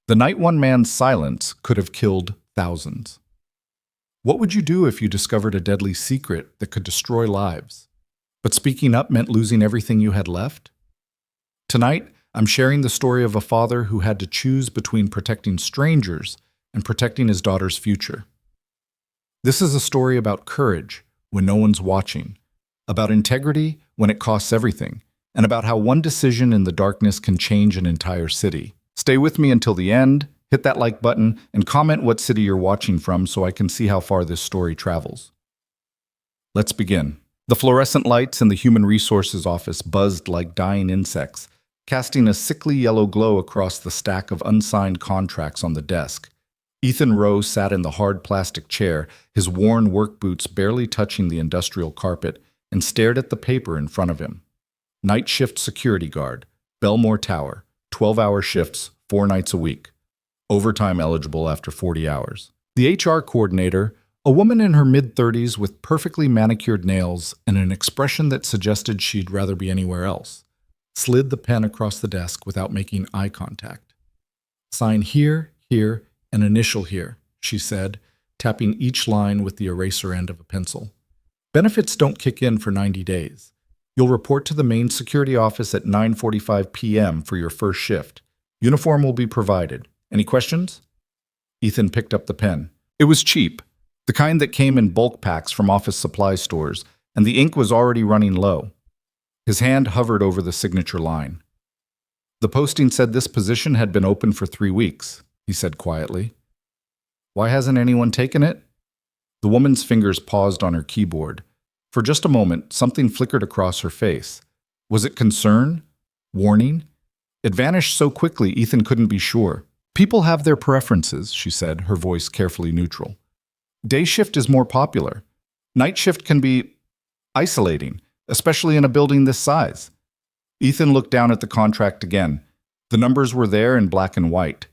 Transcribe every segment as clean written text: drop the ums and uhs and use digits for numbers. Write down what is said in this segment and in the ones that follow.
The night one man's silence could have killed thousands. What would you do if you discovered a deadly secret that could destroy lives? But speaking up meant losing everything you had left? Tonight, I'm sharing the story of a father who had to choose between protecting strangers and protecting his daughter's future. This is a story about courage when no one's watching, about integrity when it costs everything, and about how one decision in the darkness can change an entire city. Stay with me until the end, hit that like button, and comment what city you're watching from so I can see how far this story travels. Let's begin. The fluorescent lights in the Human Resources office buzzed like dying insects, casting a sickly yellow glow across the stack of unsigned contracts on the desk. Ethan Rowe sat in the hard plastic chair, his worn work boots barely touching the industrial carpet, and stared at the paper in front of him. Night shift security guard, Billionaire Tower, 12-hour shifts, 4 nights a week. Overtime eligible after 40 hours. The HR coordinator, a woman in her mid-30s with perfectly manicured nails and an expression that suggested she'd rather be anywhere else, slid the pen across the desk without making eye contact. "Sign here, here, and initial here," she said, tapping each line with the eraser end of a pencil. "Benefits don't kick in for 90 days. You'll report to the main security office at 9:45 p.m. for your first shift. Uniform will be provided. Any questions?" Ethan picked up the pen. It was cheap, the kind that came in bulk packs from office supply stores, and the ink was already running low. His hand hovered over the signature line. "The posting said this position had been open for 3 weeks," he said quietly. "Why hasn't anyone taken it?" The woman's fingers paused on her keyboard. For just a moment, something flickered across her face. Was it concern? Warning? It vanished so quickly, Ethan couldn't be sure. "People have their preferences," she said, her voice carefully neutral. "Day shift is more popular. Night shift can be isolating, especially in a building this size." Ethan looked down at the contract again. The numbers were there in black and white.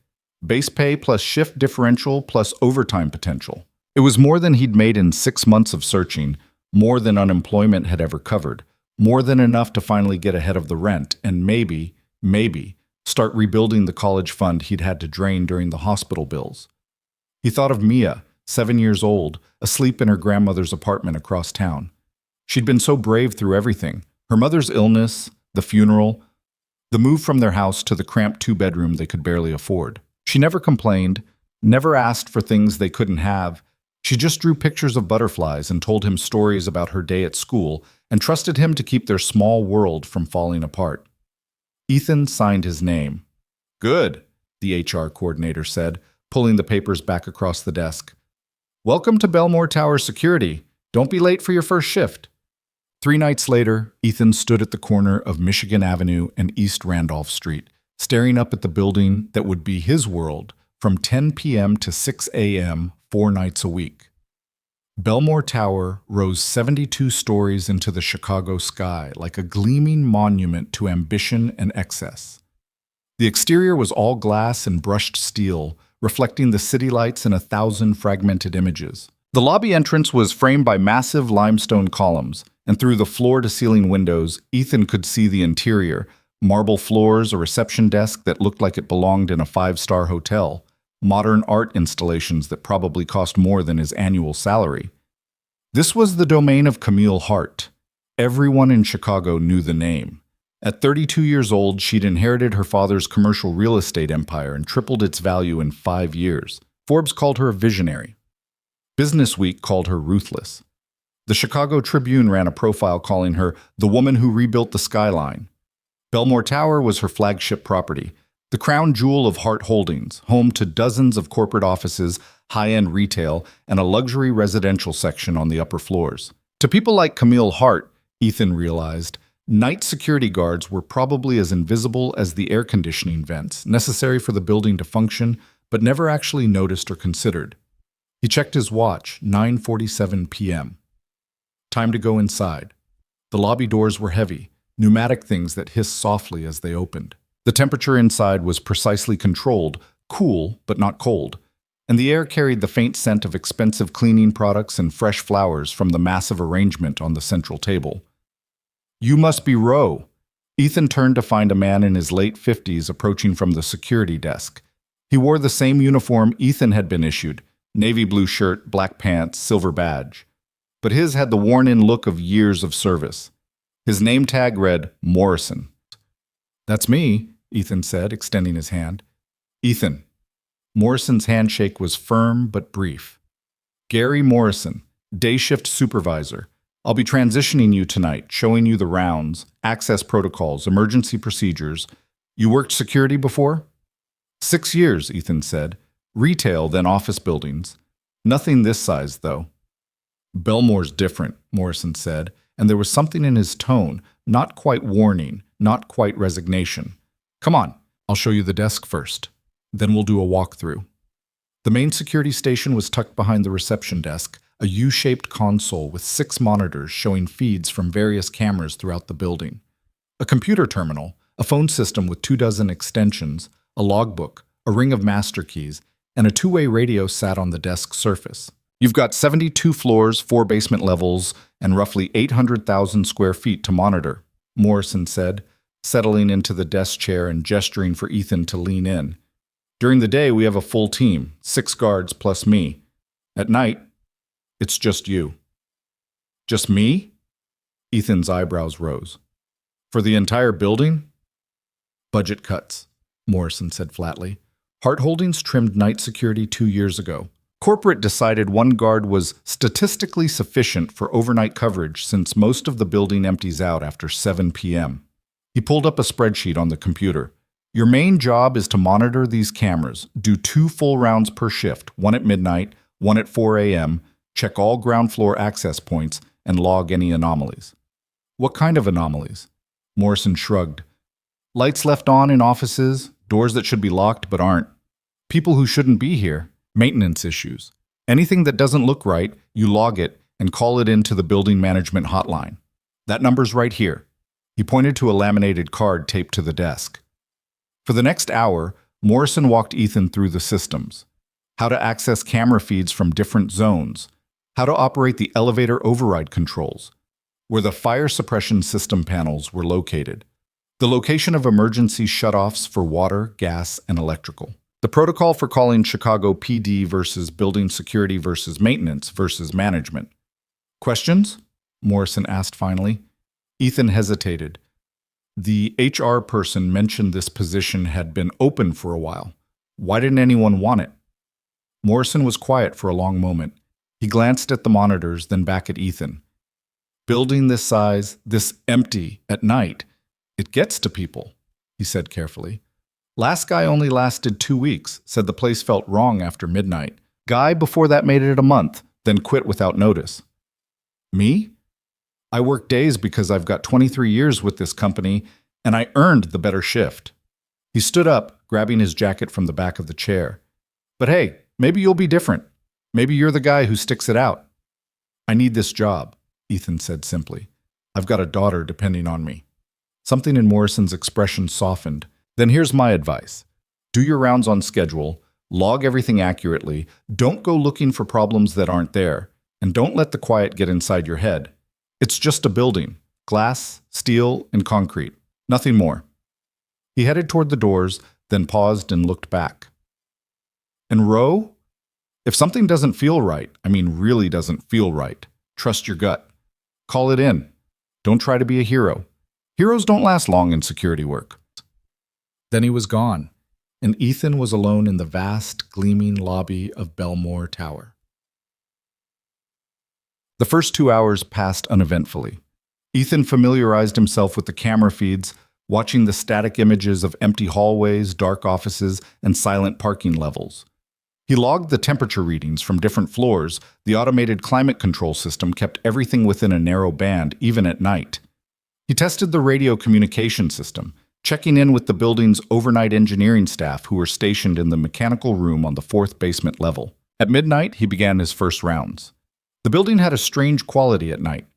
Base pay plus shift differential plus overtime potential. It was more than he'd made in 6 months of searching, more than unemployment had ever covered, more than enough to finally get ahead of the rent, and maybe, start rebuilding the college fund he'd had to drain during the hospital bills. He thought of Mia, 7 years old, asleep in her grandmother's apartment across town. She'd been so brave through everything: her mother's illness, the funeral, the move from their house to the cramped 2-bedroom they could barely afford. She never complained, never asked for things they couldn't have. She just drew pictures of butterflies and told him stories about her day at school and trusted him to keep their small world from falling apart. Ethan signed his name. "Good," the HR coordinator said, pulling the papers back across the desk. "Welcome to Billionaire Tower Security. Don't be late for your first shift." 3 nights later, Ethan stood at the corner of Michigan Avenue and East Randolph Street, staring up at the building that would be his world from 10 p.m. to 6 a.m. 4 nights a week. Billionaire Tower rose 72 stories into the Chicago sky like a gleaming monument to ambition and excess. The exterior was all glass and brushed steel, reflecting the city lights in 1,000 fragmented images. The lobby entrance was framed by massive limestone columns, and through the floor-to-ceiling windows, Ethan could see the interior: marble floors, a reception desk that looked like it belonged in a 5-star hotel, modern art installations that probably cost more than his annual salary. This was the domain of Camille Hart. Everyone in Chicago knew the name. At 32 years old, she'd inherited her father's commercial real estate empire and tripled its value in 5 years. Forbes called her a visionary. Business Week called her ruthless. The Chicago Tribune ran a profile calling her the woman who rebuilt the skyline. Billionaire Tower was her flagship property, the crown jewel of Hart Holdings, home to dozens of corporate offices, high-end retail, and a luxury residential section on the upper floors. To people like Camille Hart, Ethan realized, night security guards were probably as invisible as the air conditioning vents, necessary for the building to function, but never actually noticed or considered. He checked his watch, 9:47 p.m. Time to go inside. The lobby doors were heavy, pneumatic things that hissed softly as they opened. The temperature inside was precisely controlled, cool but not cold, and the air carried the faint scent of expensive cleaning products and fresh flowers from the massive arrangement on the central table. "You must be Rowe." Ethan turned to find a man in his late 50s approaching from the security desk. He wore the same uniform Ethan had been issued, navy blue shirt, black pants, silver badge. But his had the worn-in look of years of service. His name tag read Morrison. "That's me," Ethan said, extending his hand. "Ethan." Morrison's handshake was firm but brief. "Gary Morrison, day shift supervisor. I'll be transitioning you tonight, showing you the rounds, access protocols, emergency procedures. You worked security before?" 6 years, Ethan said. Retail, then office buildings. Nothing this size, though. "Belmore's different," Morrison said, and there was something in his tone, not quite warning, not quite resignation. "Come on, I'll show you the desk first. Then we'll do a walkthrough." The main security station was tucked behind the reception desk, a U-shaped console with 6 monitors showing feeds from various cameras throughout the building. A computer terminal, a phone system with 24 extensions, a logbook, a ring of master keys, and a 2-way radio sat on the desk surface. "You've got 72 floors, 4 basement levels, and roughly 800,000 square feet to monitor," Morrison said, settling into the desk chair and gesturing for Ethan to lean in. "During the day, we have a full team, 6 guards plus me. At night, it's just you." "Just me?" Ethan's eyebrows rose. "For the entire building?" "Budget cuts," Morrison said flatly. "Hart Holdings trimmed night security 2 years ago. Corporate decided 1 guard was statistically sufficient for overnight coverage since most of the building empties out after 7 p.m. He pulled up a spreadsheet on the computer. "Your main job is to monitor these cameras, do 2 full rounds per shift, 1 at midnight, 1 at 4 a.m., check all ground floor access points, and log any anomalies." "What kind of anomalies?" Morrison shrugged. "Lights left on in offices, doors that should be locked but aren't. People who shouldn't be here. Maintenance issues. Anything that doesn't look right, you log it and call it into the building management hotline. That number's right here." He pointed to a laminated card taped to the desk. For the next hour, Morrison walked Ethan through the systems. How to access camera feeds from different zones. How to operate the elevator override controls. Where the fire suppression system panels were located. The location of emergency shutoffs for water, gas, and electrical. The protocol for calling Chicago PD versus building security versus maintenance versus management. "Questions?" Morrison asked finally. Ethan hesitated. The HR person mentioned this position had been open for a while. Why didn't anyone want it? Morrison was quiet for a long moment. He glanced at the monitors, then back at Ethan. "Building this size, this empty, at night, it gets to people," he said carefully. "Last guy only lasted 2 weeks, said the place felt wrong after midnight. Guy before that made it a month, then quit without notice. Me? I work days because I've got 23 years with this company, and I earned the better shift." He stood up, grabbing his jacket from the back of the chair. "But hey, maybe you'll be different. Maybe you're the guy who sticks it out." "I need this job," Ethan said simply. "I've got a daughter depending on me." Something in Morrison's expression softened. "Then here's my advice. Do your rounds on schedule, log everything accurately, don't go looking for problems that aren't there, and don't let the quiet get inside your head. It's just a building. Glass, steel, and concrete. Nothing more." He headed toward the doors, then paused and looked back. "And Roe? If something doesn't feel right, really doesn't feel right, trust your gut. Call it in. Don't try to be a hero. Heroes don't last long in security work." Then he was gone, and Ethan was alone in the vast, gleaming lobby of Belmore Tower. The first 2 hours passed uneventfully. Ethan familiarized himself with the camera feeds, watching the static images of empty hallways, dark offices, and silent parking levels. He logged the temperature readings from different floors. The automated climate control system kept everything within a narrow band, even at night. He tested the radio communication system, checking in with the building's overnight engineering staff who were stationed in the mechanical room on the 4th basement level. At midnight, he began his first rounds. The building had a strange quality at night.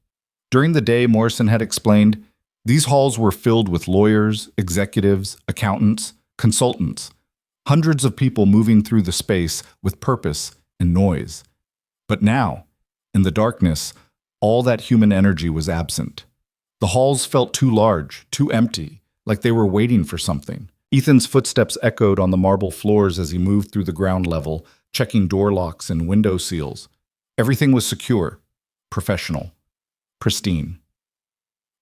During the day, Morrison had explained, these halls were filled with lawyers, executives, accountants, consultants, hundreds of people moving through the space with purpose and noise. But now, in the darkness, all that human energy was absent. The halls felt too large, too empty, like they were waiting for something. Ethan's footsteps echoed on the marble floors as he moved through the ground level, checking door locks and window seals. Everything was secure, professional, pristine.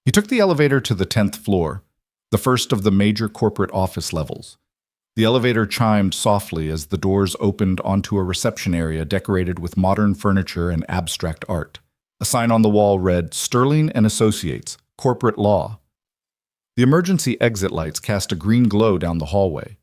He took the elevator to the 10th floor, the first of the major corporate office levels. The elevator chimed softly as the doors opened onto a reception area decorated with modern furniture and abstract art. A sign on the wall read, "Sterling and Associates, Corporate Law." The emergency exit lights cast a green glow down the hallway.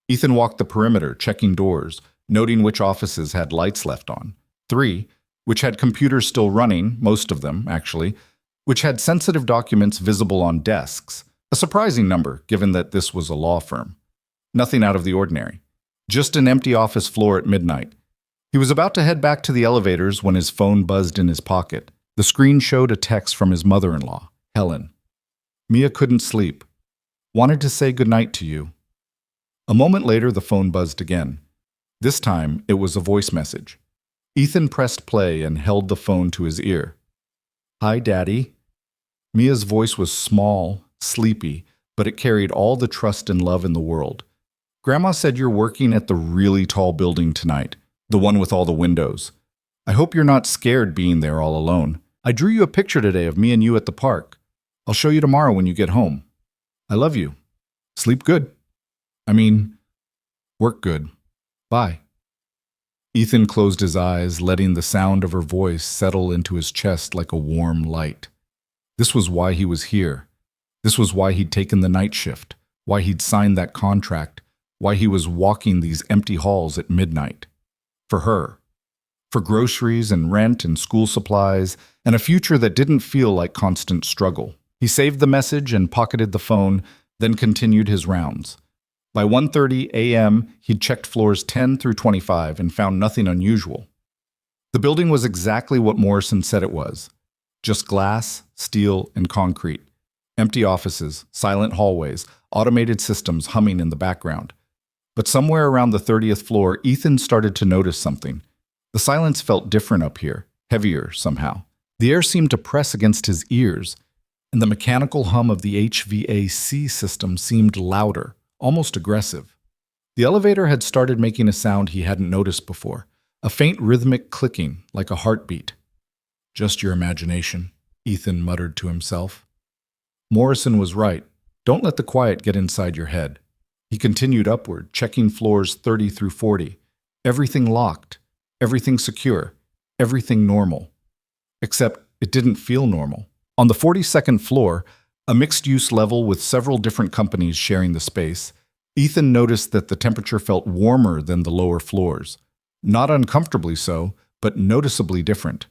Ethan walked the perimeter, checking doors, noting which offices had lights left on. 3, which had computers still running, most of them, actually, which had sensitive documents visible on desks, a surprising number given that this was a law firm. Nothing out of the ordinary. Just an empty office floor at midnight. He was about to head back to the elevators when his phone buzzed in his pocket. The screen showed a text from his mother-in-law, Helen. "Mia couldn't sleep. Wanted to say goodnight to you." A moment later, the phone buzzed again. This time, it was a voice message. Ethan pressed play and held the phone to his ear. "Hi, Daddy." Mia's voice was small, sleepy, but it carried all the trust and love in the world. "Grandma said you're working at the really tall building tonight, the one with all the windows. I hope you're not scared being there all alone. I drew you a picture today of me and you at the park. I'll show you tomorrow when you get home. I love you. Sleep good. Work good. Bye." Ethan closed his eyes, letting the sound of her voice settle into his chest like a warm light. This was why he was here. This was why he'd taken the night shift, why he'd signed that contract, why he was walking these empty halls at midnight. For her. For groceries and rent and school supplies, and a future that didn't feel like constant struggle. He saved the message and pocketed the phone, then continued his rounds. By 1:30 a.m., he'd checked floors 10 through 25 and found nothing unusual. The building was exactly what Morrison said it was. Just glass, steel, and concrete. Empty offices, silent hallways, automated systems humming in the background. But somewhere around the 30th floor, Ethan started to notice something. The silence felt different up here, heavier somehow. The air seemed to press against his ears, and the mechanical hum of the HVAC system seemed louder, almost aggressive. The elevator had started making a sound he hadn't noticed before, a faint rhythmic clicking, like a heartbeat. "Just your imagination," Ethan muttered to himself. Morrison was right. Don't let the quiet get inside your head. He continued upward, checking floors 30 through 40. Everything locked, everything secure, everything normal. Except it didn't feel normal. On the 42nd floor, a mixed-use level with several different companies sharing the space, Ethan noticed that the temperature felt warmer than the lower floors. Not uncomfortably so, but noticeably different.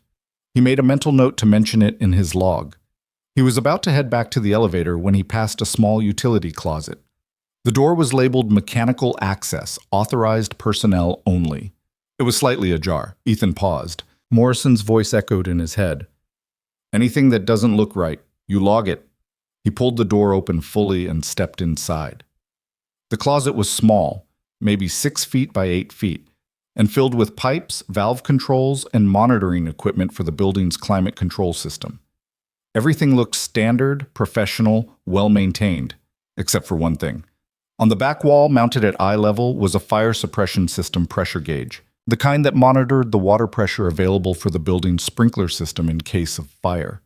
He made a mental note to mention it in his log. He was about to head back to the elevator when he passed a small utility closet. The door was labeled Mechanical Access, Authorized Personnel Only. It was slightly ajar. Ethan paused. Morrison's voice echoed in his head. "Anything that doesn't look right, you log it." He pulled the door open fully and stepped inside. The closet was small, maybe 6 feet by 8 feet, and filled with pipes, valve controls, and monitoring equipment for the building's climate control system. Everything looked standard, professional, well-maintained, except for one thing. On the back wall, mounted at eye level, was a fire suppression system pressure gauge, the kind that monitored the water pressure available for the building's sprinkler system in case of fire.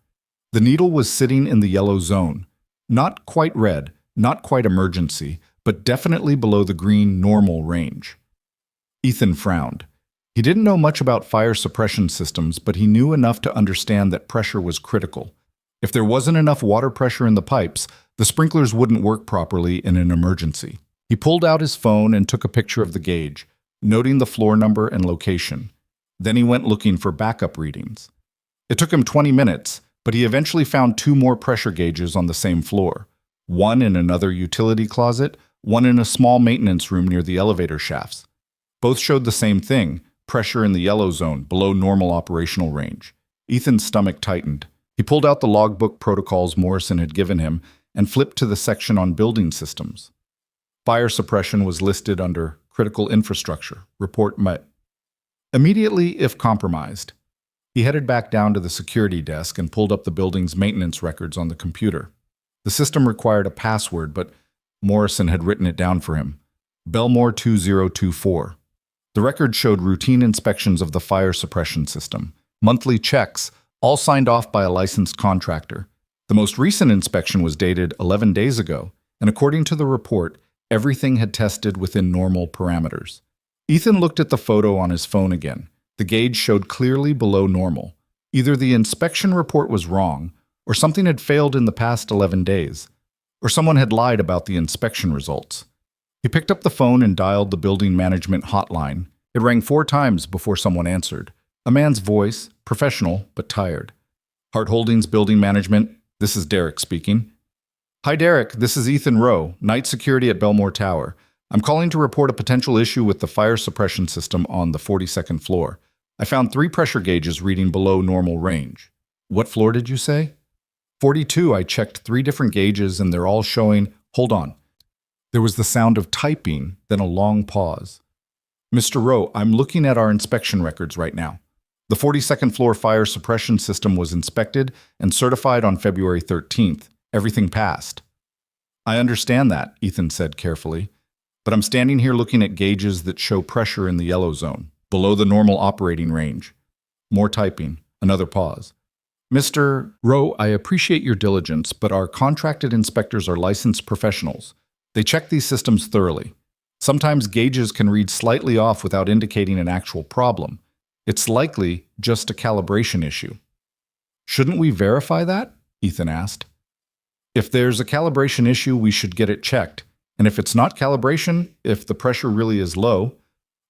The needle was sitting in the yellow zone, not quite red, not quite emergency, but definitely below the green normal range. Ethan frowned. He didn't know much about fire suppression systems, but he knew enough to understand that pressure was critical. If there wasn't enough water pressure in the pipes, the sprinklers wouldn't work properly in an emergency. He pulled out his phone and took a picture of the gauge, noting the floor number and location. Then he went looking for backup readings. It took him 20 minutes, but he eventually found 2 more pressure gauges on the same floor. One in another utility closet, one in a small maintenance room near the elevator shafts. Both showed the same thing, pressure in the yellow zone, below normal operational range. Ethan's stomach tightened. He pulled out the logbook protocols Morrison had given him and flipped to the section on building systems. Fire suppression was listed under critical infrastructure. Report met. Immediately, if compromised. He headed back down to the security desk and pulled up the building's maintenance records on the computer. The system required a password, but Morrison had written it down for him. Belmore 2024. The record showed routine inspections of the fire suppression system, monthly checks, all signed off by a licensed contractor. The most recent inspection was dated 11 days ago, and according to the report, everything had tested within normal parameters. Ethan looked at the photo on his phone again. The gauge showed clearly below normal. Either the inspection report was wrong, or something had failed in the past 11 days, or someone had lied about the inspection results. He picked up the phone and dialed the building management hotline. It rang 4 times before someone answered. A man's voice, professional but tired. Hart Holdings Building Management, this is Derek speaking. Hi Derek, this is Ethan Rowe, night security at Belmore Tower. I'm calling to report a potential issue with the fire suppression system on the 42nd floor. I found 3 pressure gauges reading below normal range. What floor did you say? 42. I checked 3 different gauges and they're all showing... Hold on. There was the sound of typing, then a long pause. Mr. Rowe, I'm looking at our inspection records right now. The 42nd floor fire suppression system was inspected and certified on February 13th. Everything passed. I understand that, Ethan said carefully, but I'm standing here looking at gauges that show pressure in the yellow zone, below the normal operating range. More typing. Another pause. Mr. Rowe, I appreciate your diligence, but our contracted inspectors are licensed professionals. They check these systems thoroughly. Sometimes gauges can read slightly off without indicating an actual problem. It's likely just a calibration issue. Shouldn't we verify that? Ethan asked. If there's a calibration issue, we should get it checked. And if it's not calibration, if the pressure really is low...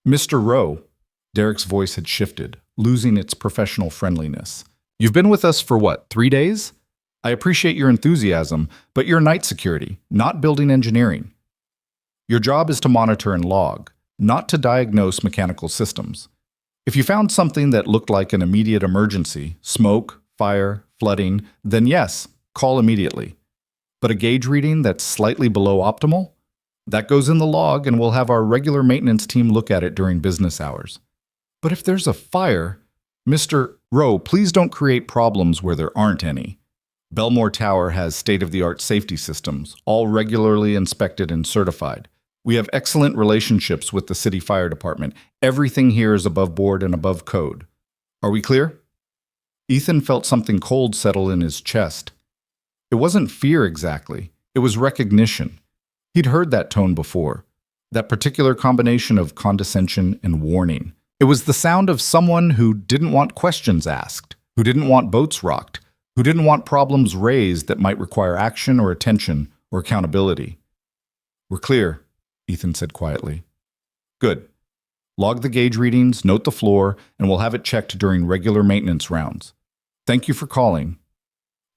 Mr. Rowe, Derek's voice had shifted, losing its professional friendliness. You've been with us for what, 3 days? I appreciate your enthusiasm, but you're night security, not building engineering. Your job is to monitor and log, not to diagnose mechanical systems. If you found something that looked like an immediate emergency, smoke, fire, flooding, then yes, call immediately. But a gauge reading that's slightly below optimal? That goes in the log and we'll have our regular maintenance team look at it during business hours. But if there's a fire... Mr. Rowe, please don't create problems where there aren't any. Belmore Tower has state-of-the-art safety systems, all regularly inspected and certified. We have excellent relationships with the city fire department. Everything here is above board and above code. Are we clear? Ethan felt something cold settle in his chest. It wasn't fear exactly. It was recognition. He'd heard that tone before. That particular combination of condescension and warning. It was the sound of someone who didn't want questions asked, who didn't want boats rocked, who didn't want problems raised that might require action or attention or accountability. We're clear, Ethan said quietly. Good. Log the gauge readings, note the floor, and we'll have it checked during regular maintenance rounds. Thank you for calling.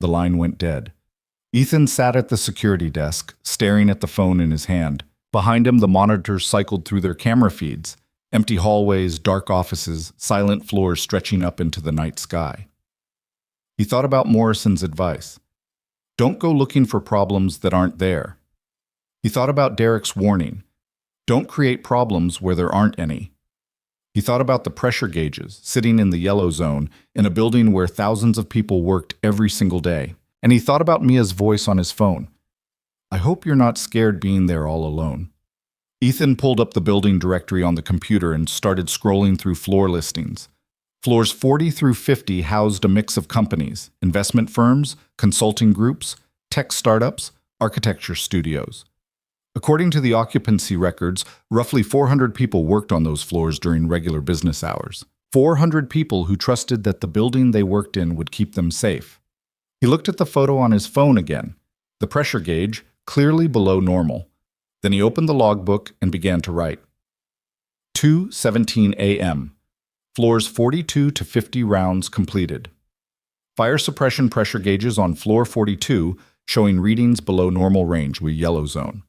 The line went dead. Ethan sat at the security desk, staring at the phone in his hand. Behind him, the monitors cycled through their camera feeds. Empty hallways, dark offices, silent floors stretching up into the night sky. He thought about Morrison's advice. Don't go looking for problems that aren't there. He thought about Derek's warning. Don't create problems where there aren't any. He thought about the pressure gauges sitting in the yellow zone in a building where thousands of people worked every single day. And he thought about Mia's voice on his phone. I hope you're not scared being there all alone. Ethan pulled up the building directory on the computer and started scrolling through floor listings. Floors 40 through 50 housed a mix of companies, investment firms, consulting groups, tech startups, architecture studios. According to the occupancy records, roughly 400 people worked on those floors during regular business hours. 400 people who trusted that the building they worked in would keep them safe. He looked at the photo on his phone again, the pressure gauge clearly below normal. Then he opened the logbook and began to write. 2:17 a.m. Floors 42 to 50 rounds completed. Fire suppression pressure gauges on floor 42 showing readings below normal range with yellow zone.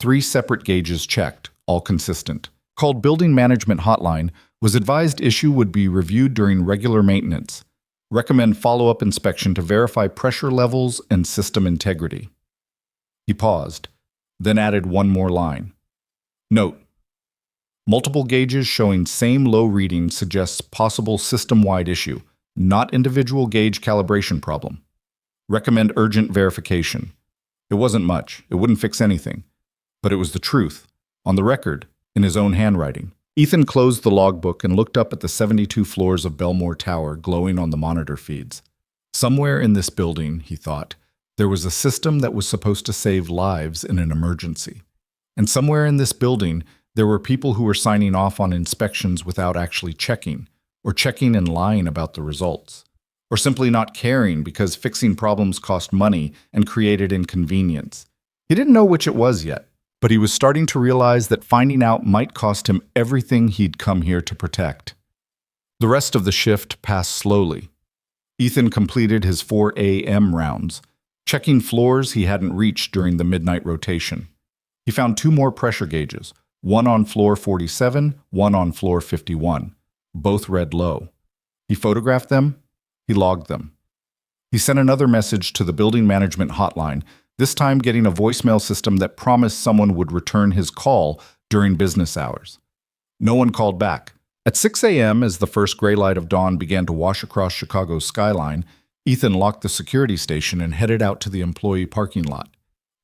3 separate gauges checked, all consistent. Called Building Management Hotline, was advised issue would be reviewed during regular maintenance. Recommend follow-up inspection to verify pressure levels and system integrity. He paused, then added one more line. Note: multiple gauges showing same low reading suggests possible system-wide issue, not individual gauge calibration problem. Recommend urgent verification. It wasn't much. It wouldn't fix anything. But it was the truth, on the record, in his own handwriting. Ethan closed the logbook and looked up at the 72 floors of Belmore Tower glowing on the monitor feeds. Somewhere in this building, he thought, there was a system that was supposed to save lives in an emergency. And somewhere in this building, there were people who were signing off on inspections without actually checking, or checking and lying about the results, or simply not caring because fixing problems cost money and created inconvenience. He didn't know which it was yet, but he was starting to realize that finding out might cost him everything he'd come here to protect. The rest of the shift passed slowly. Ethan completed his 4 a.m. rounds, checking floors he hadn't reached during the midnight rotation. He found 2 more pressure gauges, one on floor 47, one on floor 51. Both read low. He photographed them. He logged them. He sent another message to the building management hotline, this time getting a voicemail system that promised someone would return his call during business hours. No one called back. At 6 a.m., as the first gray light of dawn began to wash across Chicago's skyline, Ethan locked the security station and headed out to the employee parking lot.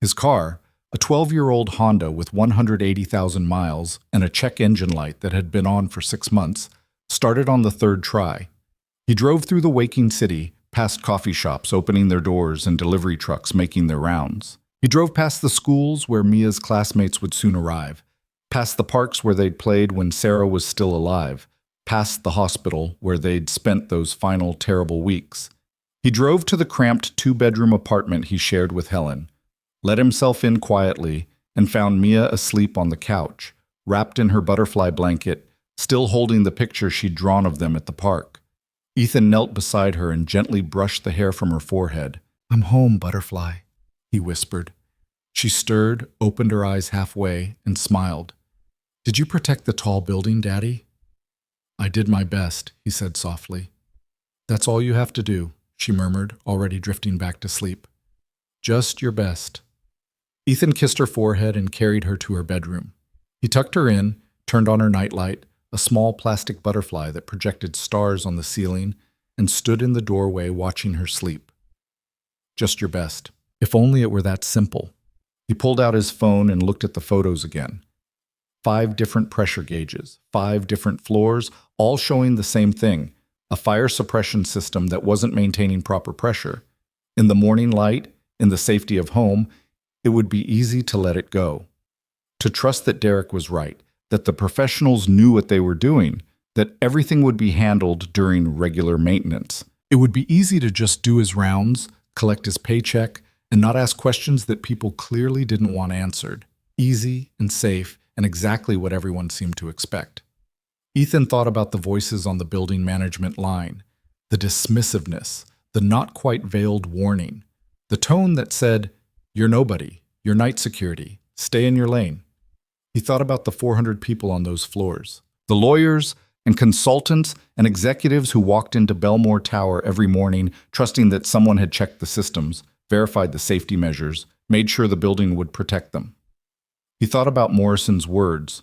His car, a 12-year-old Honda with 180,000 miles and a check engine light that had been on for 6 months, started on the third try. He drove through the waking city, past coffee shops opening their doors and delivery trucks making their rounds. He drove past the schools where Mia's classmates would soon arrive, past the parks where they'd played when Sarah was still alive, past the hospital where they'd spent those final terrible weeks. He drove to the cramped 2-bedroom apartment he shared with Helen, let himself in quietly, and found Mia asleep on the couch, wrapped in her butterfly blanket, still holding the picture she'd drawn of them at the park. Ethan knelt beside her and gently brushed the hair from her forehead. "I'm home, Butterfly," he whispered. She stirred, opened her eyes halfway, and smiled. "Did you protect the tall building, Daddy?" "I did my best," he said softly. "That's all you have to do," she murmured, already drifting back to sleep. "Just your best." Ethan kissed her forehead and carried her to her bedroom. He tucked her in, turned on her nightlight, a small plastic butterfly that projected stars on the ceiling, and stood in the doorway watching her sleep. Just your best. If only it were that simple. He pulled out his phone and looked at the photos again. 5 different pressure gauges, 5 different floors, all showing the same thing, a fire suppression system that wasn't maintaining proper pressure. In the morning light, in the safety of home, it would be easy to let it go. To trust that Derek was right, that the professionals knew what they were doing, that everything would be handled during regular maintenance. It would be easy to just do his rounds, collect his paycheck, and not ask questions that people clearly didn't want answered. Easy and safe, and exactly what everyone seemed to expect. Ethan thought about the voices on the building management line, the dismissiveness, the not quite veiled warning, the tone that said, "You're nobody, you're night security, stay in your lane." He thought about the 400 people on those floors, the lawyers and consultants and executives who walked into Belmore Tower every morning trusting that someone had checked the systems, verified the safety measures, made sure the building would protect them. He thought about Morrison's words,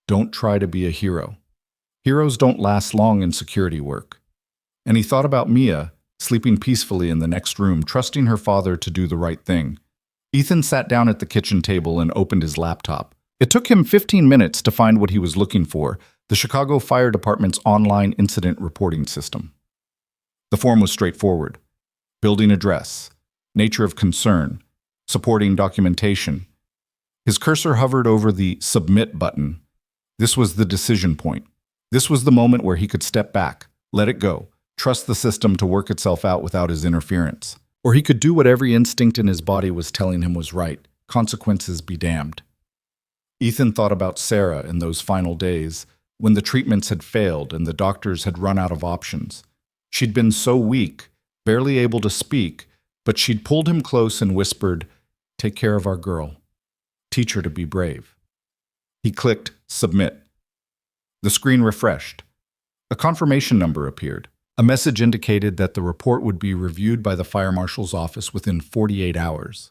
"Don't try to be a hero. Heroes don't last long in security work." And he thought about Mia, sleeping peacefully in the next room, trusting her father to do the right thing. Ethan sat down at the kitchen table and opened his laptop. It took him 15 minutes to find what he was looking for, the Chicago Fire Department's online incident reporting system. The form was straightforward. Building address, nature of concern, supporting documentation. His cursor hovered over the Submit button. This was the decision point. This was the moment where he could step back, let it go, trust the system to work itself out without his interference. Or he could do what every instinct in his body was telling him was right, consequences be damned. Ethan thought about Sarah in those final days, when the treatments had failed and the doctors had run out of options. She'd been so weak, barely able to speak, but she'd pulled him close and whispered, "Take care of our girl. Teach her to be brave." He clicked Submit. The screen refreshed. A confirmation number appeared. A message indicated that the report would be reviewed by the fire marshal's office within 48 hours.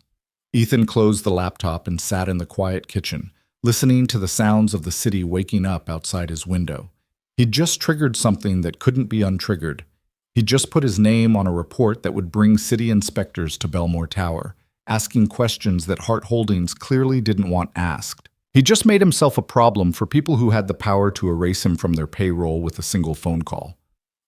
Ethan closed the laptop and sat in the quiet kitchen, listening to the sounds of the city waking up outside his window. He'd just triggered something that couldn't be untriggered. He'd just put his name on a report that would bring city inspectors to Belmore Tower, asking questions that Hart Holdings clearly didn't want asked. He just made himself a problem for people who had the power to erase him from their payroll with a single phone call.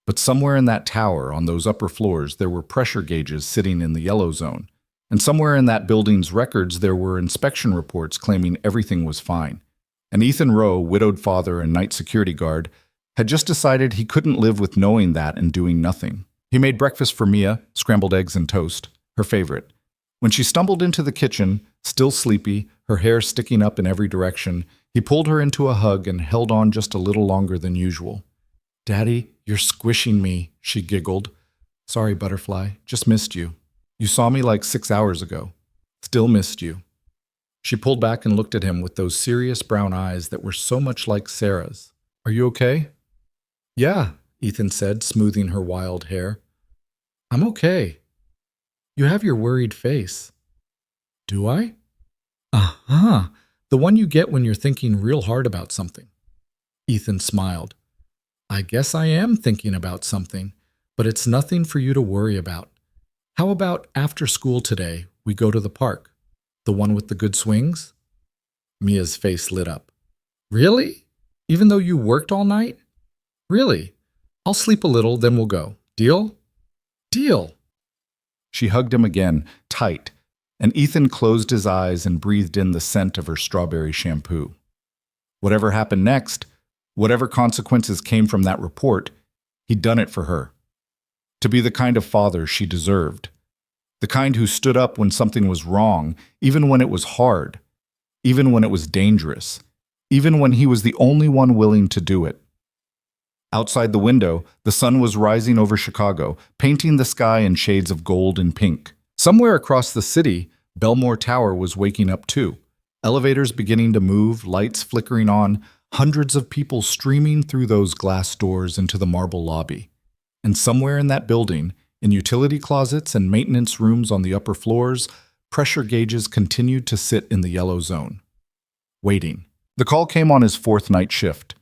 But somewhere in that tower, on those upper floors, there were pressure gauges sitting in the yellow zone. And somewhere in that building's records, there were inspection reports claiming everything was fine. And Ethan Rowe, widowed father and night security guard, had just decided he couldn't live with knowing that and doing nothing. He made breakfast for Mia, scrambled eggs and toast, her favorite. When she stumbled into the kitchen, still sleepy, her hair sticking up in every direction, he pulled her into a hug and held on just a little longer than usual. "Daddy, you're squishing me," she giggled. "Sorry, Butterfly, just missed you. You saw me like 6 hours ago. Still missed you." She pulled back and looked at him with those serious brown eyes that were so much like Sarah's. "Are you okay?" "Yeah," Ethan said, smoothing her wild hair. "I'm okay. You have your worried face." "Do I?" "Uh-huh. The one you get when you're thinking real hard about something." Ethan smiled. "I guess I am thinking about something, but it's nothing for you to worry about. How about after school today, we go to the park? The one with the good swings?" Mia's face lit up. "Really? Even though you worked all night?" "Really. I'll sleep a little, then we'll go. Deal?" "Deal." She hugged him again, tight, and Ethan closed his eyes and breathed in the scent of her strawberry shampoo. Whatever happened next, whatever consequences came from that report, he'd done it for her. To be the kind of father she deserved. The kind who stood up when something was wrong, even when it was hard, even when it was dangerous, even when he was the only one willing to do it. Outside the window, the sun was rising over Chicago, painting the sky in shades of gold and pink. Somewhere across the city, Belmore Tower was waking up too. Elevators beginning to move, lights flickering on, hundreds of people streaming through those glass doors into the marble lobby. And somewhere in that building, in utility closets and maintenance rooms on the upper floors, pressure gauges continued to sit in the yellow zone. Waiting. The call came on his fourth night shift.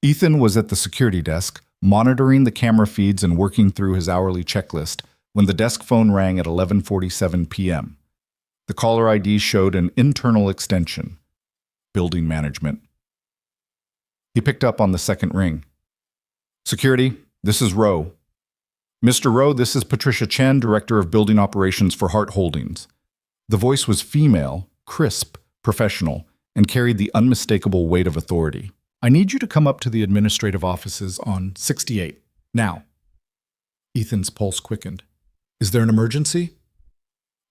Ethan was at the security desk, monitoring the camera feeds and working through his hourly checklist, when the desk phone rang at 11:47 p.m. The caller ID showed an internal extension. Building management. He picked up on the second ring. "Security, this is Rowe." "Mr. Rowe, this is Patricia Chen, Director of Building Operations for Hart Holdings." The voice was female, crisp, professional, and carried the unmistakable weight of authority. "I need you to come up to the administrative offices on 68. Now." Ethan's pulse quickened. "Is there an emergency?"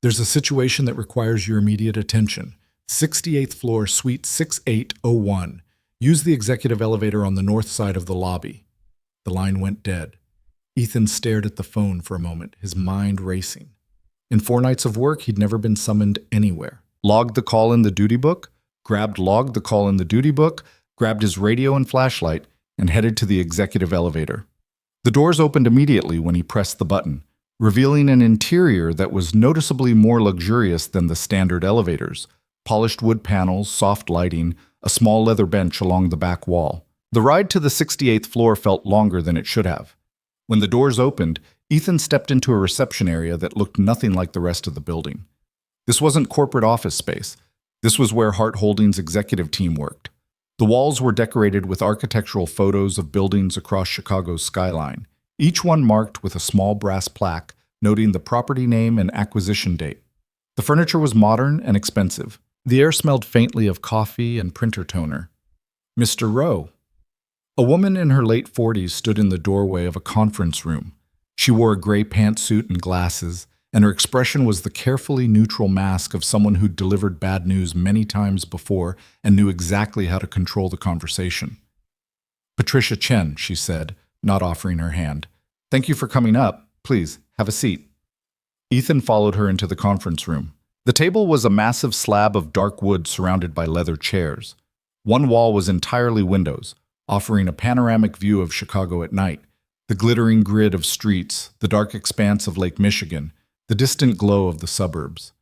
"There's a situation that requires your immediate attention. 68th floor, suite 6801. Use the executive elevator on the north side of the lobby." The line went dead. Ethan stared at the phone for a moment, his mind racing. In 4 nights of work, he'd never been summoned anywhere. Logged the call in the duty book, logged the call in the duty book, grabbed his radio and flashlight, and headed to the executive elevator. The doors opened immediately when he pressed the button, revealing an interior that was noticeably more luxurious than the standard elevators. Polished wood panels, soft lighting, a small leather bench along the back wall. The ride to the 68th floor felt longer than it should have. When the doors opened, Ethan stepped into a reception area that looked nothing like the rest of the building. This wasn't corporate office space. This was where Hart Holdings' executive team worked. The walls were decorated with architectural photos of buildings across Chicago's skyline, each one marked with a small brass plaque noting the property name and acquisition date. The furniture was modern and expensive. The air smelled faintly of coffee and printer toner. "Mr. Rowe." A woman in her late 40s stood in the doorway of a conference room. She wore a gray pantsuit and glasses, and her expression was the carefully neutral mask of someone who'd delivered bad news many times before and knew exactly how to control the conversation. "Patricia Chen," she said, not offering her hand. "Thank you for coming up. Please, have a seat." Ethan followed her into the conference room. The table was a massive slab of dark wood surrounded by leather chairs. One wall was entirely windows, offering a panoramic view of Chicago at night, the glittering grid of streets, the dark expanse of Lake Michigan, the distant glow of the suburbs.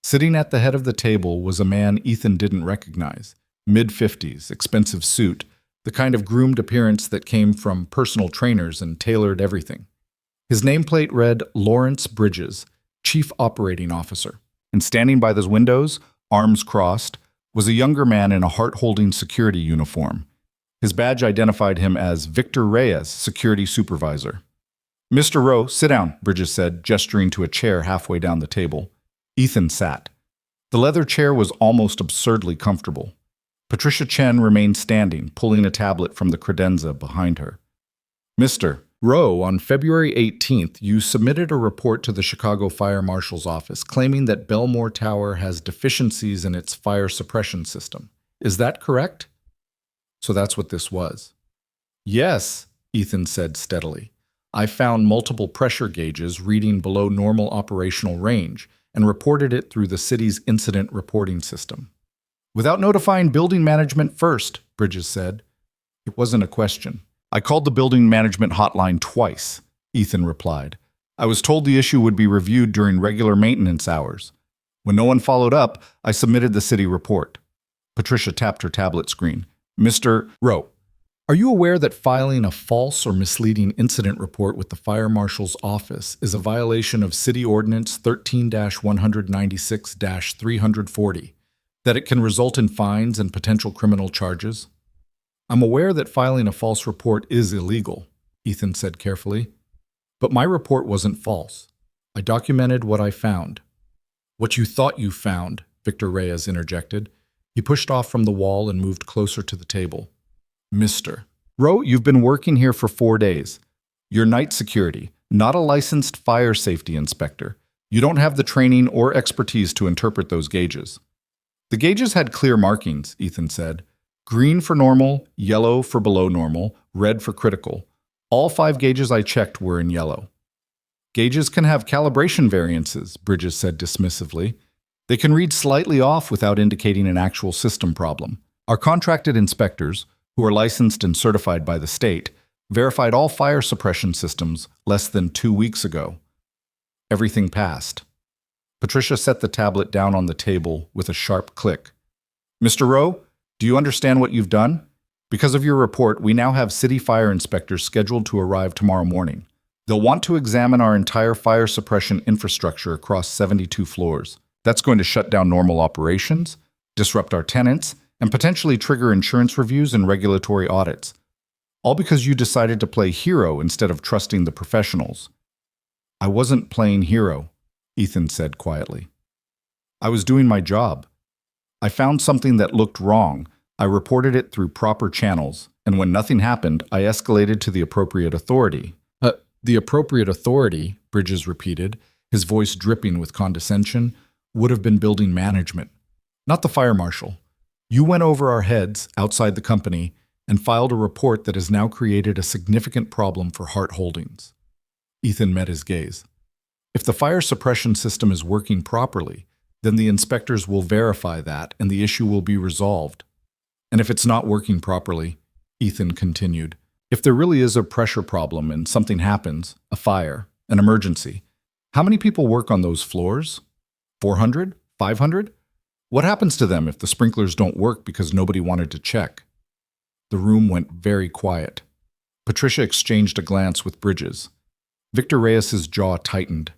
Sitting at the head of the table was a man Ethan didn't recognize, mid-50s, expensive suit, the kind of groomed appearance that came from personal trainers and tailored everything. His nameplate read Lawrence Bridges, Chief Operating Officer. And standing by those windows, arms crossed, was a younger man in a heart-holding security uniform. His badge identified him as Victor Reyes, security supervisor. "Mr. Rowe, sit down," Bridges said, gesturing to a chair halfway down the table. Ethan sat. The leather chair was almost absurdly comfortable. Patricia Chen remained standing, pulling a tablet from the credenza behind her. "Mr. Rowe, on February 18th, you submitted a report to the Chicago Fire Marshal's office claiming that Belmore Tower has deficiencies in its fire suppression system. Is that correct?" So that's what this was. "Yes," Ethan said steadily. "I found multiple pressure gauges reading below normal operational range and reported it through the city's incident reporting system." "Without notifying building management first," Bridges said. "It wasn't a question. I called the building management hotline twice," Ethan replied. "I was told the issue would be reviewed during regular maintenance hours. When no one followed up, I submitted the city report." Patricia tapped her tablet screen. "Mr. Rowe, are you aware that filing a false or misleading incident report with the Fire Marshal's office is a violation of City Ordinance 13-196-340, that it can result in fines and potential criminal charges?" "I'm aware that filing a false report is illegal," Ethan said carefully. "But my report wasn't false. I documented what I found." "What you thought you found," Victor Reyes interjected. He pushed off from the wall and moved closer to the table. "Mr. Rowe, you've been working here for 4 days. You're night security, not a licensed fire safety inspector. You don't have the training or expertise to interpret those gauges." "The gauges had clear markings," Ethan said. "Green for normal, yellow for below normal, red for critical. All 5 gauges I checked were in yellow." "Gauges can have calibration variances," Bridges said dismissively. "They can read slightly off without indicating an actual system problem. Our contracted inspectors, who are licensed and certified by the state, verified all fire suppression systems less than 2 weeks ago." Everything passed. Patricia set the tablet down on the table with a sharp click. "Mr. Rowe, do you understand what you've done? Because of your report, we now have city fire inspectors scheduled to arrive tomorrow morning. They'll want to examine our entire fire suppression infrastructure across 72 floors. That's going to shut down normal operations, disrupt our tenants, and potentially trigger insurance reviews and regulatory audits. All because you decided to play hero instead of trusting the professionals." "I wasn't playing hero," Ethan said quietly. "I was doing my job. I found something that looked wrong. I reported it through proper channels, and when nothing happened, I escalated to the appropriate authority." The appropriate authority," Bridges repeated, his voice dripping with condescension, "would have been building management, not the fire marshal. You went over our heads, outside the company, and filed a report that has now created a significant problem for Hart Holdings." Ethan met his gaze. "If the fire suppression system is working properly, then the inspectors will verify that and the issue will be resolved. And if it's not working properly," Ethan continued, "if there really is a pressure problem and something happens, a fire, an emergency, how many people work on those floors? 400? 500? What happens to them if the sprinklers don't work because nobody wanted to check?" The room went very quiet. Patricia exchanged a glance with Bridges. Victor Reyes's jaw tightened.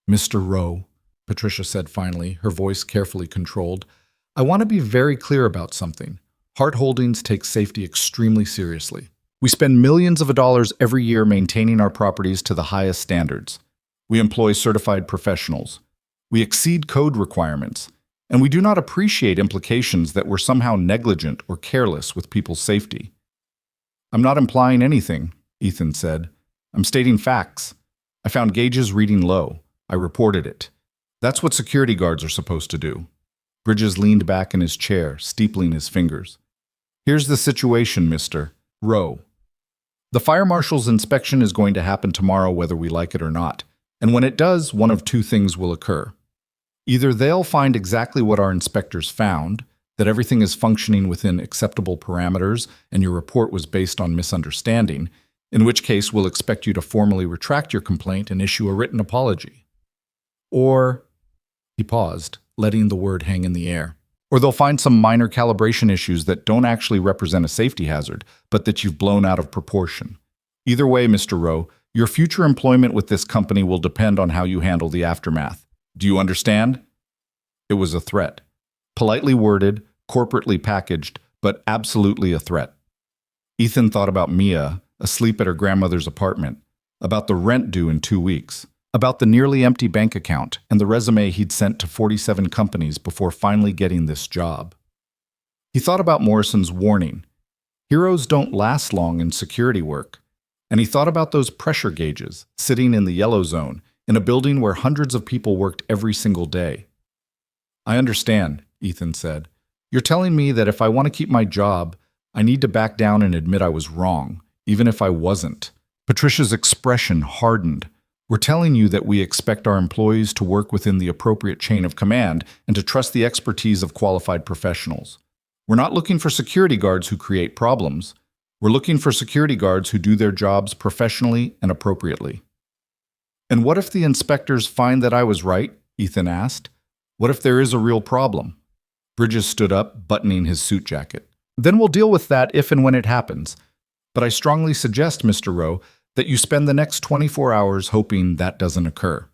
"Mr. Rowe," Patricia said finally, her voice carefully controlled, "I want to be very clear about something. Hart Holdings takes safety extremely seriously. We spend millions of dollars every year maintaining our properties to the highest standards. We employ certified professionals. We exceed code requirements, and we do not appreciate implications that we're somehow negligent or careless with people's safety." "I'm not implying anything," Ethan said. "I'm stating facts. I found gauges reading low. I reported it. That's what security guards are supposed to do." Bridges leaned back in his chair, steepling his fingers. "Here's the situation, Mr. Rowe. The fire marshal's inspection is going to happen tomorrow whether we like it or not, and when it does, one of 2 things will occur. Either they'll find exactly what our inspectors found, that everything is functioning within acceptable parameters and your report was based on misunderstanding, in which case we'll expect you to formally retract your complaint and issue a written apology. Or," he paused, letting the word hang in the air, "or they'll find some minor calibration issues that don't actually represent a safety hazard, but that you've blown out of proportion. Either way, Mr. Rowe, your future employment with this company will depend on how you handle the aftermath. Do you understand?" It was a threat. Politely worded, corporately packaged, but absolutely a threat. Ethan thought about Mia, asleep at her grandmother's apartment, about the rent due in 2 weeks, about the nearly empty bank account and the resume he'd sent to 47 companies before finally getting this job. He thought about Morrison's warning. Heroes don't last long in security work. And he thought about those pressure gauges sitting in the yellow zone in a building where hundreds of people worked every single day. I understand, Ethan said. You're telling me that if I want to keep my job, I need to back down and admit I was wrong, even if I wasn't. Patricia's expression hardened. We're telling you that we expect our employees to work within the appropriate chain of command and to trust the expertise of qualified professionals. We're not looking for security guards who create problems. We're looking for security guards who do their jobs professionally and appropriately. And what if the inspectors find that I was right? Ethan asked. What if there is a real problem? Bridges stood up, buttoning his suit jacket. Then we'll deal with that if and when it happens. But I strongly suggest, Mr. Rowe, that you spend the next 24 hours hoping that doesn't occur.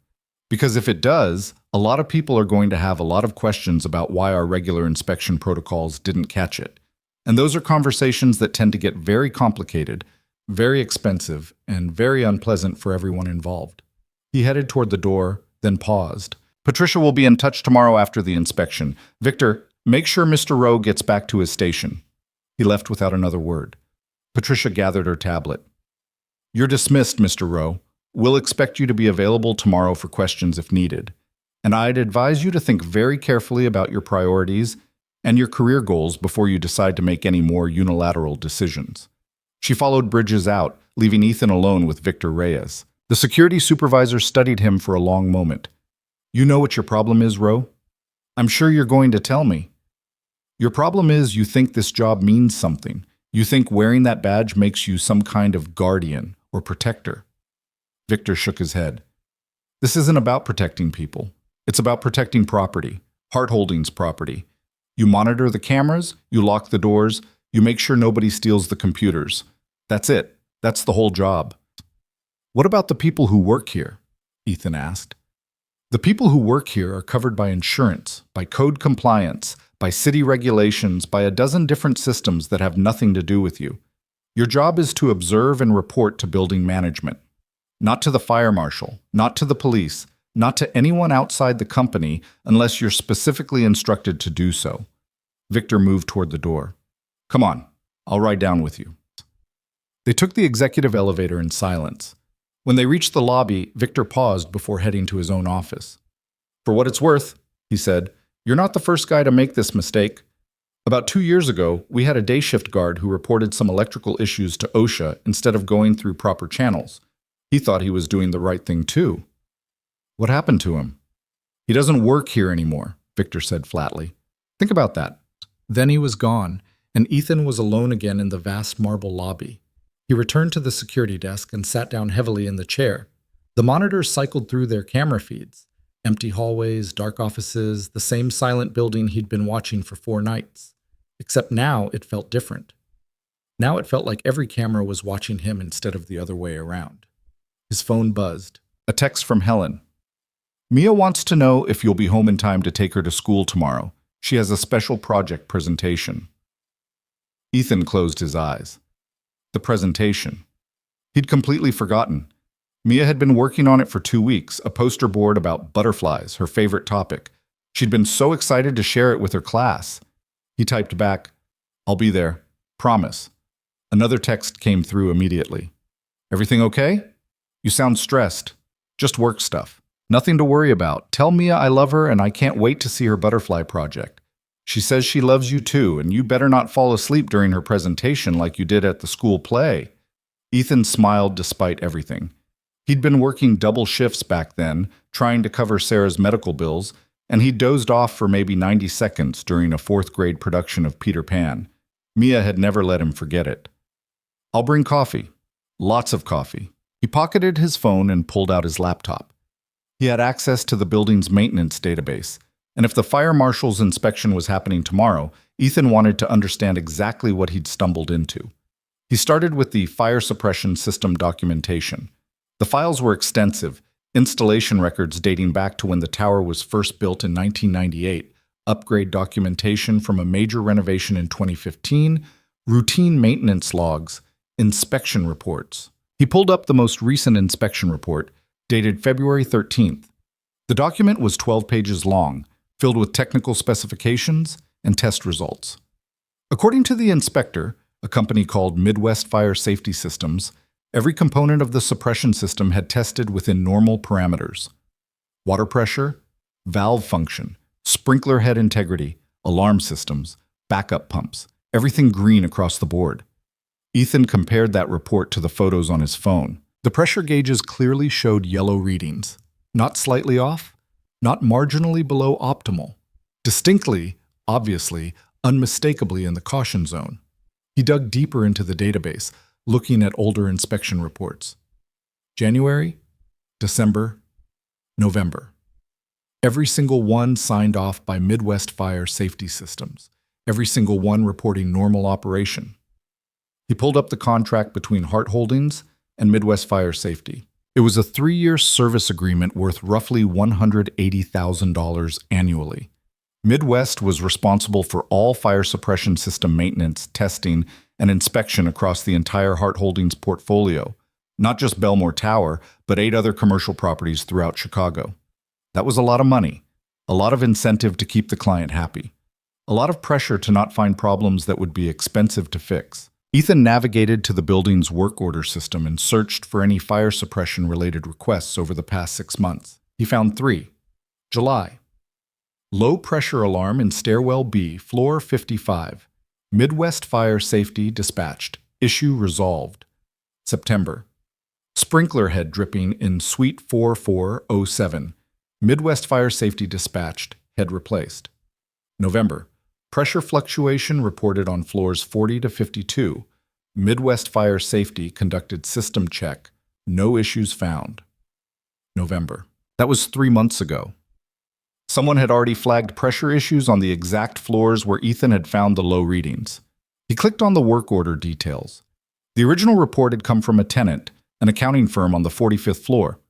Because if it does, a lot of people are going to have a lot of questions about why our regular inspection protocols didn't catch it. And those are conversations that tend to get very complicated, very expensive, and very unpleasant for everyone involved. He headed toward the door, then paused. Patricia will be in touch tomorrow after the inspection. Victor, make sure Mr. Rowe gets back to his station. He left without another word. Patricia gathered her tablet. You're dismissed, Mr. Rowe. We'll expect you to be available tomorrow for questions if needed. And I'd advise you to think very carefully about your priorities and your career goals before you decide to make any more unilateral decisions. She followed Bridges out, leaving Ethan alone with Victor Reyes. The security supervisor studied him for a long moment. You know what your problem is, Rowe? I'm sure you're going to tell me. Your problem is you think this job means something. You think wearing that badge makes you some kind of guardian or protector. Victor shook his head. This isn't about protecting people. It's about protecting property, Hart Holdings property. You monitor the cameras, you lock the doors, you make sure nobody steals the computers. That's it. That's the whole job. What about the people who work here? Ethan asked. The people who work here are covered by insurance, by code compliance, by city regulations, by a dozen different systems that have nothing to do with you. Your job is to observe and report to building management. Not to the fire marshal, not to the police, not to anyone outside the company unless you're specifically instructed to do so. Victor moved toward the door. Come on, I'll ride down with you. They took the executive elevator in silence. When they reached the lobby, Victor paused before heading to his own office. For what it's worth, he said, you're not the first guy to make this mistake. About 2 years ago, we had a day shift guard who reported some electrical issues to OSHA instead of going through proper channels. He thought he was doing the right thing too. What happened to him? He doesn't work here anymore, Victor said flatly. Think about that. Then he was gone, and Ethan was alone again in the vast marble lobby. He returned to the security desk and sat down heavily in the chair. The monitors cycled through their camera feeds. Empty hallways, dark offices, the same silent building he'd been watching for 4 nights. Except now it felt different. Now it felt like every camera was watching him instead of the other way around. His phone buzzed. A text from Helen. Mia wants to know if you'll be home in time to take her to school tomorrow. She has a special project presentation. Ethan closed his eyes. The presentation. He'd completely forgotten. Mia had been working on it for 2 weeks, a poster board about butterflies, her favorite topic. She'd been so excited to share it with her class. He typed back, I'll be there. Promise. Another text came through immediately. Everything okay? You sound stressed. Just work stuff. Nothing to worry about. Tell Mia I love her and I can't wait to see her butterfly project. She says she loves you too, and you better not fall asleep during her presentation like you did at the school play. Ethan smiled despite everything. He'd been working double shifts back then, trying to cover Sarah's medical bills, and he dozed off for maybe 90 seconds during a 4th grade production of Peter Pan. Mia had never let him forget it. I'll bring coffee. Lots of coffee. He pocketed his phone and pulled out his laptop. He had access to the building's maintenance database, and if the fire marshal's inspection was happening tomorrow, Ethan wanted to understand exactly what he'd stumbled into. He started with the fire suppression system documentation. The files were extensive, installation records dating back to when the tower was first built in 1998, upgrade documentation from a major renovation in 2015, routine maintenance logs, inspection reports. He pulled up the most recent inspection report, dated February 13th. The document was 12 pages long, filled with technical specifications and test results. According to the inspector, a company called Midwest Fire Safety Systems, every component of the suppression system had tested within normal parameters. Water pressure, valve function, sprinkler head integrity, alarm systems, backup pumps, everything green across the board. Ethan compared that report to the photos on his phone. The pressure gauges clearly showed yellow readings. Not slightly off, not marginally below optimal. Distinctly, obviously, unmistakably in the caution zone. He dug deeper into the database, looking at older inspection reports. January, December, November. Every single one signed off by Midwest Fire Safety Systems. Every single one reporting normal operation. He pulled up the contract between Hart Holdings and Midwest Fire Safety. It was a 3-year service agreement worth roughly $180,000 annually. Midwest was responsible for all fire suppression system maintenance, testing, and inspection across the entire Hart Holdings portfolio, not just Belmore Tower, but 8 other commercial properties throughout Chicago. That was a lot of money, a lot of incentive to keep the client happy, a lot of pressure to not find problems that would be expensive to fix. Ethan navigated to the building's work order system and searched for any fire suppression-related requests over the past 6 months. He found 3. July. Low pressure alarm in stairwell B, floor 55. Midwest Fire Safety dispatched. Issue resolved. September. Sprinkler head dripping in suite 4407. Midwest Fire Safety dispatched. Head replaced. November. Pressure fluctuation reported on floors 40 to 52. Midwest Fire Safety conducted system check. No issues found. November. That was 3 months ago. Someone had already flagged pressure issues on the exact floors where Ethan had found the low readings. He clicked on the work order details. The original report had come from a tenant, an accounting firm on the 45th floor.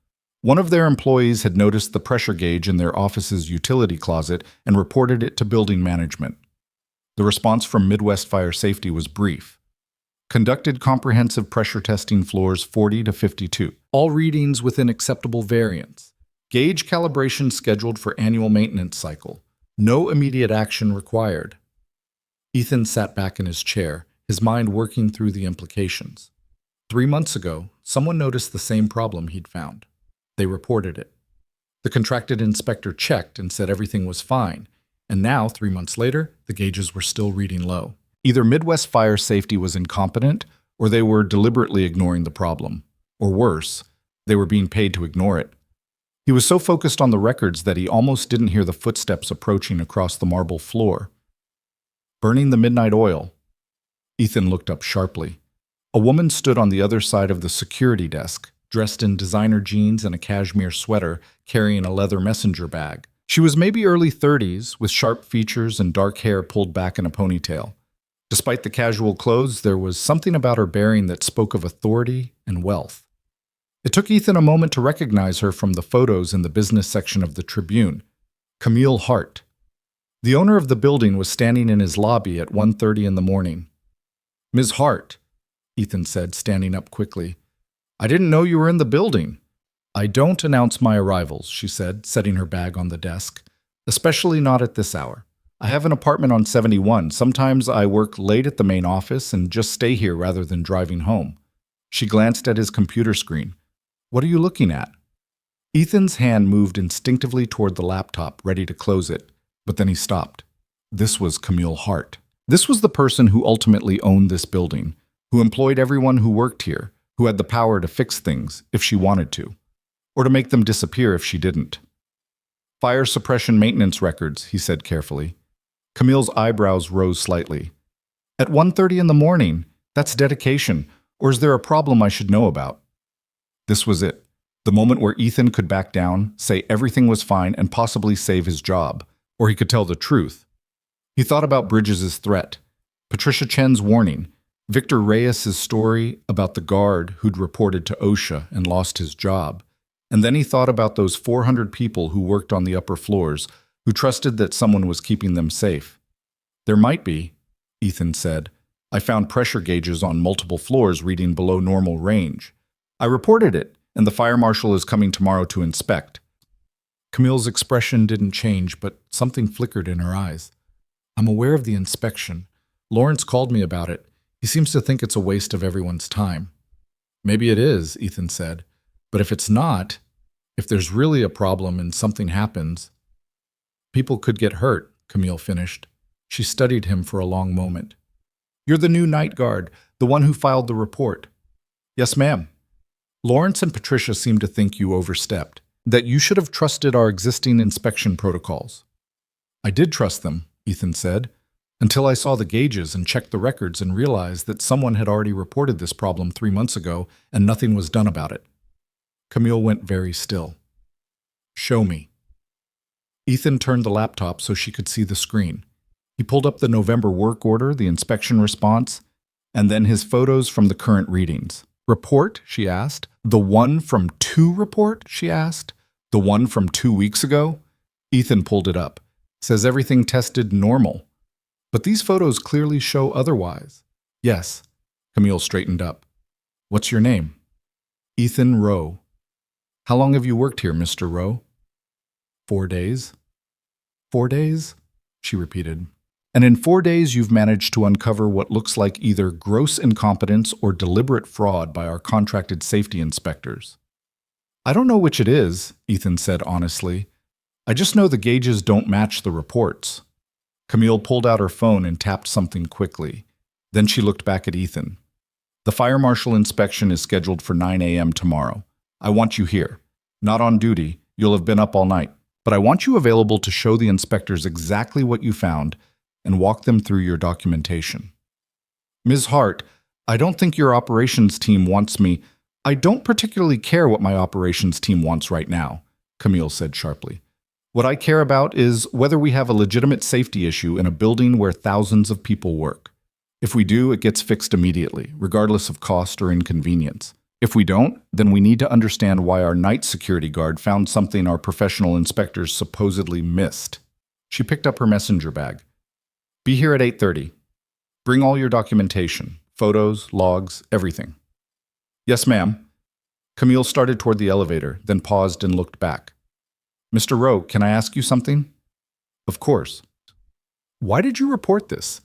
One of their employees had noticed the pressure gauge in their office's utility closet and reported it to building management. The response from Midwest Fire Safety was brief. Conducted comprehensive pressure testing floors 40 to 52. All readings within acceptable variance. Gauge calibration scheduled for annual maintenance cycle. No immediate action required. Ethan sat back in his chair, his mind working through the implications. 3 months ago, someone noticed the same problem he'd found. They reported it. The contracted inspector checked and said everything was fine, and now, 3 months later, the gauges were still reading low. Either Midwest Fire Safety was incompetent, or they were deliberately ignoring the problem. Or worse, they were being paid to ignore it. He was so focused on the records that he almost didn't hear the footsteps approaching across the marble floor. Burning the midnight oil. Ethan looked up sharply. A woman stood on the other side of the security desk, dressed in designer jeans and a cashmere sweater, carrying a leather messenger bag. She was maybe early 30s, with sharp features and dark hair pulled back in a ponytail. Despite the casual clothes, there was something about her bearing that spoke of authority and wealth. It took Ethan a moment to recognize her from the photos in the business section of the Tribune. Camille Hart. The owner of the building was standing in his lobby at 1:30 in the morning. "Ms. Hart," Ethan said, standing up quickly. "I didn't know you were in the building." "I don't announce my arrivals," she said, setting her bag on the desk. "Especially not at this hour. I have an apartment on 71. Sometimes I work late at the main office and just stay here rather than driving home." She glanced at his computer screen. "What are you looking at?" Ethan's hand moved instinctively toward the laptop, ready to close it, but then he stopped. This was Camille Hart. This was the person who ultimately owned this building, who employed everyone who worked here, who had the power to fix things if she wanted to, or to make them disappear if she didn't. "Fire suppression maintenance records," he said carefully. Camille's eyebrows rose slightly. "At 1:30 in the morning? That's dedication. Or is there a problem I should know about?" This was it. The moment where Ethan could back down, say everything was fine, and possibly save his job. Or he could tell the truth. He thought about Bridges' threat, Patricia Chen's warning, Victor Reyes' story about the guard who'd reported to OSHA and lost his job. And then he thought about those 400 people who worked on the upper floors, who trusted that someone was keeping them safe. There might be, Ethan said. I found pressure gauges on multiple floors reading below normal range. I reported it, and the fire marshal is coming tomorrow to inspect. Camille's expression didn't change, but something flickered in her eyes. I'm aware of the inspection. Lawrence called me about it. He seems to think it's a waste of everyone's time. Maybe it is, Ethan said. But if it's not, if there's really a problem and something happens, people could get hurt, Camille finished. She studied him for a long moment. You're the new night guard, the one who filed the report. Yes, ma'am. Lawrence and Patricia seem to think you overstepped, that you should have trusted our existing inspection protocols. I did trust them, Ethan said, until I saw the gauges and checked the records and realized that someone had already reported this problem 3 months ago and nothing was done about it. Camille went very still. Show me. Ethan turned the laptop so she could see the screen. He pulled up the November work order, the inspection response, and then his photos from the current readings. Report? She asked. The one from 2 report? She asked. The one from 2 weeks ago? Ethan pulled it up. Says everything tested normal. But these photos clearly show otherwise. Yes. Camille straightened up. What's your name? Ethan Rowe. How long have you worked here, Mr. Rowe? 4 days. 4 days? She repeated. And in 4 days you've managed to uncover what looks like either gross incompetence or deliberate fraud by our contracted safety inspectors. I don't know which it is, Ethan said honestly. I just know the gauges don't match the reports. Camille pulled out her phone and tapped something quickly. Then she looked back at Ethan. The fire marshal inspection is scheduled for 9 a.m. tomorrow. I want you here. Not on duty, you'll have been up all night. But I want you available to show the inspectors exactly what you found and walk them through your documentation. Ms. Hart, I don't think your operations team wants me. I don't particularly care what my operations team wants right now, Camille said sharply. What I care about is whether we have a legitimate safety issue in a building where thousands of people work. If we do, it gets fixed immediately, regardless of cost or inconvenience. If we don't, then we need to understand why our night security guard found something our professional inspectors supposedly missed. She picked up her messenger bag. Be here at 8:30. Bring all your documentation, photos, logs, everything. Yes, ma'am. Camille started toward the elevator, then paused and looked back. Mr. Rowe, can I ask you something? Of course. Why did you report this?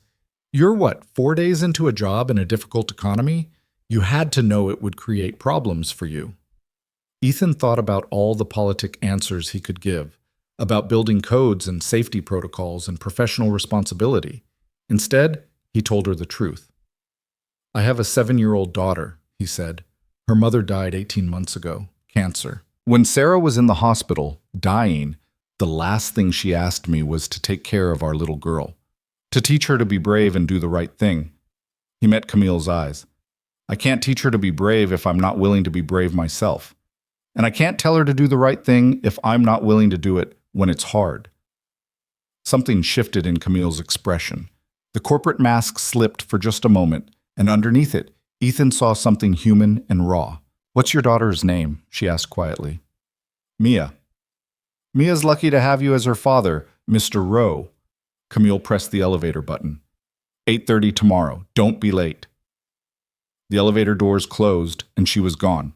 You're 4 days into a job in a difficult economy? You had to know it would create problems for you. Ethan thought about all the politic answers he could give, about building codes and safety protocols and professional responsibility. Instead, he told her the truth. I have a 7-year-old daughter, he said. Her mother died 18 months ago, cancer. When Sarah was in the hospital, dying, the last thing she asked me was to take care of our little girl, to teach her to be brave and do the right thing. He met Camille's eyes. I can't teach her to be brave if I'm not willing to be brave myself. And I can't tell her to do the right thing if I'm not willing to do it when it's hard. Something shifted in Camille's expression. The corporate mask slipped for just a moment, and underneath it, Ethan saw something human and raw. What's your daughter's name? She asked quietly. Mia. Mia's lucky to have you as her father, Mr. Rowe. Camille pressed the elevator button. 8:30 tomorrow. Don't be late. The elevator doors closed, and she was gone.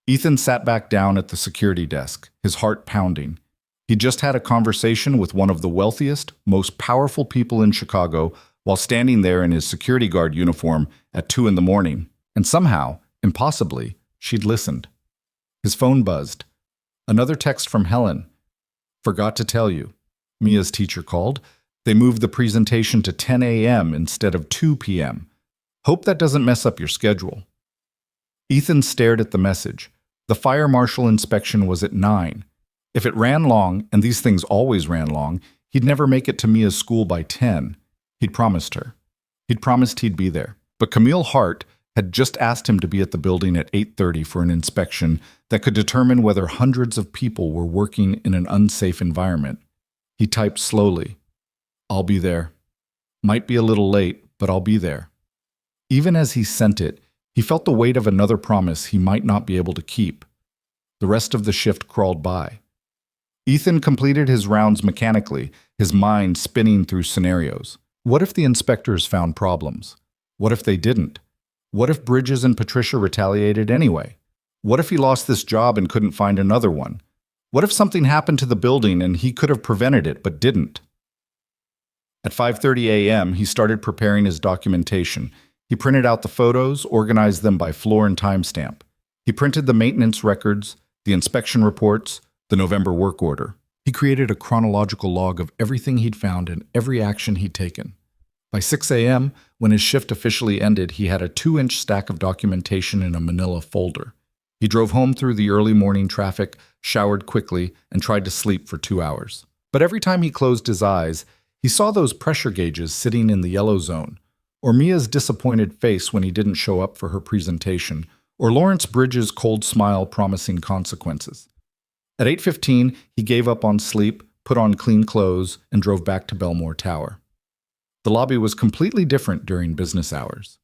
Ethan sat back down at the security desk, his heart pounding. He just had a conversation with one of the wealthiest, most powerful people in Chicago while standing there in his security guard uniform at 2 a.m, and somehow, impossibly, she'd listened. His phone buzzed. Another text from Helen. Forgot to tell you. Mia's teacher called. They moved the presentation to 10 a.m. instead of 2 p.m. Hope that doesn't mess up your schedule. Ethan stared at the message. The fire marshal inspection was at 9. If it ran long, and these things always ran long, he'd never make it to Mia's school by 10. He'd promised her. He'd promised he'd be there. But Camille Hart had just asked him to be at the building at 8:30 for an inspection that could determine whether hundreds of people were working in an unsafe environment. He typed slowly. I'll be there. Might be a little late, but I'll be there. Even as he sent it, he felt the weight of another promise he might not be able to keep. The rest of the shift crawled by. Ethan completed his rounds mechanically, his mind spinning through scenarios. What if the inspectors found problems? What if they didn't? What if Bridges and Patricia retaliated anyway? What if he lost this job and couldn't find another one? What if something happened to the building and he could have prevented it but didn't? At 5:30 a.m., he started preparing his documentation. He printed out the photos, organized them by floor and timestamp. He printed the maintenance records, the inspection reports, the November work order. He created a chronological log of everything he'd found and every action he'd taken. By 6 a.m., when his shift officially ended, he had a 2-inch stack of documentation in a manila folder. He drove home through the early morning traffic, showered quickly, and tried to sleep for 2 hours. But every time he closed his eyes, he saw those pressure gauges sitting in the yellow zone, or Mia's disappointed face when he didn't show up for her presentation, or Lawrence Bridges' cold smile promising consequences. At 8:15, he gave up on sleep, put on clean clothes, and drove back to Belmore Tower. The lobby was completely different during business hours.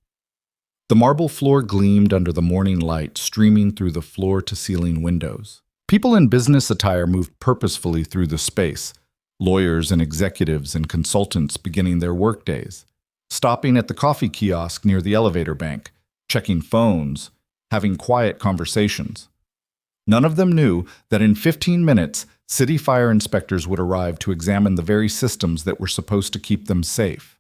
The marble floor gleamed under the morning light streaming through the floor-to-ceiling windows. People in business attire moved purposefully through the space, lawyers and executives and consultants beginning their workdays, stopping at the coffee kiosk near the elevator bank, checking phones, having quiet conversations. None of them knew that in 15 minutes, city fire inspectors would arrive to examine the very systems that were supposed to keep them safe.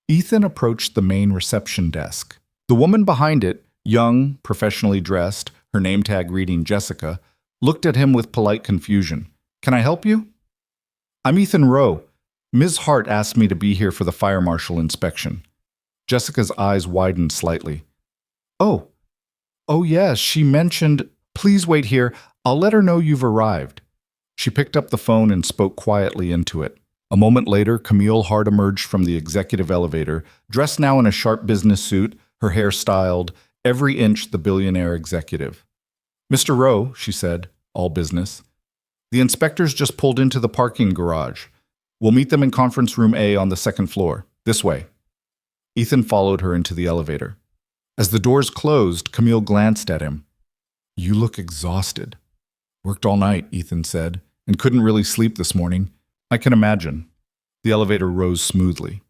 Ethan approached the main reception desk. The woman behind it, young, professionally dressed, her name tag reading Jessica, looked at him with polite confusion. "Can I help you?" "I'm Ethan Rowe. Ms. Hart asked me to be here for the fire marshal inspection." Jessica's eyes widened slightly. Oh yes, she mentioned, "Please wait here. I'll let her know you've arrived." She picked up the phone and spoke quietly into it. A moment later, Camille Hart emerged from the executive elevator, dressed now in a sharp business suit, her hair styled, every inch the billionaire executive. "Mr. Rowe," she said, all business. "The inspectors just pulled into the parking garage. We'll meet them in conference room A on the second floor. This way." Ethan followed her into the elevator. As the doors closed, Camille glanced at him. "You look exhausted." "Worked all night," Ethan said, "and couldn't really sleep this morning." "I can imagine." The elevator rose smoothly.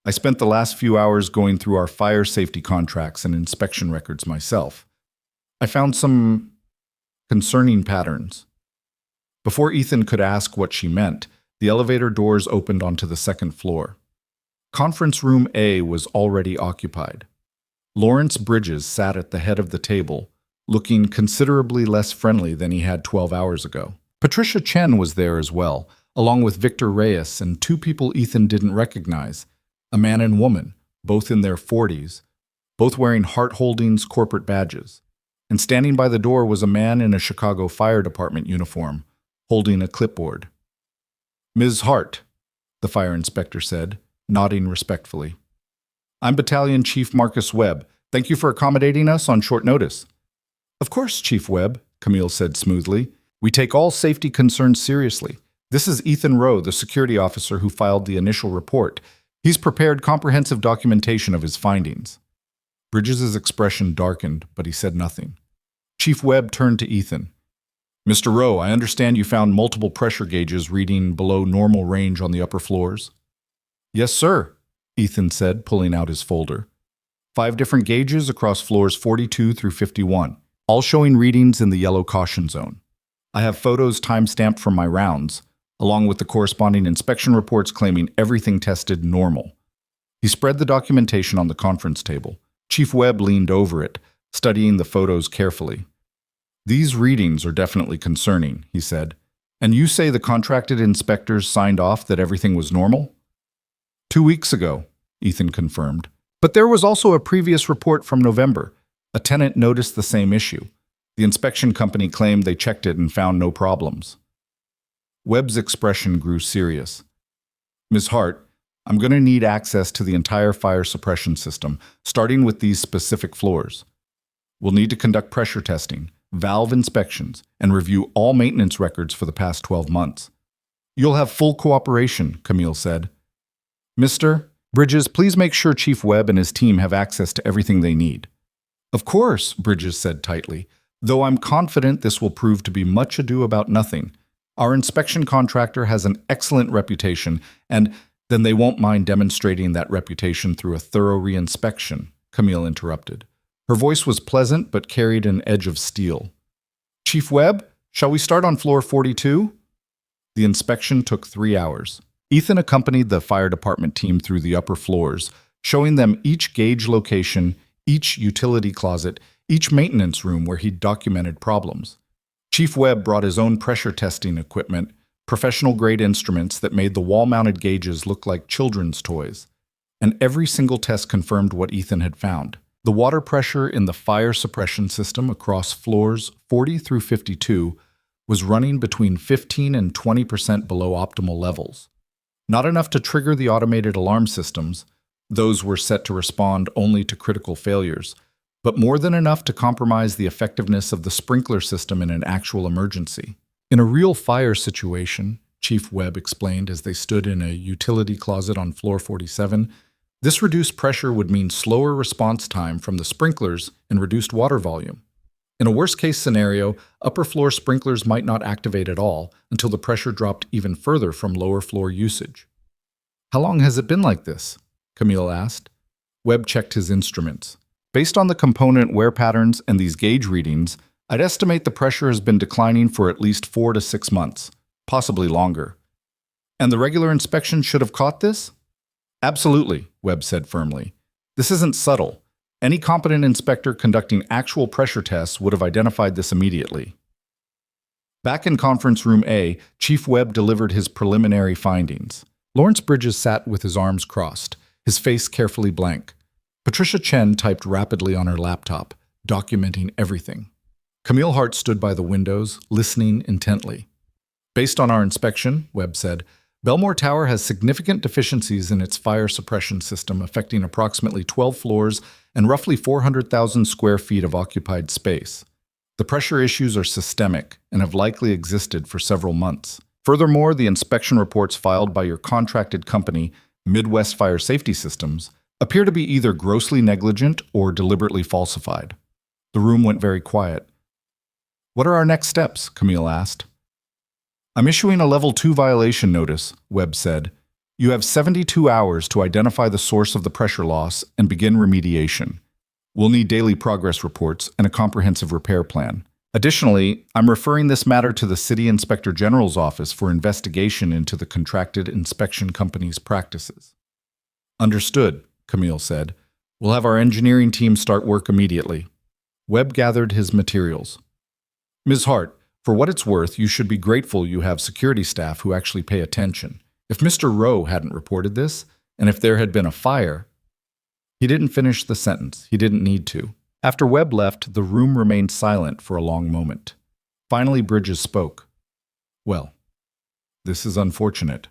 "I spent the last few hours going through our fire safety contracts and inspection records myself. I found some concerning patterns." Before Ethan could ask what she meant, the elevator doors opened onto the second floor. Conference room A was already occupied. Lawrence Bridges sat at the head of the table, looking considerably less friendly than he had 12 hours ago. Patricia Chen was there as well, along with Victor Reyes and 2 people Ethan didn't recognize, a man and woman, both in their 40s, both wearing Hart Holdings corporate badges. And standing by the door was a man in a Chicago Fire Department uniform, holding a clipboard. "Ms. Hart," the fire inspector said, nodding respectfully. "I'm Battalion Chief Marcus Webb. Thank you for accommodating us on short notice." "Of course, Chief Webb," Camille said smoothly. "We take all safety concerns seriously. This is Ethan Rowe, the security officer who filed the initial report. He's prepared comprehensive documentation of his findings." Bridges' expression darkened, but he said nothing. Chief Webb turned to Ethan. "Mr. Rowe, I understand you found multiple pressure gauges reading below normal range on the upper floors?" "Yes, sir," Ethan said, pulling out his folder. 5 different gauges across floors 42 through 51, all showing readings in the yellow caution zone. I have photos time-stamped from my rounds, along with the corresponding inspection reports claiming everything tested normal. He spread the documentation on the conference table. Chief Webb leaned over it, studying the photos carefully. "These readings are definitely concerning," he said. "And you say the contracted inspectors signed off that everything was normal?" 2 weeks ago, Ethan confirmed. "But there was also a previous report from November. A tenant noticed the same issue. The inspection company claimed they checked it and found no problems." Webb's expression grew serious. "Ms. Hart, I'm going to need access to the entire fire suppression system, starting with these specific floors. We'll need to conduct pressure testing, valve inspections, and review all maintenance records for the past 12 months. You'll have full cooperation," Camille said. "Mr. Bridges, please make sure Chief Webb and his team have access to everything they need." "Of course," Bridges said tightly. Though I'm confident this will prove to be much ado about nothing. Our inspection contractor has an excellent reputation, and then they won't mind demonstrating that reputation through a thorough reinspection, Camille interrupted. Her voice was pleasant but carried an edge of steel. Chief Webb, shall we start on floor 42? The inspection took 3 hours. Ethan accompanied the fire department team through the upper floors, showing them each gauge location, each utility closet, each maintenance room where he'd documented problems. Chief Webb brought his own pressure testing equipment, professional-grade instruments that made the wall-mounted gauges look like children's toys. And every single test confirmed what Ethan had found. The water pressure in the fire suppression system across floors 40 through 52 was running between 15 and 20% below optimal levels. Not enough to trigger the automated alarm systems, those were set to respond only to critical failures, but more than enough to compromise the effectiveness of the sprinkler system in an actual emergency. In a real fire situation, Chief Webb explained as they stood in a utility closet on floor 47, this reduced pressure would mean slower response time from the sprinklers and reduced water volume. In a worst-case scenario, upper floor sprinklers might not activate at all until the pressure dropped even further from lower floor usage. How long has it been like this? Camille asked. Webb checked his instruments. Based on the component wear patterns and these gauge readings, I'd estimate the pressure has been declining for at least 4 to 6 months, possibly longer. And the regular inspection should have caught this? Absolutely, Webb said firmly. This isn't subtle. Any competent inspector conducting actual pressure tests would have identified this immediately. Back in conference room A, Chief Webb delivered his preliminary findings. Lawrence Bridges sat with his arms crossed, his face carefully blank. Patricia Chen typed rapidly on her laptop, documenting everything. Camille Hart stood by the windows, listening intently. Based on our inspection, Webb said, Belmore Tower has significant deficiencies in its fire suppression system affecting approximately 12 floors and roughly 400,000 square feet of occupied space. The pressure issues are systemic and have likely existed for several months. Furthermore, the inspection reports filed by your contracted company, Midwest Fire Safety Systems, appear to be either grossly negligent or deliberately falsified. The room went very quiet. What are our next steps? Camille asked. I'm issuing a Level 2 violation notice, Webb said. You have 72 hours to identify the source of the pressure loss and begin remediation. We'll need daily progress reports and a comprehensive repair plan. Additionally, I'm referring this matter to the City Inspector General's office for investigation into the contracted inspection company's practices. Understood, Camille said. We'll have our engineering team start work immediately. Webb gathered his materials. Ms. Hart, for what it's worth, you should be grateful you have security staff who actually pay attention. If Mr. Rowe hadn't reported this, and if there had been a fire... He didn't finish the sentence. He didn't need to. After Webb left, the room remained silent for a long moment. Finally, Bridges spoke. Well, this is unfortunate.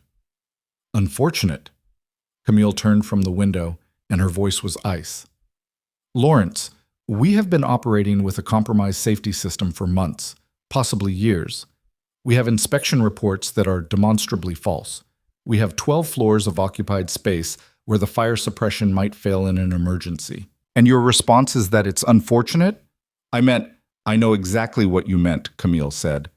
Unfortunate? Camille turned from the window, and her voice was ice. Lawrence, we have been operating with a compromised safety system for months, possibly years. We have inspection reports that are demonstrably false. We have 12 floors of occupied space where the fire suppression might fail in an emergency. And your response is that it's unfortunate? I know exactly what you meant, Camille said.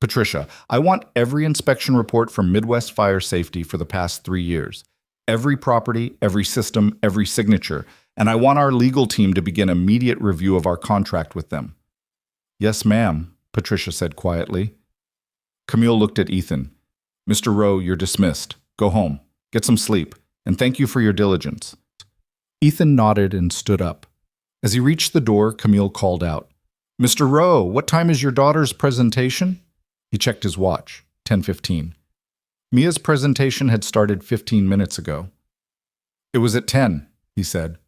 Patricia, I want every inspection report from Midwest Fire Safety for the past 3 years. Every property, every system, every signature. And I want our legal team to begin immediate review of our contract with them. Yes, ma'am, Patricia said quietly. Camille looked at Ethan. Mr. Rowe, you're dismissed. Go home. Get some sleep. And thank you for your diligence. Ethan nodded and stood up. As he reached the door, Camille called out, Mr. Rowe, what time is your daughter's presentation? He checked his watch, 10:15. Mia's presentation had started 15 minutes ago. It was at 10, he said.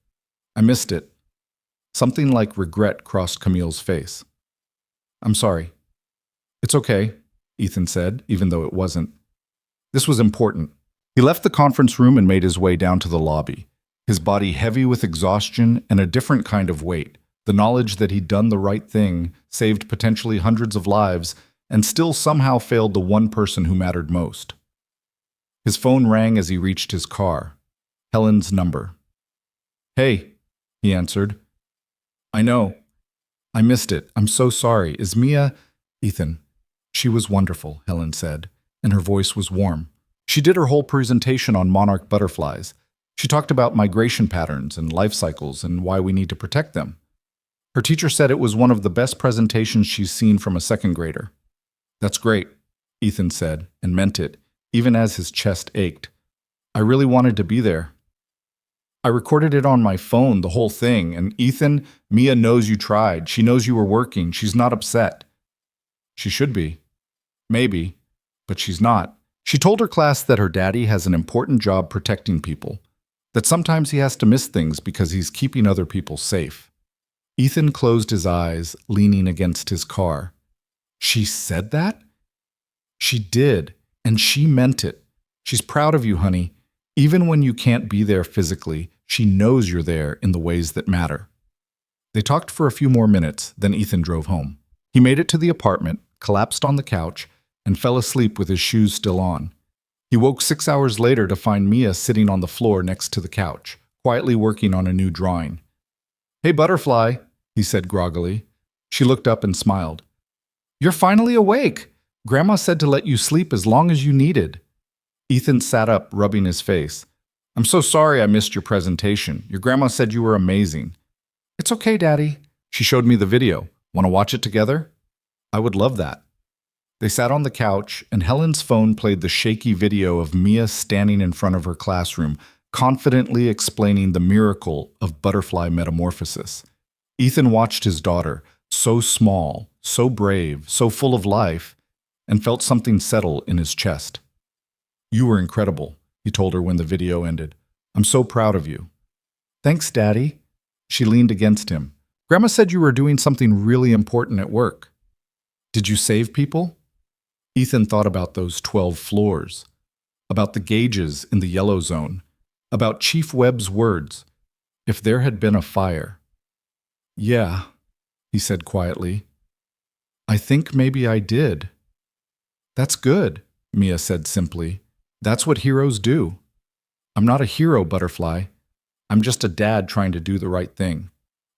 I missed it. Something like regret crossed Camille's face. I'm sorry. It's okay, Ethan said, even though it wasn't. This was important. He left the conference room and made his way down to the lobby, his body heavy with exhaustion and a different kind of weight, the knowledge that he'd done the right thing, saved potentially hundreds of lives, and still somehow failed the one person who mattered most. His phone rang as he reached his car. Helen's number. Hey, he answered. I know. I missed it. I'm so sorry. Is Mia... Ethan. She was wonderful, Helen said, and her voice was warm. She did her whole presentation on monarch butterflies. She talked about migration patterns and life cycles and why we need to protect them. Her teacher said it was one of the best presentations she's seen from a second grader. That's great, Ethan said, and meant it, even as his chest ached. I really wanted to be there. I recorded it on my phone, the whole thing, and Ethan, Mia knows you tried. She knows you were working. She's not upset. She should be. Maybe, but she's not. She told her class that her daddy has an important job protecting people, that sometimes he has to miss things because he's keeping other people safe. Ethan closed his eyes, leaning against his car. She said that? She did, and she meant it. She's proud of you, honey. Even when you can't be there physically, she knows you're there in the ways that matter. They talked for a few more minutes, then Ethan drove home. He made it to the apartment, collapsed on the couch, and fell asleep with his shoes still on. He woke 6 hours later to find Mia sitting on the floor next to the couch, quietly working on a new drawing. Hey, Butterfly, he said groggily. She looked up and smiled. You're finally awake. Grandma said to let you sleep as long as you needed. Ethan sat up, rubbing his face. I'm so sorry I missed your presentation. Your grandma said you were amazing. It's okay, Daddy. She showed me the video. Want to watch it together? I would love that. They sat on the couch, and Helen's phone played the shaky video of Mia standing in front of her classroom, confidently explaining the miracle of butterfly metamorphosis. Ethan watched his daughter, so small, so brave, so full of life, and felt something settle in his chest. You were incredible, he told her when the video ended. I'm so proud of you. Thanks, Daddy. She leaned against him. Grandma said you were doing something really important at work. Did you save people? Ethan thought about those 12 floors, about the gauges in the yellow zone, about Chief Webb's words. If there had been a fire. Yeah, he said quietly. I think maybe I did. That's good, Mia said simply. That's what heroes do. I'm not a hero, Butterfly. I'm just a dad trying to do the right thing.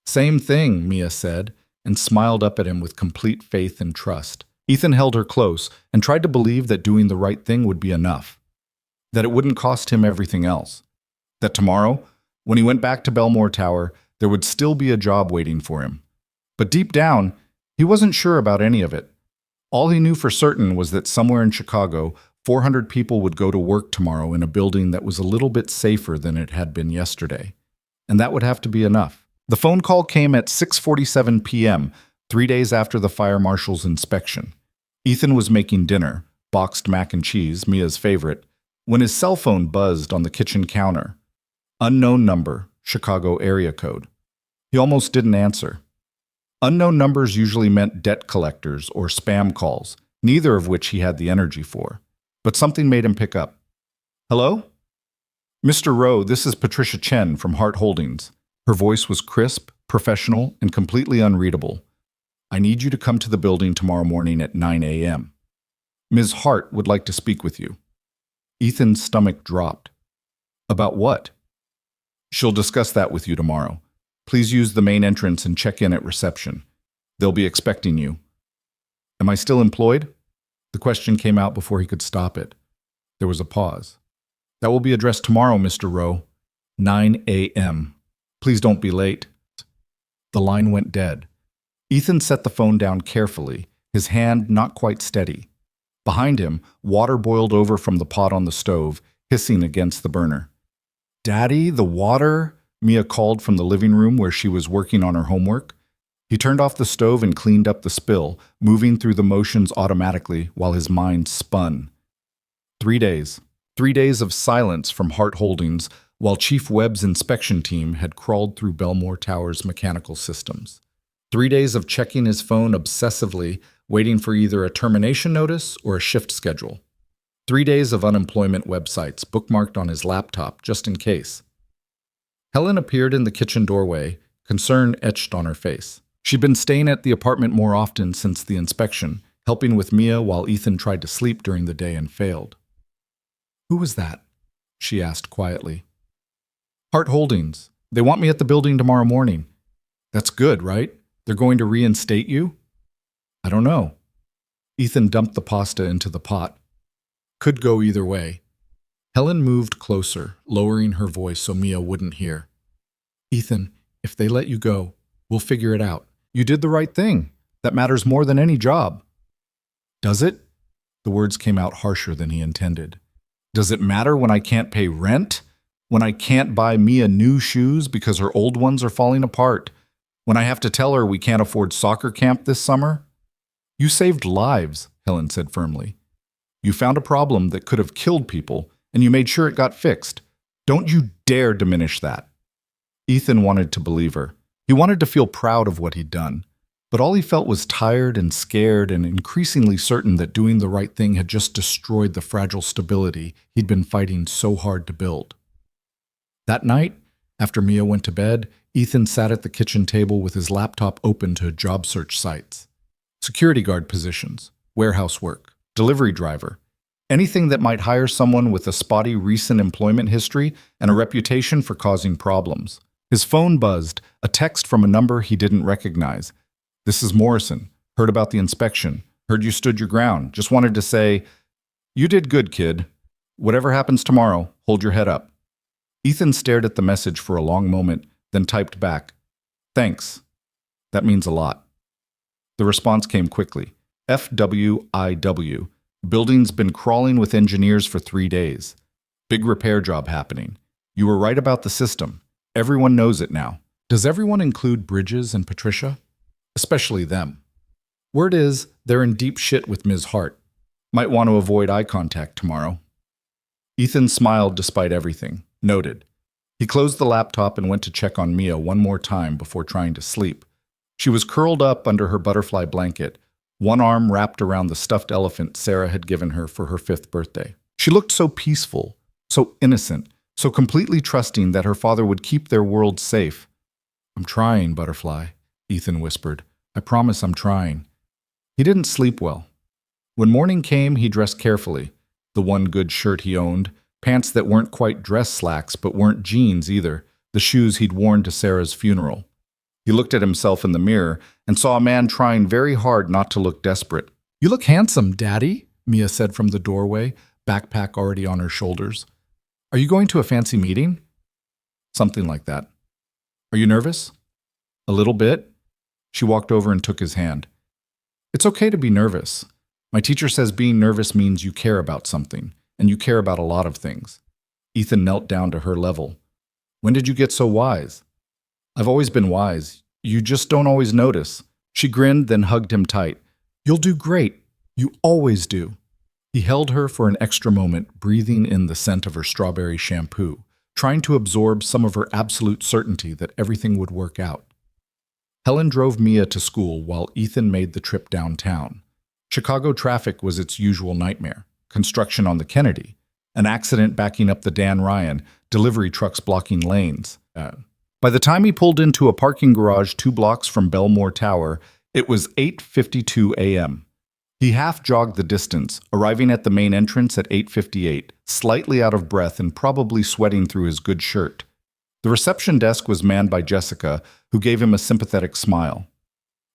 Same thing, Mia said, and smiled up at him with complete faith and trust. Ethan held her close and tried to believe that doing the right thing would be enough, that it wouldn't cost him everything else, that tomorrow, when he went back to Belmore Tower, there would still be a job waiting for him. But deep down, he wasn't sure about any of it. All he knew for certain was that somewhere in Chicago, 400 people would go to work tomorrow in a building that was a little bit safer than it had been yesterday. And that would have to be enough. The phone call came at 6:47 p.m., 3 days after the fire marshal's inspection. Ethan was making dinner, boxed mac and cheese, Mia's favorite, when his cell phone buzzed on the kitchen counter. Unknown number, Chicago area code. He almost didn't answer. Unknown numbers usually meant debt collectors or spam calls, neither of which he had the energy for. But something made him pick up. Hello? Mr. Rowe, this is Patricia Chen from Hart Holdings. Her voice was crisp, professional, and completely unreadable. I need you to come to the building tomorrow morning at 9 a.m. Ms. Hart would like to speak with you. Ethan's stomach dropped. About what? She'll discuss that with you tomorrow. Please use the main entrance and check in at reception. They'll be expecting you. Am I still employed? The question came out before he could stop it. There was a pause. That will be addressed tomorrow, Mr. Rowe. 9 a.m. Please don't be late. The line went dead. Ethan set the phone down carefully, his hand not quite steady. Behind him, water boiled over from the pot on the stove, hissing against the burner. Daddy, the water? Mia called from the living room where she was working on her homework. He turned off the stove and cleaned up the spill, moving through the motions automatically while his mind spun. 3 days. 3 days of silence from Hart Holdings while Chief Webb's inspection team had crawled through Belmore Tower's mechanical systems. 3 days of checking his phone obsessively, waiting for either a termination notice or a shift schedule. 3 days of unemployment websites bookmarked on his laptop just in case. Helen appeared in the kitchen doorway, concern etched on her face. She'd been staying at the apartment more often since the inspection, helping with Mia while Ethan tried to sleep during the day and failed. Who was that? She asked quietly. Hart Holdings. They want me at the building tomorrow morning. That's good, right? They're going to reinstate you? I don't know. Ethan dumped the pasta into the pot. Could go either way. Helen moved closer, lowering her voice so Mia wouldn't hear. Ethan, if they let you go, we'll figure it out. You did the right thing. That matters more than any job. Does it? The words came out harsher than he intended. Does it matter when I can't pay rent? When I can't buy Mia new shoes because her old ones are falling apart? When I have to tell her we can't afford soccer camp this summer? You saved lives, Helen said firmly. You found a problem that could have killed people, and you made sure it got fixed. Don't you dare diminish that. Ethan wanted to believe her. He wanted to feel proud of what he'd done. But all he felt was tired and scared and increasingly certain that doing the right thing had just destroyed the fragile stability he'd been fighting so hard to build. That night, after Mia went to bed, Ethan sat at the kitchen table with his laptop open to job search sites. Security guard positions, warehouse work, delivery driver, anything that might hire someone with a spotty recent employment history and a reputation for causing problems. His phone buzzed, a text from a number he didn't recognize. This is Morrison. Heard about the inspection. Heard you stood your ground. Just wanted to say, you did good, kid. Whatever happens tomorrow, hold your head up. Ethan stared at the message for a long moment, then typed back, thanks. That means a lot. The response came quickly. FWIW. Building's been crawling with engineers for 3 days. Big repair job happening. You were right about the system. Everyone knows it now. Does everyone include Bridges and Patricia? Especially them. Word is, they're in deep shit with Ms. Hart. Might want to avoid eye contact tomorrow. Ethan smiled despite everything. Noted. He closed the laptop and went to check on Mia one more time before trying to sleep. She was curled up under her butterfly blanket, one arm wrapped around the stuffed elephant Sarah had given her for her 5th birthday. She looked so peaceful, so innocent, so completely trusting that her father would keep their world safe. I'm trying, Butterfly, Ethan whispered. I promise I'm trying. He didn't sleep well. When morning came, he dressed carefully. The one good shirt he owned, pants that weren't quite dress slacks but weren't jeans either, the shoes he'd worn to Sarah's funeral. He looked at himself in the mirror and saw a man trying very hard not to look desperate. You look handsome, Daddy, Mia said from the doorway, backpack already on her shoulders. Are you going to a fancy meeting? Something like that. Are you nervous? A little bit. She walked over and took his hand. It's okay to be nervous. My teacher says being nervous means you care about something, and you care about a lot of things. Ethan knelt down to her level. When did you get so wise? I've always been wise. You just don't always notice. She grinned, then hugged him tight. You'll do great. You always do. He held her for an extra moment, breathing in the scent of her strawberry shampoo, trying to absorb some of her absolute certainty that everything would work out. Helen drove Mia to school while Ethan made the trip downtown. Chicago traffic was its usual nightmare. Construction on the Kennedy, an accident backing up the Dan Ryan, delivery trucks blocking lanes. By the time he pulled into a parking garage 2 blocks from Belmore Tower, it was 8:52 a.m. He half-jogged the distance, arriving at the main entrance at 8:58, slightly out of breath and probably sweating through his good shirt. The reception desk was manned by Jessica, who gave him a sympathetic smile.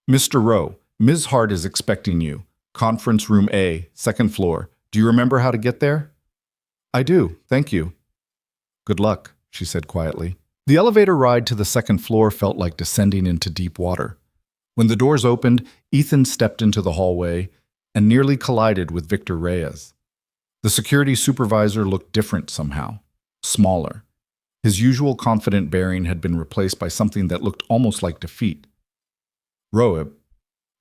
Mr. Rowe, Ms. Hart is expecting you. Conference room A, 2nd floor. Do you remember how to get there? I do, thank you. Good luck, she said quietly. The elevator ride to the 2nd floor felt like descending into deep water. When the doors opened, Ethan stepped into the hallway and nearly collided with Victor Reyes. The security supervisor looked different somehow, smaller. His usual confident bearing had been replaced by something that looked almost like defeat. Roeb,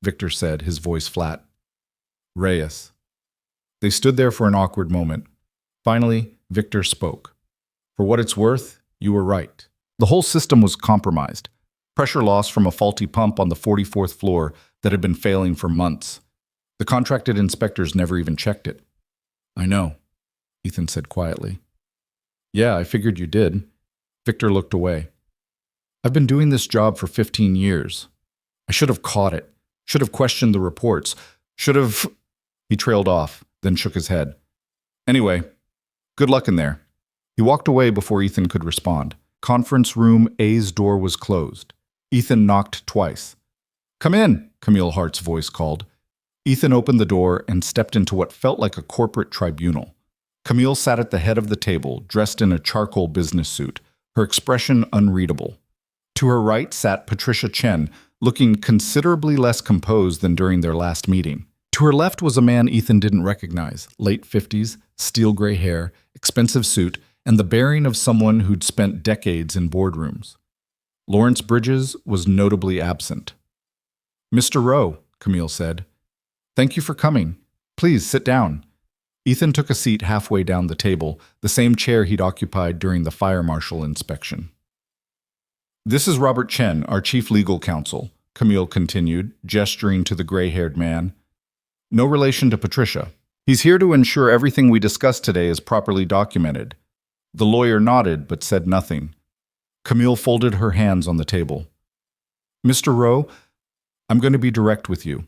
Victor said, his voice flat. Reyes. They stood there for an awkward moment. Finally, Victor spoke. For what it's worth, you were right. The whole system was compromised. Pressure loss from a faulty pump on the 44th floor that had been failing for months. The contracted inspectors never even checked it. I know, Ethan said quietly. Yeah, I figured you did. Victor looked away. I've been doing this job for 15 years. I should have caught it. Should have questioned the reports. Should have... He trailed off, then shook his head. Anyway, good luck in there. He walked away before Ethan could respond. Conference room A's door was closed. Ethan knocked twice. "Come in," Camille Hart's voice called. Ethan opened the door and stepped into what felt like a corporate tribunal. Camille sat at the head of the table, dressed in a charcoal business suit, her expression unreadable. To her right sat Patricia Chen, looking considerably less composed than during their last meeting. To her left was a man Ethan didn't recognize, late 50s, steel gray hair, expensive suit, and the bearing of someone who'd spent decades in boardrooms. Lawrence Bridges was notably absent. "Mr. Rowe," Camille said. "Thank you for coming. Please sit down." Ethan took a seat halfway down the table, the same chair he'd occupied during the fire marshal inspection. "This is Robert Chen, our chief legal counsel," Camille continued, gesturing to the gray-haired man. "No relation to Patricia. He's here to ensure everything we discussed today is properly documented." The lawyer nodded but said nothing. Camille folded her hands on the table. "Mr. Rowe, I'm going to be direct with you.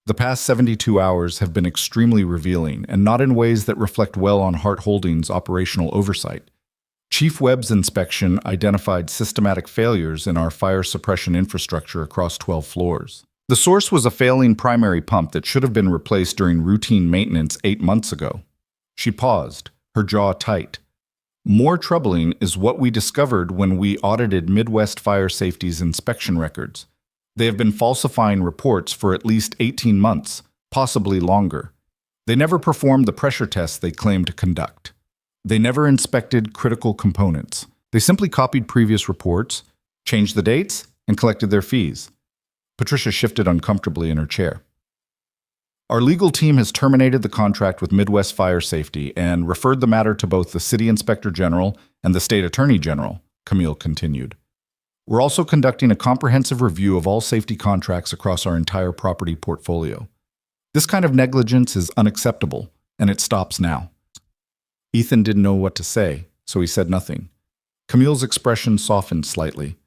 The past 72 hours have been extremely revealing, and not in ways that reflect well on Hart Holdings' operational oversight. Chief Webb's inspection identified systematic failures in our fire suppression infrastructure across 12 floors. The source was a failing primary pump that should have been replaced during routine maintenance 8 months ago. She paused, her jaw tight. More troubling is what we discovered when we audited Midwest Fire Safety's inspection records. They have been falsifying reports for at least 18 months, possibly longer. They never performed the pressure tests they claimed to conduct. They never inspected critical components. They simply copied previous reports, changed the dates, and collected their fees. Patricia shifted uncomfortably in her chair. "Our legal team has terminated the contract with Midwest Fire Safety and referred the matter to both the City Inspector General and the State Attorney General," Camille continued. "We're also conducting a comprehensive review of all safety contracts across our entire property portfolio. This kind of negligence is unacceptable, and it stops now." Ethan didn't know what to say, so he said nothing. Camille's expression softened slightly.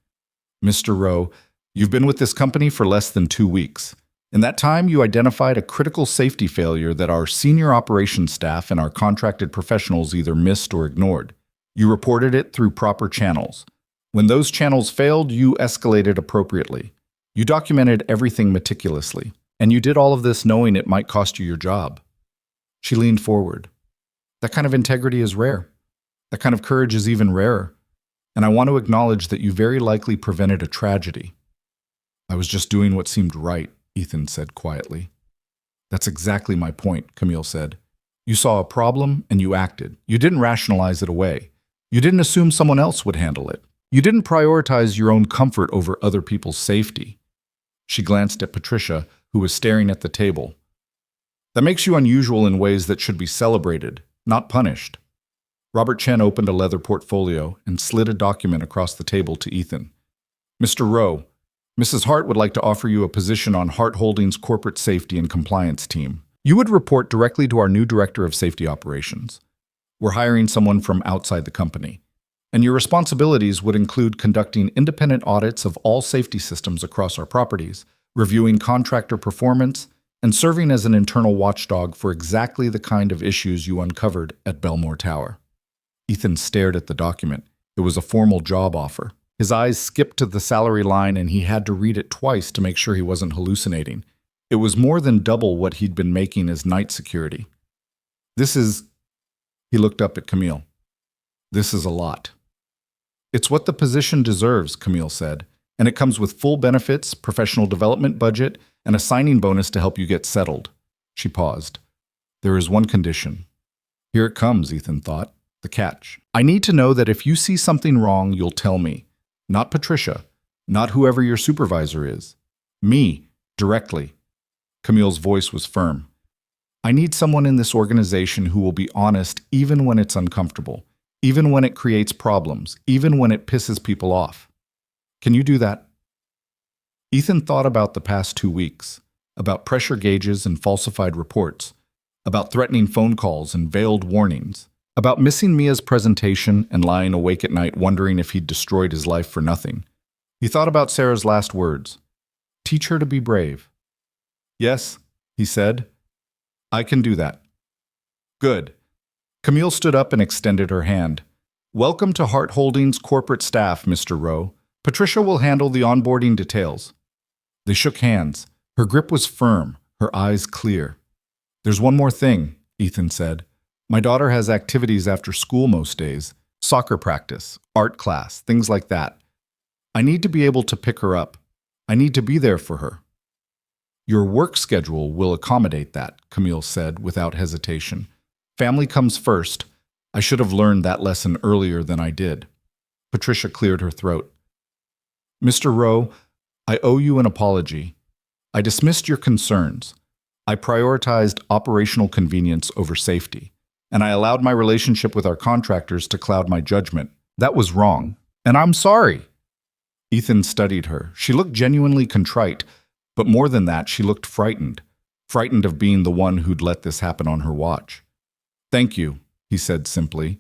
"Mr. Rowe, you've been with this company for less than 2 weeks. In that time, you identified a critical safety failure that our senior operations staff and our contracted professionals either missed or ignored. You reported it through proper channels. When those channels failed, you escalated appropriately. You documented everything meticulously, and you did all of this knowing it might cost you your job." She leaned forward. "That kind of integrity is rare. That kind of courage is even rarer. And I want to acknowledge that you very likely prevented a tragedy." "I was just doing what seemed right," Ethan said quietly. "That's exactly my point," Camille said. "You saw a problem and you acted. You didn't rationalize it away. You didn't assume someone else would handle it. You didn't prioritize your own comfort over other people's safety." She glanced at Patricia, who was staring at the table. "That makes you unusual in ways that should be celebrated, not punished." Robert Chen opened a leather portfolio and slid a document across the table to Ethan. "Mr. Rowe, Mrs. Hart would like to offer you a position on Hart Holdings' corporate safety and compliance team. You would report directly to our new director of safety operations. We're hiring someone from outside the company. And your responsibilities would include conducting independent audits of all safety systems across our properties, reviewing contractor performance, and serving as an internal watchdog for exactly the kind of issues you uncovered at Belmore Tower." Ethan stared at the document. It was a formal job offer. His eyes skipped to the salary line and he had to read it twice to make sure he wasn't hallucinating. It was more than double what he'd been making as night security. "This is..." He looked up at Camille. "This is a lot." "It's what the position deserves," Camille said, "and it comes with full benefits, professional development budget, and a signing bonus to help you get settled." She paused. "There is one condition." Here it comes, Ethan thought. The catch. "I need to know that if you see something wrong, you'll tell me. Not Patricia. Not whoever your supervisor is. Me, directly." Camille's voice was firm. "I need someone in this organization who will be honest even when it's uncomfortable. Even when it creates problems, even when it pisses people off. Can you do that?" Ethan thought about the past 2 weeks, about pressure gauges and falsified reports, about threatening phone calls and veiled warnings, about missing Mia's presentation and lying awake at night wondering if he'd destroyed his life for nothing. He thought about Sarah's last words. "Teach her to be brave." "Yes," he said. "I can do that." "Good." Camille stood up and extended her hand. "Welcome to Hart Holdings corporate staff, Mr. Rowe. Patricia will handle the onboarding details." They shook hands. Her grip was firm, her eyes clear. "There's one more thing," Ethan said. "My daughter has activities after school most days. Soccer practice, art class, things like that. I need to be able to pick her up. I need to be there for her." "Your work schedule will accommodate that," Camille said without hesitation. "Family comes first. I should have learned that lesson earlier than I did." Patricia cleared her throat. "Mr. Rowe, I owe you an apology. I dismissed your concerns. I prioritized operational convenience over safety, and I allowed my relationship with our contractors to cloud my judgment. That was wrong, and I'm sorry." Ethan studied her. She looked genuinely contrite, but more than that, she looked frightened. Frightened of being the one who'd let this happen on her watch. "Thank you," he said simply.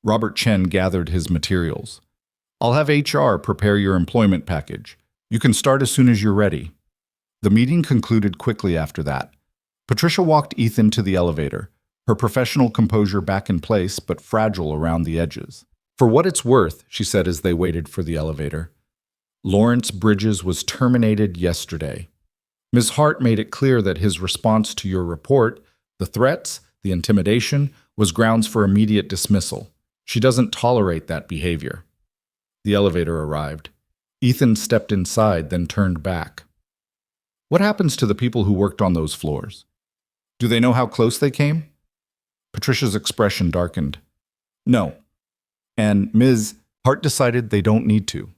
Robert Chen gathered his materials. "I'll have HR prepare your employment package. You can start as soon as you're ready." The meeting concluded quickly after that. Patricia walked Ethan to the elevator, her professional composure back in place but fragile around the edges. "For what it's worth," she said as they waited for the elevator, "Lawrence Bridges was terminated yesterday. Ms. Hart made it clear that his response to your report, the threats, the intimidation, was grounds for immediate dismissal. She doesn't tolerate that behavior." The elevator arrived. Ethan stepped inside, then turned back. "What happens to the people who worked on those floors? Do they know how close they came?" Patricia's expression darkened. "No. And Ms. Hart decided they don't need to.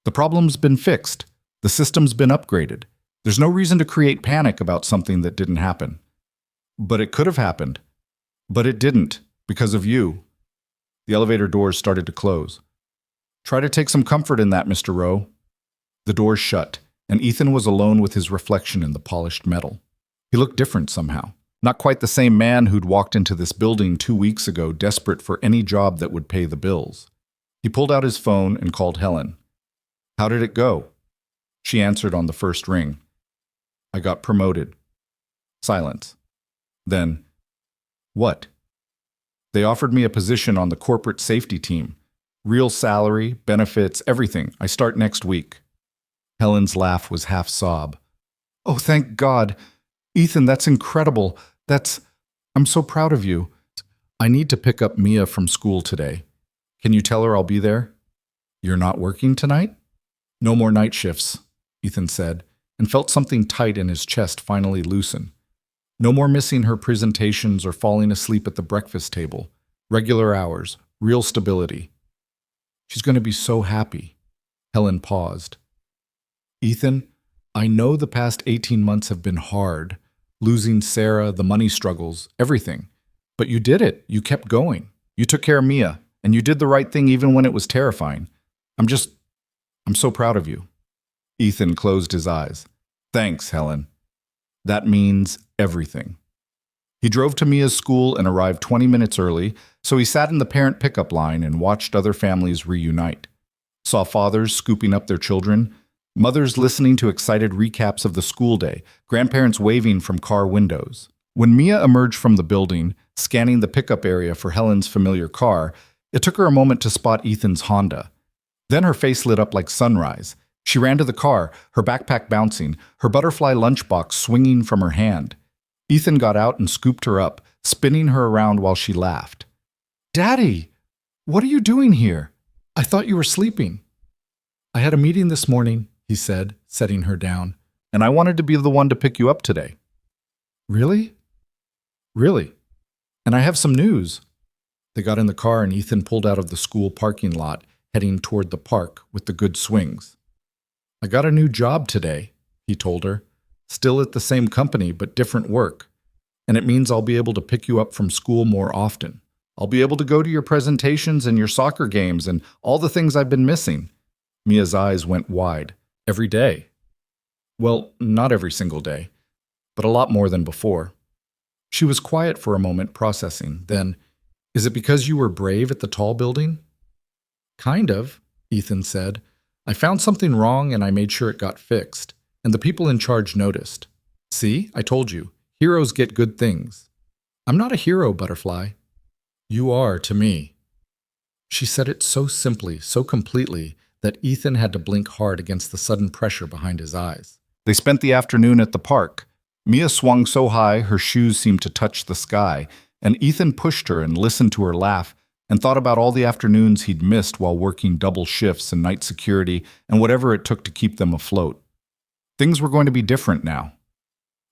The problem's been fixed. The system's been upgraded. There's no reason to create panic about something that didn't happen. But it could have happened. But it didn't, because of you." The elevator doors started to close. "Try to take some comfort in that, Mr. Rowe." The doors shut, and Ethan was alone with his reflection in the polished metal. He looked different somehow. Not quite the same man who'd walked into this building 2 weeks ago, desperate for any job that would pay the bills. He pulled out his phone and called Helen. "How did it go?" She answered on the first ring. "I got promoted." Silence. Then, "What?" "They offered me a position on the corporate safety team. Real salary, benefits, everything. I start next week." Helen's laugh was half sob. "Oh, thank God. Ethan, that's incredible. I'm so proud of you. I need to pick up Mia from school today. Can you tell her I'll be there?" "You're not working tonight?" "No more night shifts," Ethan said, and felt something tight in his chest finally loosen. No more missing her presentations or falling asleep at the breakfast table. Regular hours, real stability. "She's going to be so happy." Helen paused. "Ethan, I know the past 18 months have been hard. Losing Sarah, the money struggles, everything. But you did it. You kept going. You took care of Mia, and you did the right thing even when it was terrifying. I'm so proud of you." Ethan closed his eyes. "Thanks, Helen. That means everything." He drove to Mia's school and arrived 20 minutes early, so he sat in the parent pickup line and watched other families reunite. Saw fathers scooping up their children, mothers listening to excited recaps of the school day, grandparents waving from car windows. When Mia emerged from the building, scanning the pickup area for Helen's familiar car, it took her a moment to spot Ethan's Honda. Then her face lit up like sunrise. She ran to the car, her backpack bouncing, her butterfly lunchbox swinging from her hand. Ethan got out and scooped her up, spinning her around while she laughed. "Daddy, what are you doing here? I thought you were sleeping." "I had a meeting this morning," he said, setting her down, "and I wanted to be the one to pick you up today." "Really?" "Really. And I have some news." They got in the car and Ethan pulled out of the school parking lot, heading toward the park with the good swings. "I got a new job today," he told her. "Still at the same company, but different work. And it means I'll be able to pick you up from school more often. I'll be able to go to your presentations and your soccer games and all the things I've been missing." Mia's eyes went wide. "Every day?" "Well, not every single day, but a lot more than before." She was quiet for a moment, processing. Then, "Is it because you were brave at the tall building?" "Kind of," Ethan said. "I found something wrong and I made sure it got fixed. And the people in charge noticed. See, I told you, heroes get good things." "I'm not a hero, Butterfly." "You are to me." She said it so simply, so completely, that Ethan had to blink hard against the sudden pressure behind his eyes. They spent the afternoon at the park. Mia swung so high her shoes seemed to touch the sky, and Ethan pushed her and listened to her laugh and thought about all the afternoons he'd missed while working double shifts and night security and whatever it took to keep them afloat. Things were going to be different now.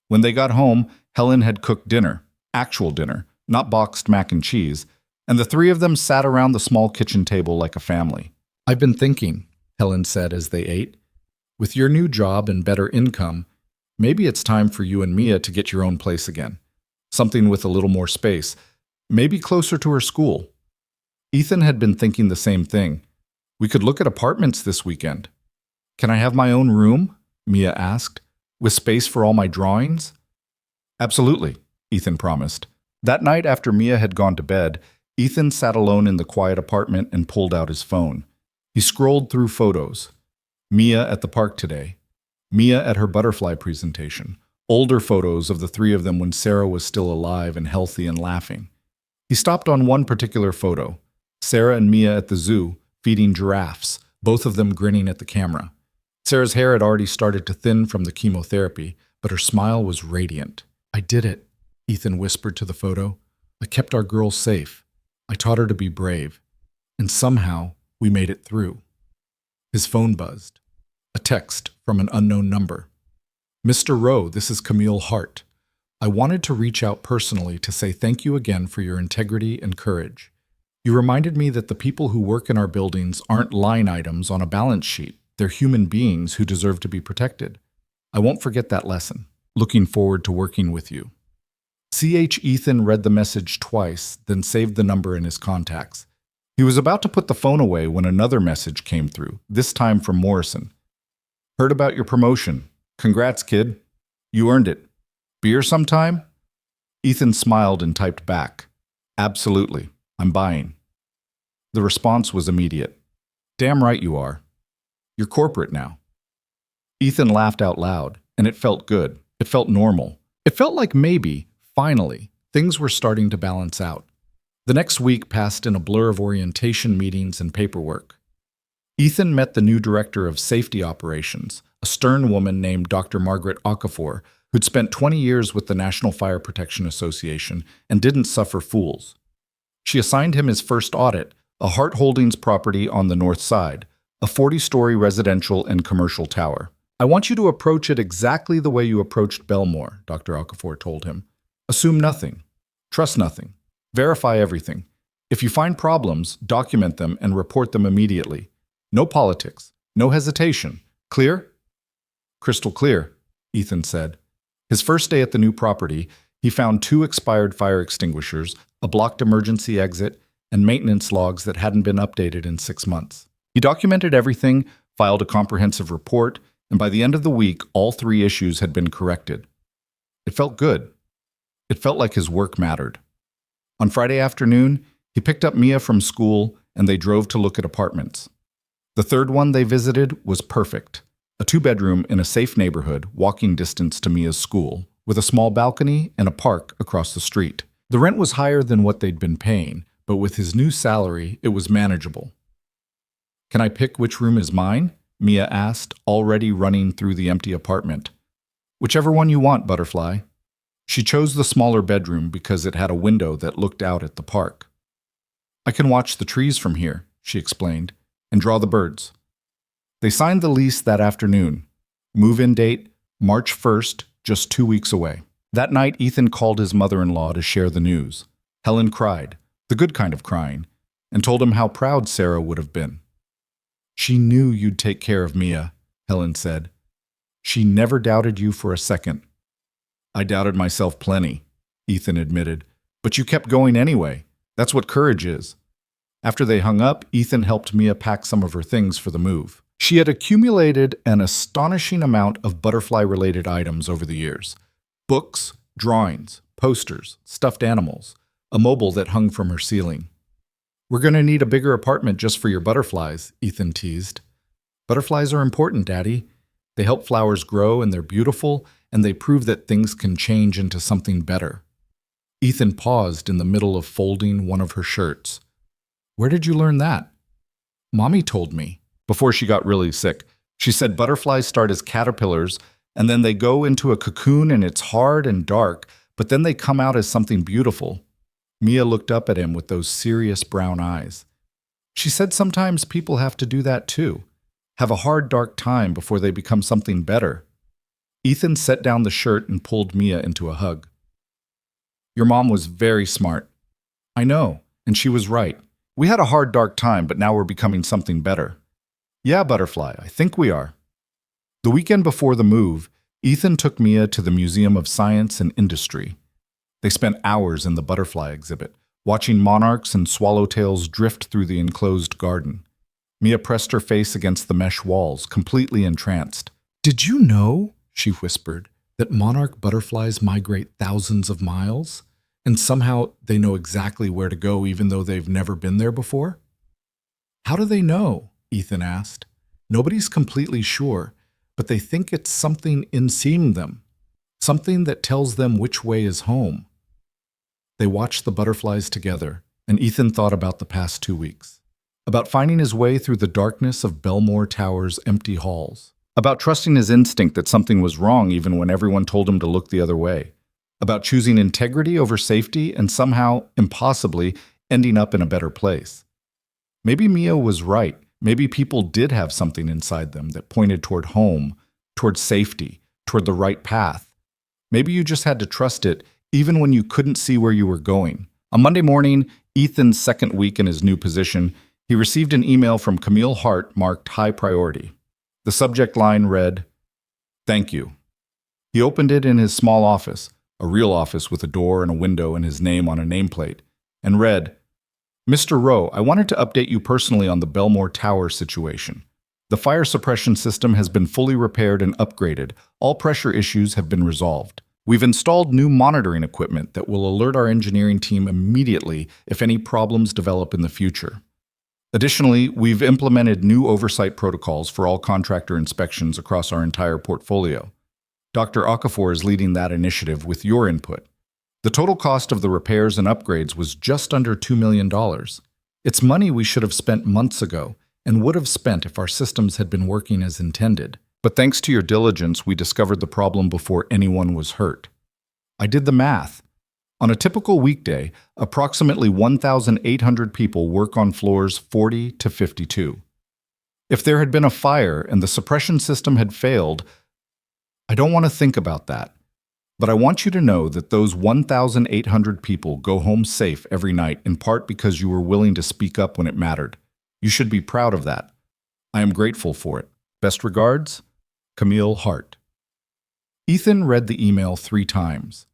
When they got home, Helen had cooked dinner, actual dinner, not boxed mac and cheese, and the three of them sat around the small kitchen table like a family. "I've been thinking," Helen said as they ate. "With your new job and better income, maybe it's time for you and Mia to get your own place again. Something with a little more space, maybe closer to her school." Ethan had been thinking the same thing. "We could look at apartments this weekend." "Can I have my own room?" Mia asked, "with space for all my drawings?" "Absolutely," Ethan promised. That night after Mia had gone to bed, Ethan sat alone in the quiet apartment and pulled out his phone. He scrolled through photos. Mia at the park today. Mia at her butterfly presentation. Older photos of the three of them when Sarah was still alive and healthy and laughing. He stopped on one particular photo. Sarah and Mia at the zoo, feeding giraffes, both of them grinning at the camera. Sarah's hair had already started to thin from the chemotherapy, but her smile was radiant. "I did it," Ethan whispered to the photo. "I kept our girl safe. I taught her to be brave. And somehow, we made it through." His phone buzzed. A text from an unknown number. "Mr. Rowe, this is Camille Hart. I wanted to reach out personally to say thank you again for your integrity and courage. You reminded me that the people who work in our buildings aren't line items on a balance sheet. They're human beings who deserve to be protected. I won't forget that lesson. Looking forward to working with you." C.H. Ethan read the message twice, then saved the number in his contacts. He was about to put the phone away when another message came through, this time from Morrison. "Heard about your promotion. Congrats, kid. You earned it. Beer sometime?" Ethan smiled and typed back, "Absolutely. I'm buying." The response was immediate. "Damn right you are. You're corporate now." Ethan laughed out loud, and it felt good. It felt normal. It felt like maybe, finally, things were starting to balance out. The next week passed in a blur of orientation meetings and paperwork. Ethan met the new director of safety operations, a stern woman named Dr. Margaret Okafor, who'd spent 20 years with the National Fire Protection Association and didn't suffer fools. She assigned him his first audit, a Hart Holdings property on the north side, a 40-story residential and commercial tower. "I want you to approach it exactly the way you approached Belmore," Dr. Okafor told him. "Assume nothing. Trust nothing. Verify everything. If you find problems, document them and report them immediately. No politics. No hesitation. Clear?" "Crystal clear," Ethan said. His first day at the new property, he found 2 expired fire extinguishers, a blocked emergency exit, and maintenance logs that hadn't been updated in 6 months. He documented everything, filed a comprehensive report, and by the end of the week, all 3 issues had been corrected. It felt good. It felt like his work mattered. On Friday afternoon, he picked up Mia from school, and they drove to look at apartments. The third one they visited was perfect. A 2-bedroom in a safe neighborhood, walking distance to Mia's school, with a small balcony and a park across the street. The rent was higher than what they'd been paying, but with his new salary, it was manageable. "Can I pick which room is mine?" Mia asked, already running through the empty apartment. "Whichever one you want, Butterfly." She chose the smaller bedroom because it had a window that looked out at the park. "I can watch the trees from here," she explained, "and draw the birds." They signed the lease that afternoon. Move-in date, March 1st, just 2 weeks away. That night, Ethan called his mother-in-law to share the news. Helen cried, the good kind of crying, and told him how proud Sarah would have been. "She knew you'd take care of Mia," Helen said. "She never doubted you for a second." "I doubted myself plenty," Ethan admitted. "But you kept going anyway. That's what courage is." After they hung up, Ethan helped Mia pack some of her things for the move. She had accumulated an astonishing amount of butterfly-related items over the years. Books, drawings, posters, stuffed animals, a mobile that hung from her ceiling. "We're going to need a bigger apartment just for your butterflies," Ethan teased. "Butterflies are important, Daddy. They help flowers grow and they're beautiful, and they prove that things can change into something better." Ethan paused in the middle of folding one of her shirts. "Where did you learn that?" "Mommy told me, before she got really sick. She said butterflies start as caterpillars And then they go into a cocoon and it's hard and dark, but then they come out as something beautiful. Mia looked up at him with those serious brown eyes. She said sometimes people have to do that too. Have a hard, dark time before they become something better. Ethan set down the shirt and pulled Mia into a hug. Your mom was very smart. I know, and she was right. We had a hard, dark time, but now we're becoming something better. Yeah, Butterfly, I think we are. The weekend before the move, Ethan took Mia to the Museum of Science and Industry. They spent hours in the butterfly exhibit, watching monarchs and swallowtails drift through the enclosed garden. Mia pressed her face against the mesh walls, completely entranced. Did you know, she whispered, that monarch butterflies migrate thousands of miles? And somehow they know exactly where to go even though they've never been there before? How do they know? Ethan asked. Nobody's completely sure, but they think it's something in seeing them, something that tells them which way is home. They watched the butterflies together, and Ethan thought about the past 2 weeks, about finding his way through the darkness of Billionaire Tower's empty halls, about trusting his instinct that something was wrong even when everyone told him to look the other way, about choosing integrity over safety and somehow, impossibly, ending up in a better place. Maybe Mia was right. Maybe people did have something inside them that pointed toward home, toward safety, toward the right path. Maybe you just had to trust it even when you couldn't see where you were going. On Monday morning, Ethan's second week in his new position, he received an email from Camille Hart marked high priority. The subject line read, "Thank you." He opened it in his small office, a real office with a door and a window and his name on a nameplate, and read, Mr. Rowe, I wanted to update you personally on the Billionaire Tower situation. The fire suppression system has been fully repaired and upgraded. All pressure issues have been resolved. We've installed new monitoring equipment that will alert our engineering team immediately if any problems develop in the future. Additionally, we've implemented new oversight protocols for all contractor inspections across our entire portfolio. Dr. Okafor is leading that initiative with your input. The total cost of the repairs and upgrades was just under $2 million. It's money we should have spent months ago and would have spent if our systems had been working as intended. But thanks to your diligence, we discovered the problem before anyone was hurt. I did the math. On a typical weekday, approximately 1,800 people work on floors 40 to 52. If there had been a fire and the suppression system had failed, I don't want to think about that. But I want you to know that those 1,800 people go home safe every night in part because you were willing to speak up when it mattered. You should be proud of that. I am grateful for it. Best regards, Camille Hart. Ethan read the email 3 times.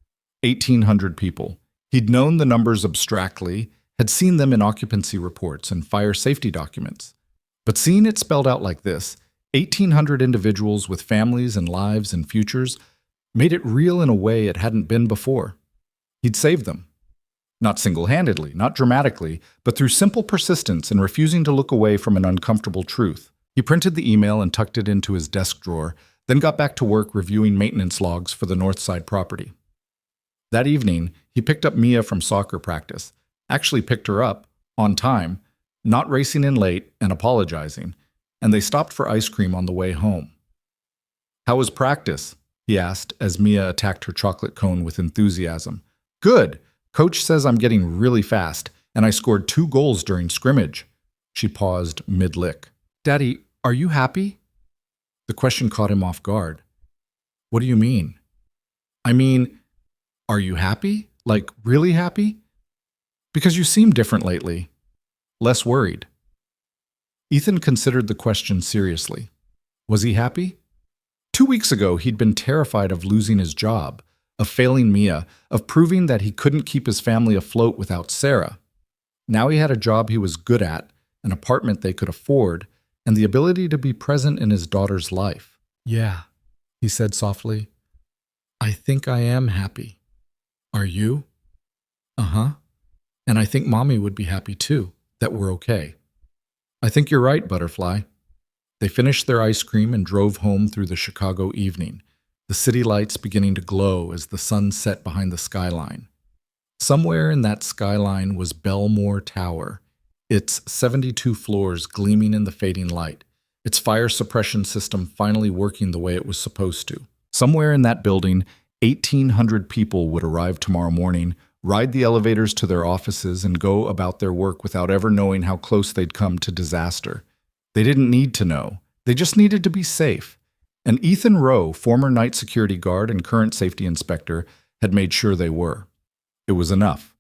1,800 people. He'd known the numbers abstractly, had seen them in occupancy reports and fire safety documents. But seeing it spelled out like this, 1,800 individuals with families and lives and futures, made it real in a way it hadn't been before. He'd saved them. Not single-handedly, not dramatically, but through simple persistence and refusing to look away from an uncomfortable truth. He printed the email and tucked it into his desk drawer, then got back to work reviewing maintenance logs for the Northside property. That evening, he picked up Mia from soccer practice, actually picked her up, on time, not racing in late and apologizing, and they stopped for ice cream on the way home. How was practice? He asked as Mia attacked her chocolate cone with enthusiasm. Good. Coach says I'm getting really fast, and I scored 2 goals during scrimmage. She paused mid-lick. Daddy, are you happy? The question caught him off guard. What do you mean? I mean, are you happy? Like, really happy? Because you seem different lately. Less worried. Ethan considered the question seriously. Was he happy? 2 weeks ago, he'd been terrified of losing his job, of failing Mia, of proving that he couldn't keep his family afloat without Sarah. Now he had a job he was good at, an apartment they could afford, and the ability to be present in his daughter's life. Yeah, he said softly. I think I am happy. Are you? Uh-huh. And I think Mommy would be happy too, that we're okay. I think you're right, Butterfly. They finished their ice cream and drove home through the Chicago evening, the city lights beginning to glow as the sun set behind the skyline. Somewhere in that skyline was Billionaire Tower, its 72 floors gleaming in the fading light, its fire suppression system finally working the way it was supposed to. Somewhere in that building, 1,800 people would arrive tomorrow morning, ride the elevators to their offices, and go about their work without ever knowing how close they'd come to disaster. They didn't need to know. They just needed to be safe. And Ethan Rowe, former night security guard and current safety inspector, had made sure they were. It was enough.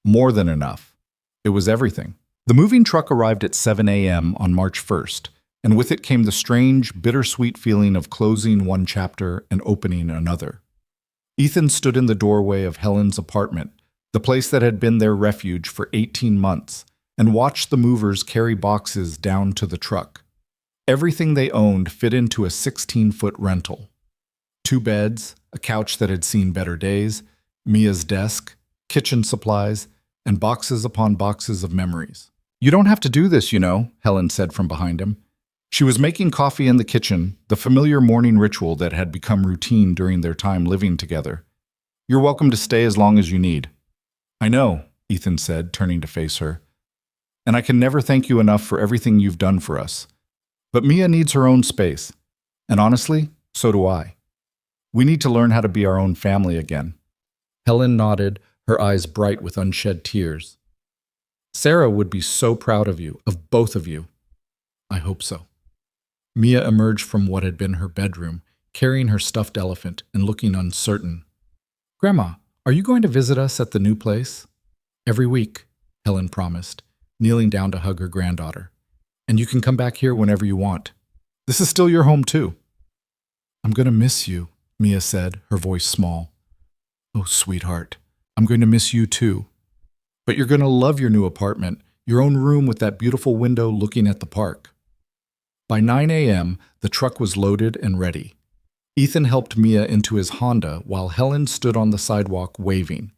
More than enough. It was everything. The moving truck arrived at 7 a.m. on March 1st, and with it came the strange, bittersweet feeling of closing one chapter and opening another. Ethan stood in the doorway of Helen's apartment, the place that had been their refuge for 18 months, and watched the movers carry boxes down to the truck. Everything they owned fit into a 16-foot rental. 2 beds, a couch that had seen better days, Mia's desk, kitchen supplies, and boxes upon boxes of memories. "You don't have to do this, you know," Helen said from behind him. She was making coffee in the kitchen, the familiar morning ritual that had become routine during their time living together. "You're welcome to stay as long as you need." "I know," Ethan said, turning to face her. "And I can never thank you enough for everything you've done for us. But Mia needs her own space. And honestly, so do I. We need to learn how to be our own family again." Helen nodded, her eyes bright with unshed tears. "Sarah would be so proud of you, of both of you." "I hope so." Mia emerged from what had been her bedroom, carrying her stuffed elephant and looking uncertain. "Grandma, are you going to visit us at the new place?" "Every week," Helen promised, kneeling down to hug her granddaughter. "And you can come back here whenever you want. This is still your home, too." "I'm going to miss you," Mia said, her voice small. "Oh, sweetheart, I'm going to miss you, too. But you're going to love your new apartment, your own room with that beautiful window looking at the park." By 9 a.m., the truck was loaded and ready. Ethan helped Mia into his Honda while Helen stood on the sidewalk waving.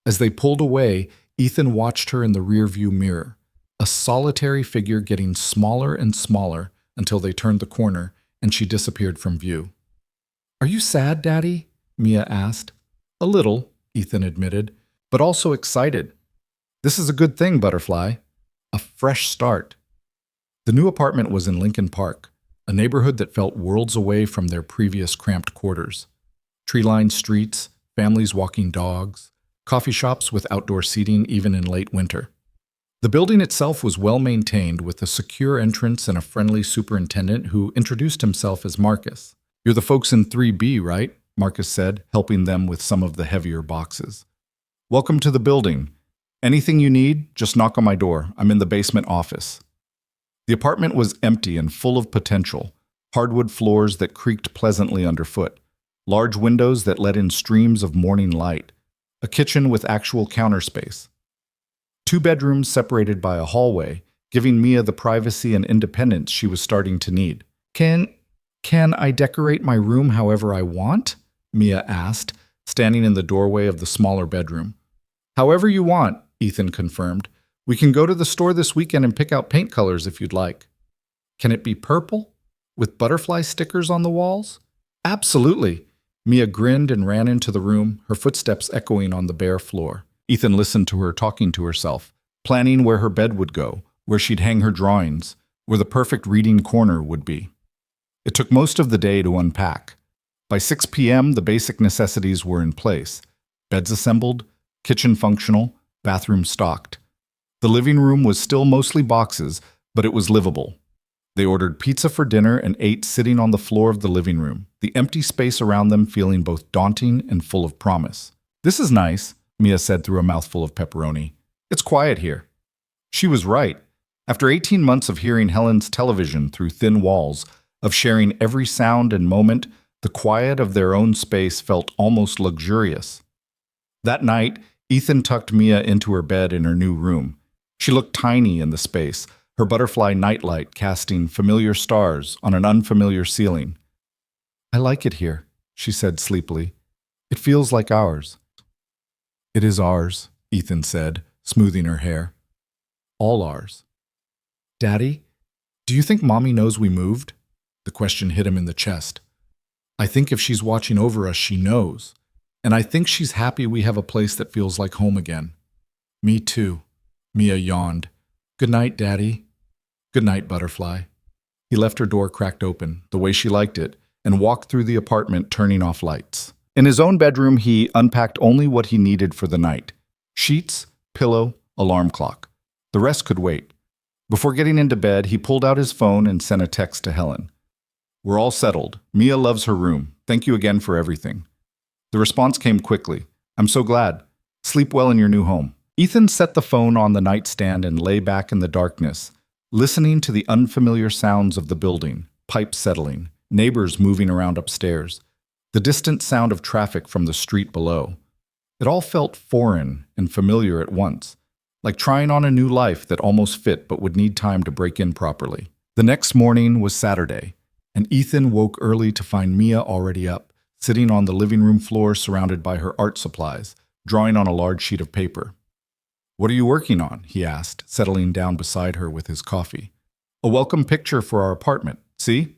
As they pulled away, Ethan watched her in the rearview mirror, a solitary figure getting smaller and smaller until they turned the corner and she disappeared from view. "Are you sad, Daddy?" Mia asked. "A little," Ethan admitted, "but also excited. This is a good thing, Butterfly. A fresh start." The new apartment was in Lincoln Park, a neighborhood that felt worlds away from their previous cramped quarters. Tree-lined streets, families walking dogs, coffee shops with outdoor seating even in late winter. The building itself was well maintained with a secure entrance and a friendly superintendent who introduced himself as Marcus. "You're the folks in 3B, right?" Marcus said, helping them with some of the heavier boxes. "Welcome to the building. Anything you need, just knock on my door. I'm in the basement office." The apartment was empty and full of potential, hardwood floors that creaked pleasantly underfoot, large windows that let in streams of morning light, a kitchen with actual counter space. 2 bedrooms separated by a hallway, giving Mia the privacy and independence she was starting to need. Can I decorate my room however I want?" Mia asked, standing in the doorway of the smaller bedroom. "However you want," Ethan confirmed. "We can go to the store this weekend and pick out paint colors if you'd like." "Can it be purple? With butterfly stickers on the walls?" "Absolutely." Mia grinned and ran into the room, her footsteps echoing on the bare floor. Ethan listened to her talking to herself, planning where her bed would go, where she'd hang her drawings, where the perfect reading corner would be. It took most of the day to unpack. By 6 p.m., the basic necessities were in place. Beds assembled, kitchen functional, bathroom stocked. The living room was still mostly boxes, but it was livable. They ordered pizza for dinner and ate sitting on the floor of the living room, the empty space around them feeling both daunting and full of promise. "This is nice," Mia said through a mouthful of pepperoni. "It's quiet here." She was right. After 18 months of hearing Helen's television through thin walls, of sharing every sound and moment, the quiet of their own space felt almost luxurious. That night, Ethan tucked Mia into her bed in her new room. She looked tiny in the space, her butterfly nightlight casting familiar stars on an unfamiliar ceiling. "I like it here," she said sleepily. "It feels like ours." "It is ours," Ethan said, smoothing her hair. "All ours." "Daddy, do you think Mommy knows we moved?" The question hit him in the chest. "I think if she's watching over us, she knows. And I think she's happy we have a place that feels like home again." "Me too." Mia yawned. "Good night, Daddy." "Good night, Butterfly." He left her door cracked open, the way she liked it, and walked through the apartment, turning off lights. In his own bedroom, he unpacked only what he needed for the night: sheets, pillow, alarm clock. The rest could wait. Before getting into bed, he pulled out his phone and sent a text to Helen. "We're all settled. Mia loves her room. Thank you again for everything." The response came quickly. "I'm so glad. Sleep well in your new home." Ethan set the phone on the nightstand and lay back in the darkness, listening to the unfamiliar sounds of the building, pipes settling, neighbors moving around upstairs, the distant sound of traffic from the street below. It all felt foreign and familiar at once, like trying on a new life that almost fit but would need time to break in properly. The next morning was Saturday, and Ethan woke early to find Mia already up, sitting on the living room floor surrounded by her art supplies, drawing on a large sheet of paper. "What are you working on?" he asked, settling down beside her with his coffee. "A welcome picture for our apartment. See?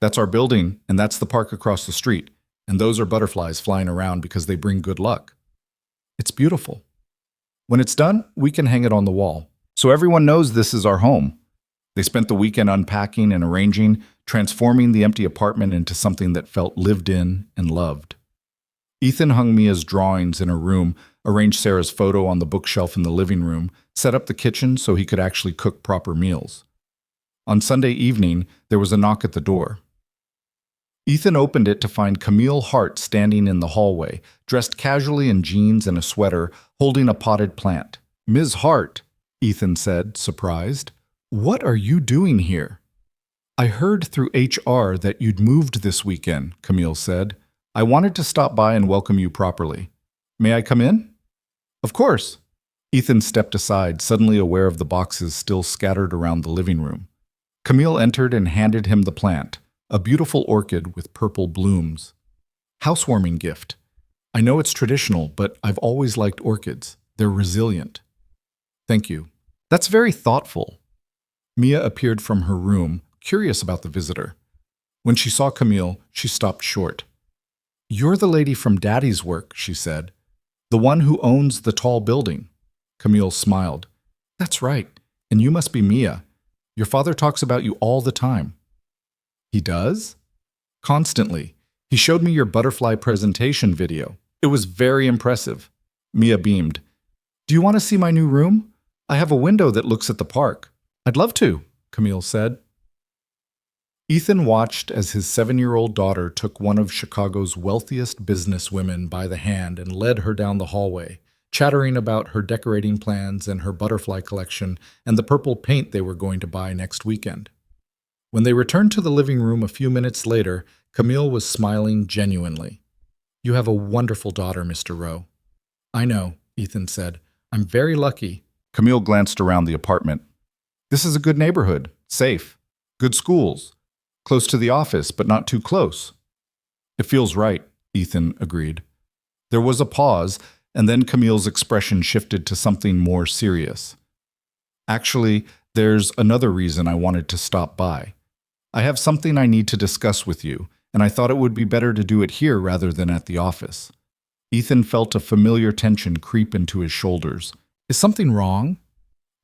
That's our building, and that's the park across the street, and those are butterflies flying around because they bring good luck. It's beautiful. When it's done, we can hang it on the wall, so everyone knows this is our home." They spent the weekend unpacking and arranging, transforming the empty apartment into something that felt lived in and loved. Ethan hung Mia's drawings in her room, arranged Sarah's photo on the bookshelf in the living room, set up the kitchen so he could actually cook proper meals. On Sunday evening, there was a knock at the door. Ethan opened it to find Camille Hart standing in the hallway, dressed casually in jeans and a sweater, holding a potted plant. "Ms. Hart," Ethan said, surprised. "What are you doing here?" "I heard through HR that you'd moved this weekend," Camille said. "I wanted to stop by and welcome you properly. May I come in?" "Of course." Ethan stepped aside, suddenly aware of the boxes still scattered around the living room. Camille entered and handed him the plant, a beautiful orchid with purple blooms. "Housewarming gift. I know it's traditional, but I've always liked orchids. They're resilient." "Thank you. That's very thoughtful." Mia appeared from her room, curious about the visitor. When she saw Camille, she stopped short. "You're the lady from Daddy's work," she said. "The one who owns the tall building." Camille smiled. "That's right, and you must be Mia. Your father talks about you all the time." "He does?" "Constantly. He showed me your butterfly presentation video. It was very impressive." Mia beamed. "Do you want to see my new room? I have a window that looks at the park." "I'd love to," Camille said. Ethan watched as his 7-year-old daughter took one of Chicago's wealthiest businesswomen by the hand and led her down the hallway, chattering about her decorating plans and her butterfly collection and the purple paint they were going to buy next weekend. When they returned to the living room a few minutes later, Camille was smiling genuinely. "You have a wonderful daughter, Mr. Rowe." "I know," Ethan said. "I'm very lucky." Camille glanced around the apartment. "This is a good neighborhood, safe, good schools, close to the office, but not too close." "It feels right," Ethan agreed. There was a pause, and then Camille's expression shifted to something more serious. "Actually, there's another reason I wanted to stop by. I have something I need to discuss with you, and I thought it would be better to do it here rather than at the office." Ethan felt a familiar tension creep into his shoulders. "Is something wrong?"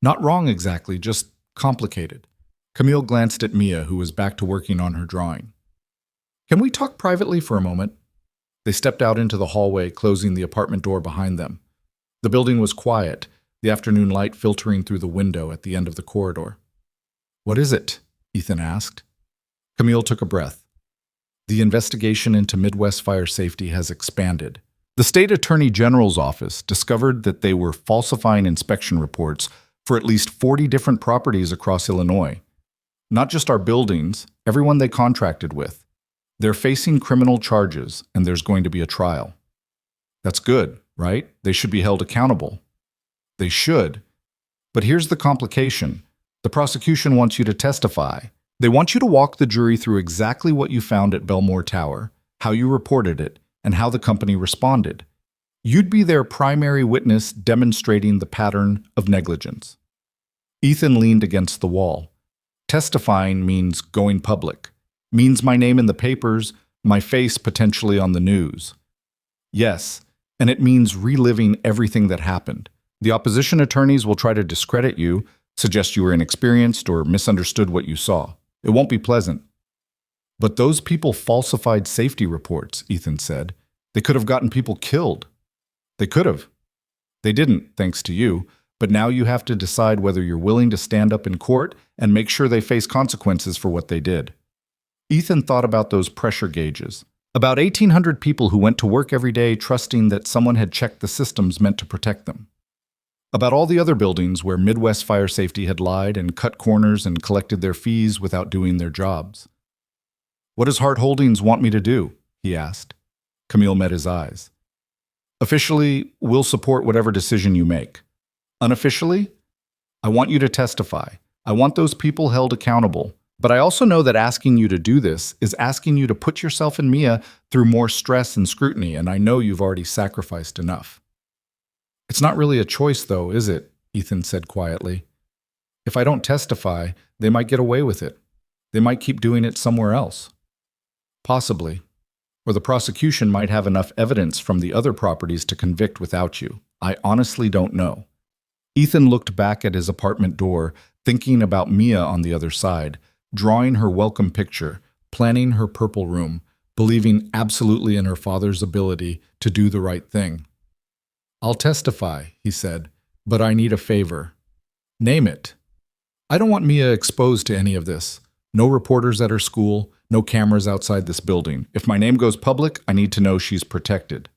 "Not wrong exactly, just complicated." Camille glanced at Mia, who was back to working on her drawing. "Can we talk privately for a moment?" They stepped out into the hallway, closing the apartment door behind them. The building was quiet, the afternoon light filtering through the window at the end of the corridor. "What is it?" Ethan asked. Camille took a breath. "The investigation into Midwest fire safety has expanded. The state attorney general's office discovered that they were falsifying inspection reports for at least 40 different properties across Illinois. Not just our buildings, everyone they contracted with. They're facing criminal charges, and there's going to be a trial." "That's good, right? They should be held accountable." "They should. But here's the complication. The prosecution wants you to testify. They want you to walk the jury through exactly what you found at Belmore Tower, how you reported it, and how the company responded. You'd be their primary witness demonstrating the pattern of negligence." Ethan leaned against the wall. "Testifying means going public. Means my name in the papers, my face potentially on the news." "Yes, and it means reliving everything that happened. The opposition attorneys will try to discredit you, suggest you were inexperienced or misunderstood what you saw. It won't be pleasant." But those people falsified safety reports, Ethan said. They could have gotten people killed. They could have. They didn't, thanks to you, but now you have to decide whether you're willing to stand up in court and make sure they face consequences for what they did. Ethan thought about those pressure gauges. About 1,800 people who went to work every day trusting that someone had checked the systems meant to protect them. About all the other buildings where Midwest Fire Safety had lied and cut corners and collected their fees without doing their jobs. "What does Hart Holdings want me to do?" he asked. Camille met his eyes. "Officially, we'll support whatever decision you make. Unofficially, I want you to testify. I want those people held accountable. But I also know that asking you to do this is asking you to put yourself and Mia through more stress and scrutiny, and I know you've already sacrificed enough." "It's not really a choice, though, is it?" Ethan said quietly. "If I don't testify, they might get away with it. They might keep doing it somewhere else. Possibly. Or the prosecution might have enough evidence from the other properties to convict without you. I honestly don't know." Ethan looked back at his apartment door, thinking about Mia on the other side, drawing her welcome picture, planning her purple room, believing absolutely in her father's ability to do the right thing. "I'll testify," he said, "but I need a favor." "Name it." "I don't want Mia exposed to any of this. No reporters at her school, no cameras outside this building. If my name goes public, I need to know she's protected."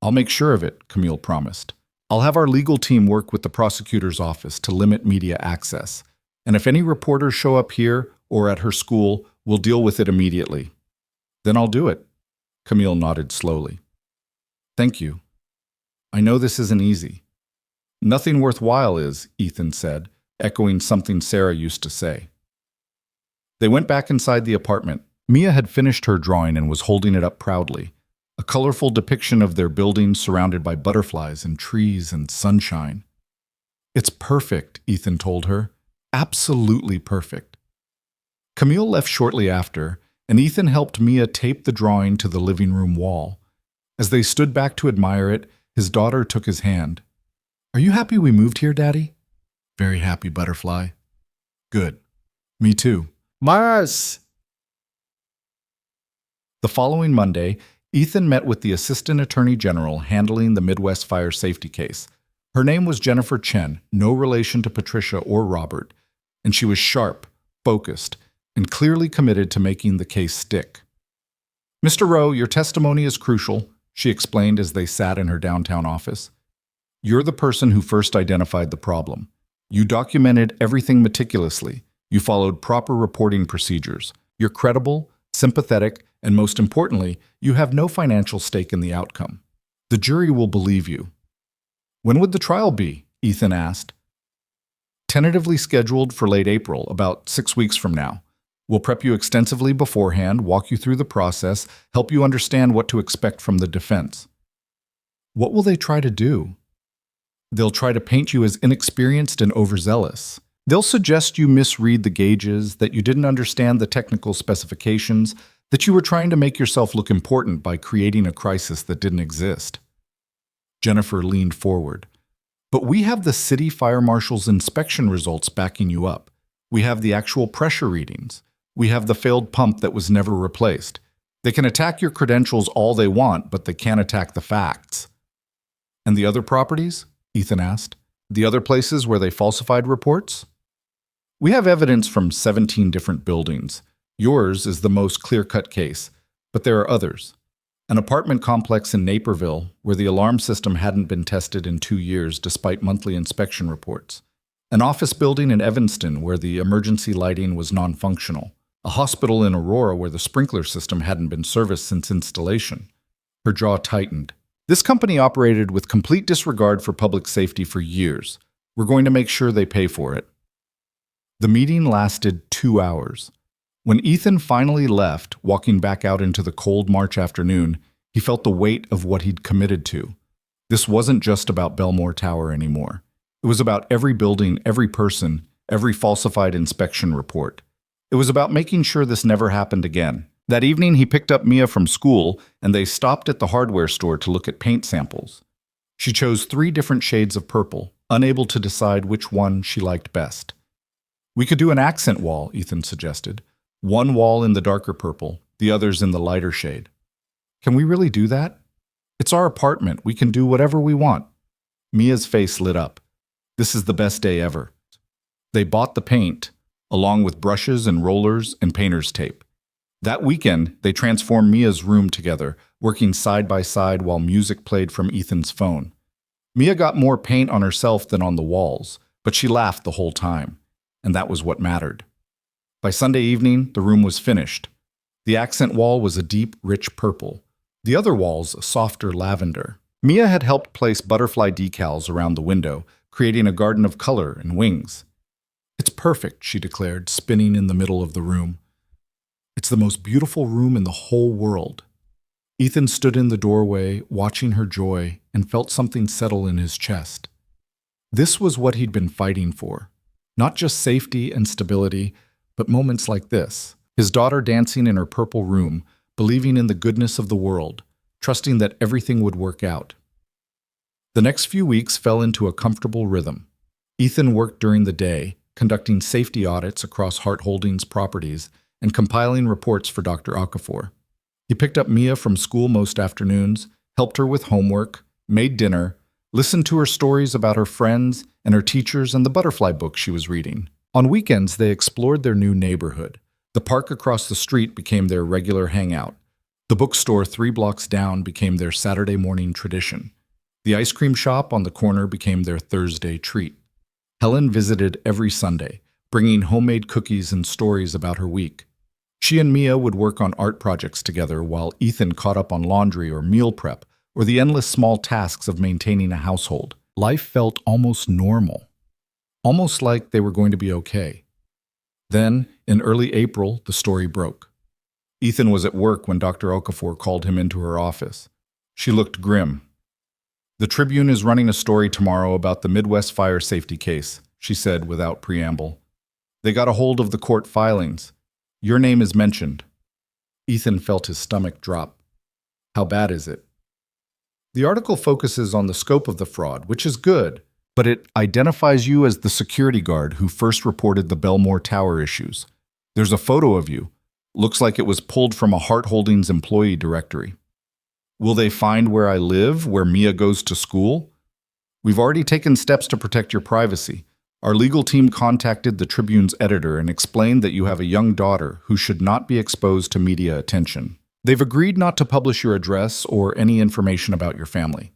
"I'll make sure of it," Camille promised. "I'll have our legal team work with the prosecutor's office to limit media access. And if any reporters show up here or at her school, we'll deal with it immediately." "Then I'll do it." Camille nodded slowly. "Thank you. I know this isn't easy." "Nothing worthwhile is," Ethan said, echoing something Sarah used to say. They went back inside the apartment. Mia had finished her drawing and was holding it up proudly, a colorful depiction of their building surrounded by butterflies and trees and sunshine. "It's perfect," Ethan told her. "Absolutely perfect." Camille left shortly after, and Ethan helped Mia tape the drawing to the living room wall. As they stood back to admire it, his daughter took his hand. "Are you happy we moved here, Daddy?" "Very happy, Butterfly." "Good. Me too." Mars! The following Monday, Ethan met with the Assistant Attorney General handling the Midwest Fire Safety case. Her name was Jennifer Chen, no relation to Patricia or Robert, and she was sharp, focused, and clearly committed to making the case stick. "Mr. Rowe, your testimony is crucial," she explained as they sat in her downtown office. "You're the person who first identified the problem. You documented everything meticulously. You followed proper reporting procedures. You're credible, sympathetic, and most importantly, you have no financial stake in the outcome. The jury will believe you." "When would the trial be?" Ethan asked. "Tentatively scheduled for late April, about 6 weeks from now. We'll prep you extensively beforehand, walk you through the process, help you understand what to expect from the defense." "What will they try to do?" "They'll try to paint you as inexperienced and overzealous. They'll suggest you misread the gauges, that you didn't understand the technical specifications, that you were trying to make yourself look important by creating a crisis that didn't exist." Jennifer leaned forward. "But we have the city fire marshal's inspection results backing you up. We have the actual pressure readings. We have the failed pump that was never replaced. They can attack your credentials all they want, but they can't attack the facts." "And the other properties?" Ethan asked. "The other places where they falsified reports?" "We have evidence from 17 different buildings. Yours is the most clear-cut case, but there are others. An apartment complex in Naperville, where the alarm system hadn't been tested in 2 years despite monthly inspection reports. An office building in Evanston, where the emergency lighting was non-functional. A hospital in Aurora, where the sprinkler system hadn't been serviced since installation." Her jaw tightened. "This company operated with complete disregard for public safety for years. We're going to make sure they pay for it." The meeting lasted 2 hours. When Ethan finally left, walking back out into the cold March afternoon, he felt the weight of what he'd committed to. This wasn't just about Belmore Tower anymore. It was about every building, every person, every falsified inspection report. It was about making sure this never happened again. That evening, he picked up Mia from school, and they stopped at the hardware store to look at paint samples. She chose 3 different shades of purple, unable to decide which one she liked best. "We could do an accent wall," Ethan suggested. One wall in the darker purple, the others in the lighter shade. Can we really do that? It's our apartment. We can do whatever we want. Mia's face lit up. This is the best day ever. They bought the paint, along with brushes and rollers and painter's tape. That weekend, they transformed Mia's room together, working side by side while music played from Ethan's phone. Mia got more paint on herself than on the walls, but she laughed the whole time, and that was what mattered. By Sunday evening, the room was finished. The accent wall was a deep, rich purple. The other walls a softer lavender. Mia had helped place butterfly decals around the window, creating a garden of color and wings. It's perfect, she declared, spinning in the middle of the room. It's the most beautiful room in the whole world. Ethan stood in the doorway, watching her joy, and felt something settle in his chest. This was what he'd been fighting for. Not just safety and stability, but moments like this. His daughter dancing in her purple room, believing in the goodness of the world, trusting that everything would work out. The next few weeks fell into a comfortable rhythm. Ethan worked during the day, conducting safety audits across Hart Holdings properties and compiling reports for Dr. Okafor. He picked up Mia from school most afternoons, helped her with homework, made dinner, listened to her stories about her friends and her teachers and the butterfly book she was reading. On weekends, they explored their new neighborhood. The park across the street became their regular hangout. The bookstore 3 blocks down became their Saturday morning tradition. The ice cream shop on the corner became their Thursday treat. Helen visited every Sunday, bringing homemade cookies and stories about her week. She and Mia would work on art projects together while Ethan caught up on laundry or meal prep or the endless small tasks of maintaining a household. Life felt almost normal, almost like they were going to be okay. Then, in early April, the story broke. Ethan was at work when Dr. Okafor called him into her office. She looked grim. "The Tribune is running a story tomorrow about the Midwest fire safety case," she said without preamble. "They got a hold of the court filings. Your name is mentioned." Ethan felt his stomach drop. "How bad is it?" The article focuses on the scope of the fraud, which is good, but it identifies you as the security guard who first reported the Belmore Tower issues. There's a photo of you. Looks like it was pulled from a Hart Holdings employee directory. Will they find where I live, where Mia goes to school? We've already taken steps to protect your privacy. Our legal team contacted the Tribune's editor and explained that you have a young daughter who should not be exposed to media attention. They've agreed not to publish your address or any information about your family.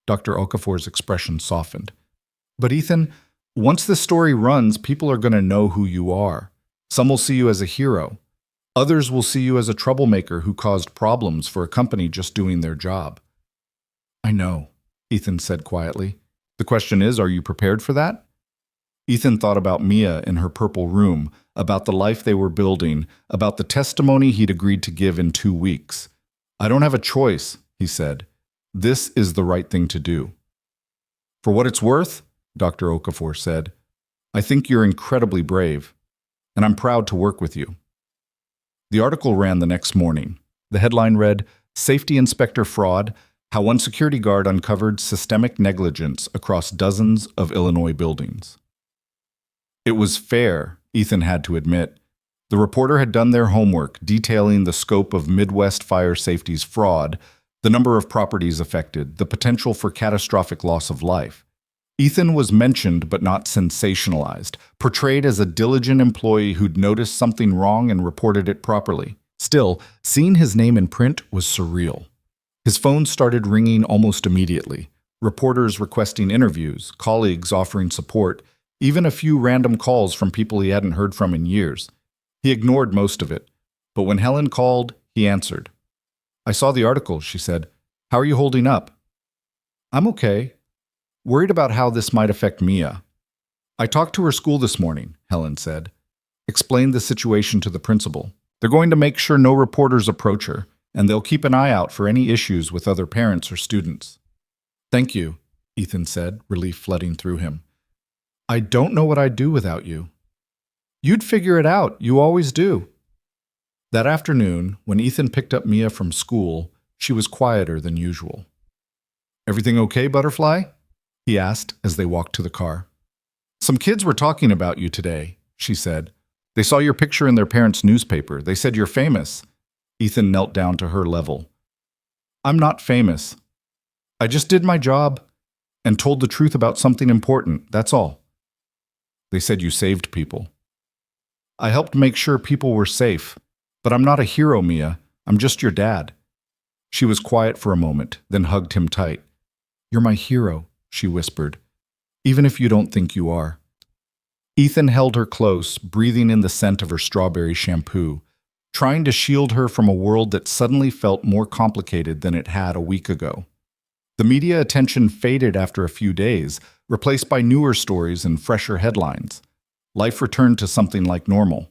Dr. Okafor's expression softened. But Ethan, once this story runs, people are going to know who you are. Some will see you as a hero. Others will see you as a troublemaker who caused problems for a company just doing their job. I know, Ethan said quietly. The question is, are you prepared for that? Ethan thought about Mia in her purple room, about the life they were building, about the testimony he'd agreed to give in 2 weeks. I don't have a choice, he said. This is the right thing to do. For what it's worth, Dr. Okafor said, I think you're incredibly brave, and I'm proud to work with you. The article ran the next morning. The headline read, Safety Inspector Fraud, How One Security Guard Uncovered Systemic Negligence Across Dozens of Illinois Buildings. It was fair, Ethan had to admit. The reporter had done their homework, detailing the scope of Midwest Fire Safety's fraud, the number of properties affected, the potential for catastrophic loss of life. Ethan was mentioned but not sensationalized, portrayed as a diligent employee who'd noticed something wrong and reported it properly. Still, seeing his name in print was surreal. His phone started ringing almost immediately. Reporters requesting interviews, colleagues offering support, even a few random calls from people he hadn't heard from in years. He ignored most of it, but when Helen called, he answered. I saw the article, she said. How are you holding up? I'm okay. Worried about how this might affect Mia. I talked to her school this morning, Helen said. Explained the situation to the principal. They're going to make sure no reporters approach her, and they'll keep an eye out for any issues with other parents or students. Thank you, Ethan said, relief flooding through him. I don't know what I'd do without you. You'd figure it out. You always do. That afternoon, when Ethan picked up Mia from school, she was quieter than usual. Everything okay, Butterfly? He asked as they walked to the car. Some kids were talking about you today, she said. They saw your picture in their parents' newspaper. They said you're famous. Ethan knelt down to her level. I'm not famous. I just did my job and told the truth about something important, that's all. They said you saved people. I helped make sure people were safe, but I'm not a hero, Mia. I'm just your dad. She was quiet for a moment, then hugged him tight. You're my hero, she whispered, even if you don't think you are. Ethan held her close, breathing in the scent of her strawberry shampoo, trying to shield her from a world that suddenly felt more complicated than it had a week ago. The media attention faded after a few days, replaced by newer stories and fresher headlines. Life returned to something like normal.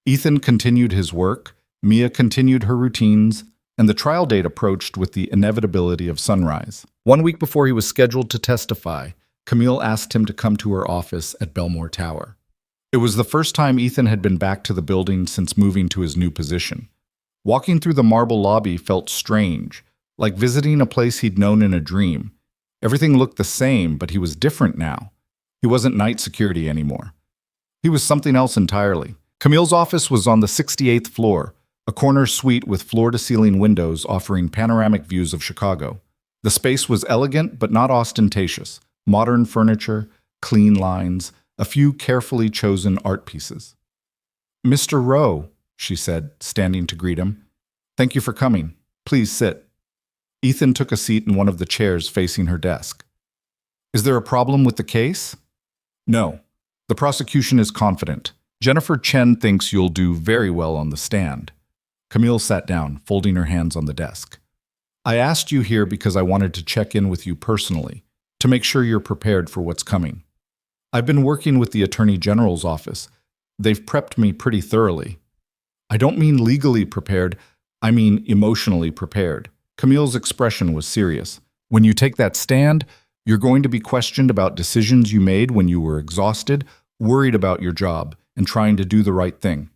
Ethan continued his work, Mia continued her routines, and the trial date approached with the inevitability of sunrise. 1 week before he was scheduled to testify, Camille asked him to come to her office at Belmore Tower. It was the first time Ethan had been back to the building since moving to his new position. Walking through the marble lobby felt strange, like visiting a place he'd known in a dream. Everything looked the same, but he was different now. He wasn't night security anymore. He was something else entirely. Camille's office was on the 68th floor, a corner suite with floor-to-ceiling windows offering panoramic views of Chicago. The space was elegant but not ostentatious. Modern furniture, clean lines, a few carefully chosen art pieces. Mr. Rowe, she said, standing to greet him. Thank you for coming. Please sit. Ethan took a seat in one of the chairs facing her desk. Is there a problem with the case? No. The prosecution is confident. Jennifer Chen thinks you'll do very well on the stand. Camille sat down, folding her hands on the desk. I asked you here because I wanted to check in with you personally, to make sure you're prepared for what's coming. I've been working with the Attorney General's office. They've prepped me pretty thoroughly. I don't mean legally prepared, I mean emotionally prepared. Camille's expression was serious. When you take that stand, you're going to be questioned about decisions you made when you were exhausted, worried about your job, and trying to do the right thing.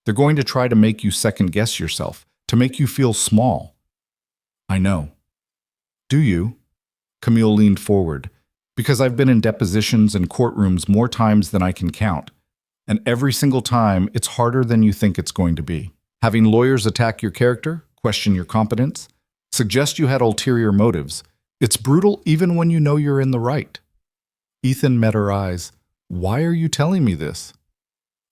They're going to try to make you second-guess yourself, to make you feel small. I know. Do you? Camille leaned forward. Because I've been in depositions and courtrooms more times than I can count. And every single time, it's harder than you think it's going to be. Having lawyers attack your character, question your competence, suggest you had ulterior motives. It's brutal even when you know you're in the right. Ethan met her eyes. Why are you telling me this?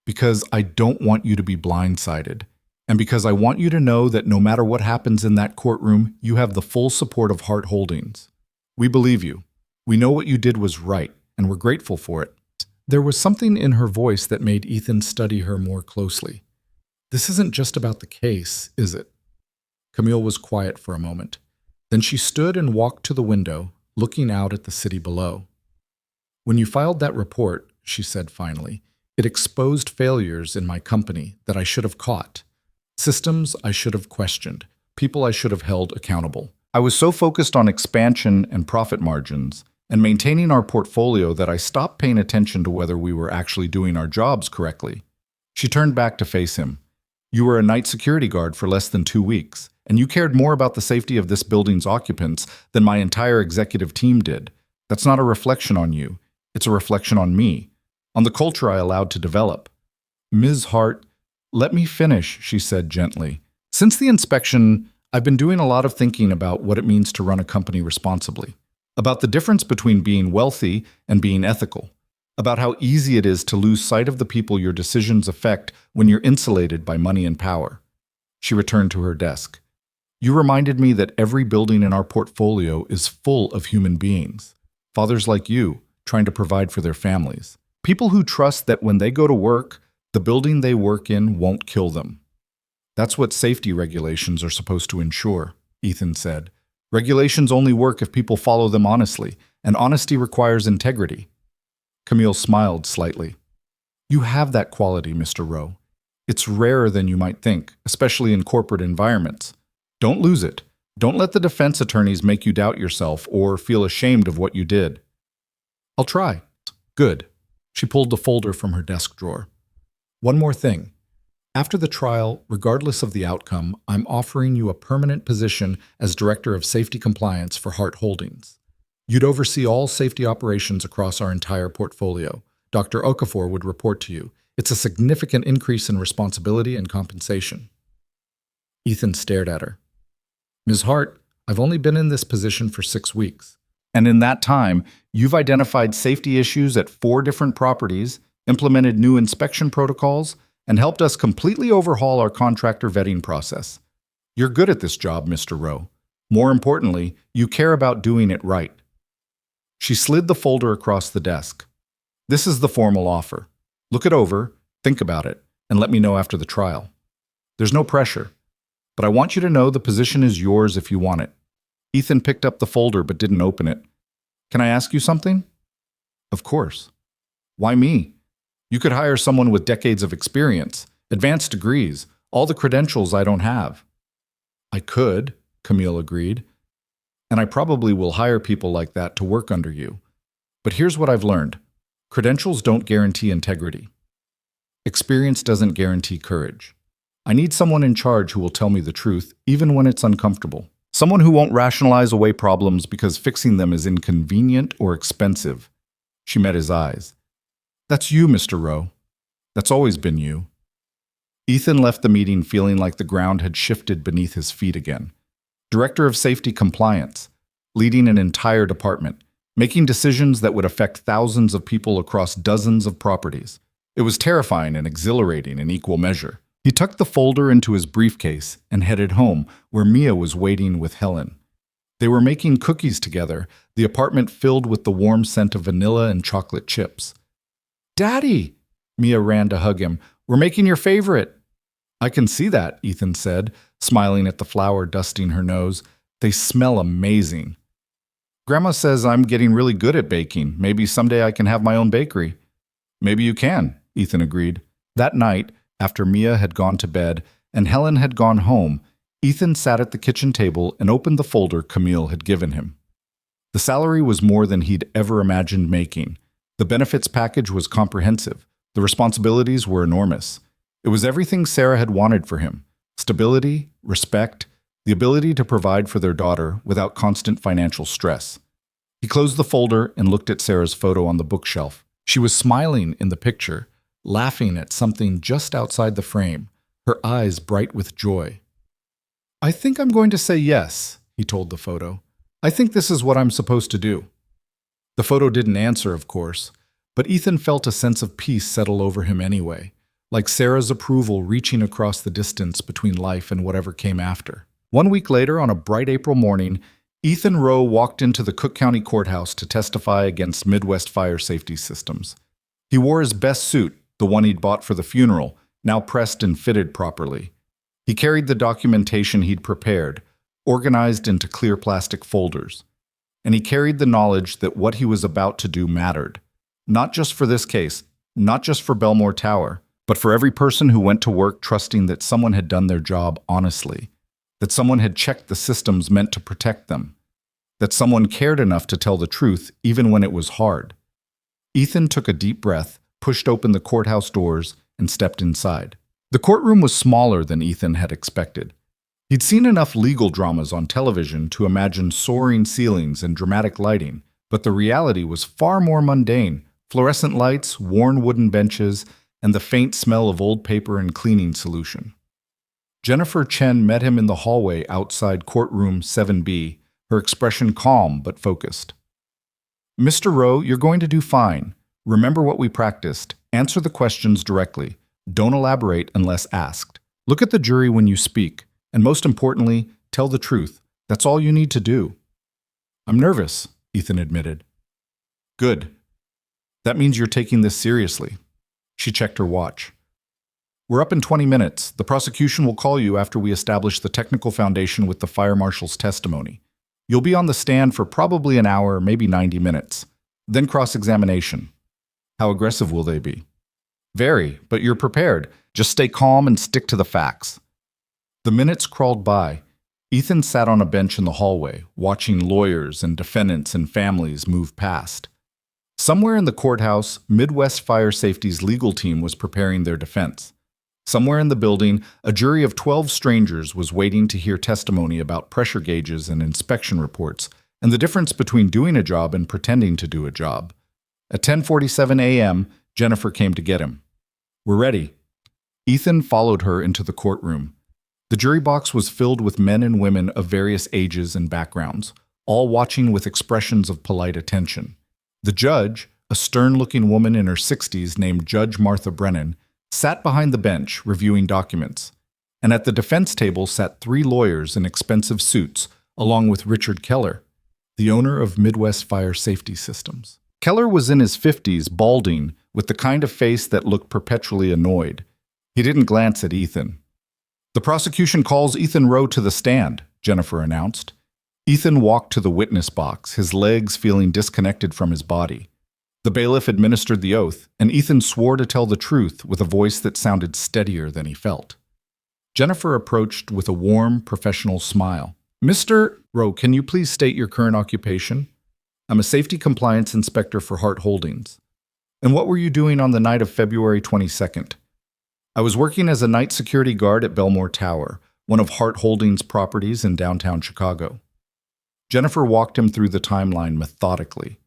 Because I don't want you to be blindsided. And because I want you to know that no matter what happens in that courtroom, you have the full support of Hart Holdings. We believe you. We know what you did was right, and we're grateful for it. There was something in her voice that made Ethan study her more closely. This isn't just about the case, is it? Camille was quiet for a moment. Then she stood and walked to the window, looking out at the city below. When you filed that report, she said finally, it exposed failures in my company that I should have caught. Systems I should have questioned. People I should have held accountable. I was so focused on expansion and profit margins and maintaining our portfolio that I stopped paying attention to whether we were actually doing our jobs correctly. She turned back to face him. You were a night security guard for less than 2 weeks, and you cared more about the safety of this building's occupants than my entire executive team did. That's not a reflection on you. It's a reflection on me, on the culture I allowed to develop. Ms. Hart, let me finish, she said gently. Since the inspection, I've been doing a lot of thinking about what it means to run a company responsibly, about the difference between being wealthy and being ethical, about how easy it is to lose sight of the people your decisions affect when you're insulated by money and power. She returned to her desk. You reminded me that every building in our portfolio is full of human beings, fathers like you, trying to provide for their families. People who trust that when they go to work, the building they work in won't kill them. That's what safety regulations are supposed to ensure, Ethan said. Regulations only work if people follow them honestly, and honesty requires integrity. Camille smiled slightly. You have that quality, Mr. Rowe. It's rarer than you might think, especially in corporate environments. Don't lose it. Don't let the defense attorneys make you doubt yourself or feel ashamed of what you did. I'll try. Good. She pulled the folder from her desk drawer. One more thing. After the trial, regardless of the outcome, I'm offering you a permanent position as Director of Safety Compliance for Hart Holdings. You'd oversee all safety operations across our entire portfolio. Dr. Okafor would report to you. It's a significant increase in responsibility and compensation. Ethan stared at her. Ms. Hart, I've only been in this position for 6 weeks. And in that time, you've identified safety issues at 4 different properties, implemented new inspection protocols, and helped us completely overhaul our contractor vetting process. You're good at this job, Mr. Rowe. More importantly, you care about doing it right. She slid the folder across the desk. This is the formal offer. Look it over, think about it, and let me know after the trial. There's no pressure, but I want you to know the position is yours if you want it. Ethan picked up the folder but didn't open it. Can I ask you something? Of course. Why me? You could hire someone with decades of experience, advanced degrees, all the credentials I don't have. I could, Camille agreed, and I probably will hire people like that to work under you. But here's what I've learned. Credentials don't guarantee integrity. Experience doesn't guarantee courage. I need someone in charge who will tell me the truth, even when it's uncomfortable. Someone who won't rationalize away problems because fixing them is inconvenient or expensive. She met his eyes. That's you, Mr. Rowe. That's always been you. Ethan left the meeting feeling like the ground had shifted beneath his feet again. Director of Safety Compliance, leading an entire department, making decisions that would affect thousands of people across dozens of properties. It was terrifying and exhilarating in equal measure. He tucked the folder into his briefcase and headed home, where Mia was waiting with Helen. They were making cookies together, the apartment filled with the warm scent of vanilla and chocolate chips. "Daddy!" Mia ran to hug him. "We're making your favorite." "I can see that," Ethan said, smiling at the flour dusting her nose. "They smell amazing." "Grandma says I'm getting really good at baking. Maybe someday I can have my own bakery." "Maybe you can," Ethan agreed. That night, after Mia had gone to bed and Helen had gone home, Ethan sat at the kitchen table and opened the folder Camille had given him. The salary was more than he'd ever imagined making. The benefits package was comprehensive. The responsibilities were enormous. It was everything Sarah had wanted for him: stability, respect, the ability to provide for their daughter without constant financial stress. He closed the folder and looked at Sarah's photo on the bookshelf. She was smiling in the picture, laughing at something just outside the frame, her eyes bright with joy. "I think I'm going to say yes," he told the photo. "I think this is what I'm supposed to do." The photo didn't answer, of course, but Ethan felt a sense of peace settle over him anyway, like Sarah's approval reaching across the distance between life and whatever came after. 1 week later, on a bright April morning, Ethan Rowe walked into the Cook County Courthouse to testify against Midwest Fire Safety Systems. He wore his best suit, the one he'd bought for the funeral, now pressed and fitted properly. He carried the documentation he'd prepared, organized into clear plastic folders. And he carried the knowledge that what he was about to do mattered. Not just for this case, not just for Belmore Tower, but for every person who went to work trusting that someone had done their job honestly, that someone had checked the systems meant to protect them, that someone cared enough to tell the truth even when it was hard. Ethan took a deep breath, pushed open the courthouse doors, and stepped inside. The courtroom was smaller than Ethan had expected. He'd seen enough legal dramas on television to imagine soaring ceilings and dramatic lighting, but the reality was far more mundane: fluorescent lights, worn wooden benches, and the faint smell of old paper and cleaning solution. Jennifer Chen met him in the hallway outside courtroom 7B, her expression calm but focused. "Mr. Rowe, you're going to do fine. Remember what we practiced. Answer the questions directly. Don't elaborate unless asked. Look at the jury when you speak. And most importantly, tell the truth. That's all you need to do." "I'm nervous," Ethan admitted. "Good. That means you're taking this seriously." She checked her watch. "We're up in 20 minutes. The prosecution will call you after we establish the technical foundation with the fire marshal's testimony. You'll be on the stand for probably an hour, maybe 90 minutes. Then cross-examination. How aggressive will they be?" "Very, but you're prepared. Just stay calm and stick to the facts." The minutes crawled by. Ethan sat on a bench in the hallway, watching lawyers and defendants and families move past. Somewhere in the courthouse, Midwest Fire Safety's legal team was preparing their defense. Somewhere in the building, a jury of 12 strangers was waiting to hear testimony about pressure gauges and inspection reports, and the difference between doing a job and pretending to do a job. At 10:47 a.m., Jennifer came to get him. We're ready. Ethan followed her into the courtroom. The jury box was filled with men and women of various ages and backgrounds, all watching with expressions of polite attention. The judge, a stern-looking woman in her 60s named Judge Martha Brennan, sat behind the bench reviewing documents. And at the defense table sat 3 lawyers in expensive suits, along with Richard Keller, the owner of Midwest Fire Safety Systems. Keller was in his 50s, balding, with the kind of face that looked perpetually annoyed. He didn't glance at Ethan. "The prosecution calls Ethan Rowe to the stand," Jennifer announced. Ethan walked to the witness box, his legs feeling disconnected from his body. The bailiff administered the oath, and Ethan swore to tell the truth with a voice that sounded steadier than he felt. Jennifer approached with a warm, professional smile. "Mr. Rowe, can you please state your current occupation?" "I'm a safety compliance inspector for Hart Holdings." "And what were you doing on the night of February 22nd? "I was working as a night security guard at Billionaire Tower, one of Hart Holdings' properties in downtown Chicago." Jennifer walked him through the timeline methodically.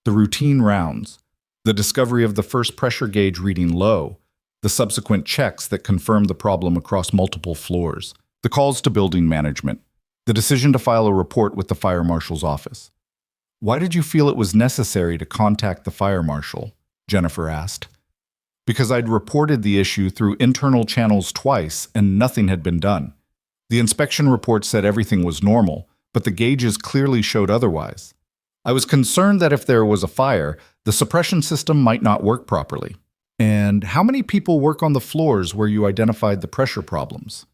The routine rounds, the discovery of the first pressure gauge reading low, the subsequent checks that confirmed the problem across multiple floors, the calls to building management, the decision to file a report with the fire marshal's office. "Why did you feel it was necessary to contact the fire marshal?" Jennifer asked. "Because I'd reported the issue through internal channels twice and nothing had been done. The inspection report said everything was normal, but the gauges clearly showed otherwise. I was concerned that if there was a fire, the suppression system might not work properly." "And how many people work on the floors where you identified the pressure problems?"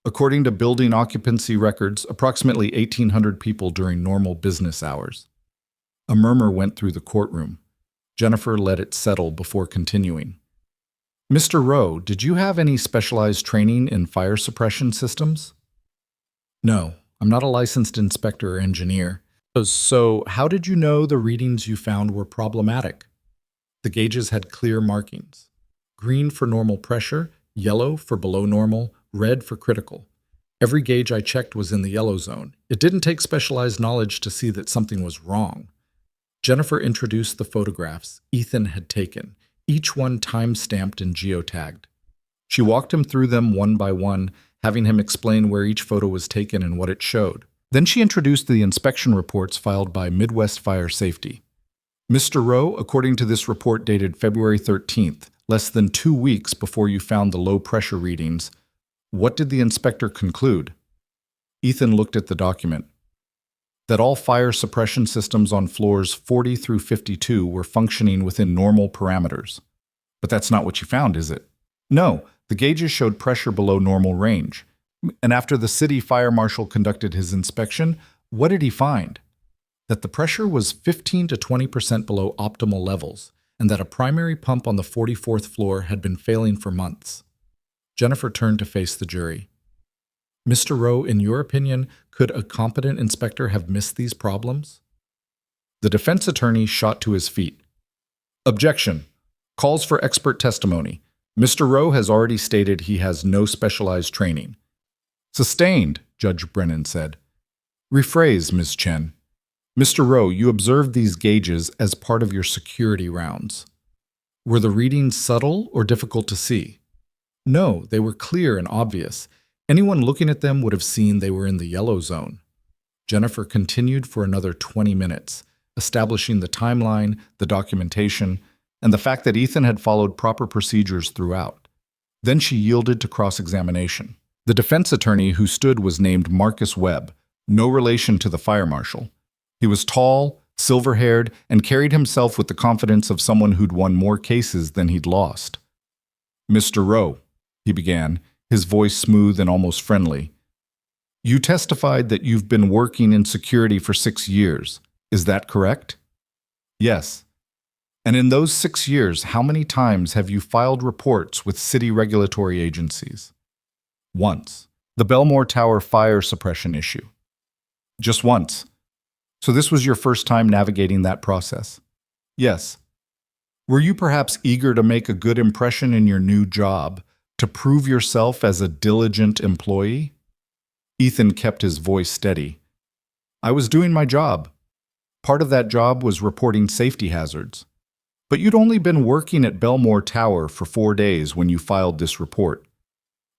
"According to building occupancy records, approximately 1,800 people during normal business hours." A murmur went through the courtroom. Jennifer let it settle before continuing. "Mr. Rowe, did you have any specialized training in fire suppression systems?" "No, I'm not a licensed inspector or engineer." "So how did you know the readings you found were problematic?" "The gauges had clear markings. Green for normal pressure, yellow for below normal, red for critical. Every gauge I checked was in the yellow zone. It didn't take specialized knowledge to see that something was wrong." Jennifer introduced the photographs Ethan had taken, each one time-stamped and geotagged. She walked him through them one by one, having him explain where each photo was taken and what it showed. Then she introduced the inspection reports filed by Midwest Fire Safety. "Mr. Rowe, according to this report dated February 13th, less than 2 weeks before you found the low pressure readings, what did the inspector conclude?" Ethan looked at the document. "That all fire suppression systems on floors 40 through 52 were functioning within normal parameters." "But that's not what you found, is it?" "No, the gauges showed pressure below normal range. And after the city fire marshal conducted his inspection, what did he find?" "That the pressure was 15 to 20% below optimal levels, and that a primary pump on the 44th floor had been failing for months." Jennifer turned to face the jury. "Mr. Rowe, in your opinion, could a competent inspector have missed these problems?" The defense attorney shot to his feet. "Objection. Calls for expert testimony. Mr. Rowe has already stated he has no specialized training." "Sustained," Judge Brennan said. "Rephrase, Ms. Chen. Mr. Rowe, you observed these gauges as part of your security rounds. Were the readings subtle or difficult to see?" "No, they were clear and obvious. Anyone looking at them would have seen they were in the yellow zone." Jennifer continued for another 20 minutes, establishing the timeline, the documentation, and the fact that Ethan had followed proper procedures throughout. Then she yielded to cross-examination. The defense attorney who stood was named Marcus Webb, no relation to the fire marshal. He was tall, silver-haired, and carried himself with the confidence of someone who'd won more cases than he'd lost. "Mr. Rowe," he began, his voice smooth and almost friendly, "you testified that you've been working in security for 6 years. Is that correct?" "Yes." "And in those 6 years, how many times have you filed reports with city regulatory agencies?" "Once. The Billionaire Tower fire suppression issue." "Just once. So this was your first time navigating that process?" "Yes." "Were you perhaps eager to make a good impression in your new job, to prove yourself as a diligent employee?" Ethan kept his voice steady. "I was doing my job. Part of that job was reporting safety hazards. But you'd only been working at Belmore Tower for 4 days when you filed this report.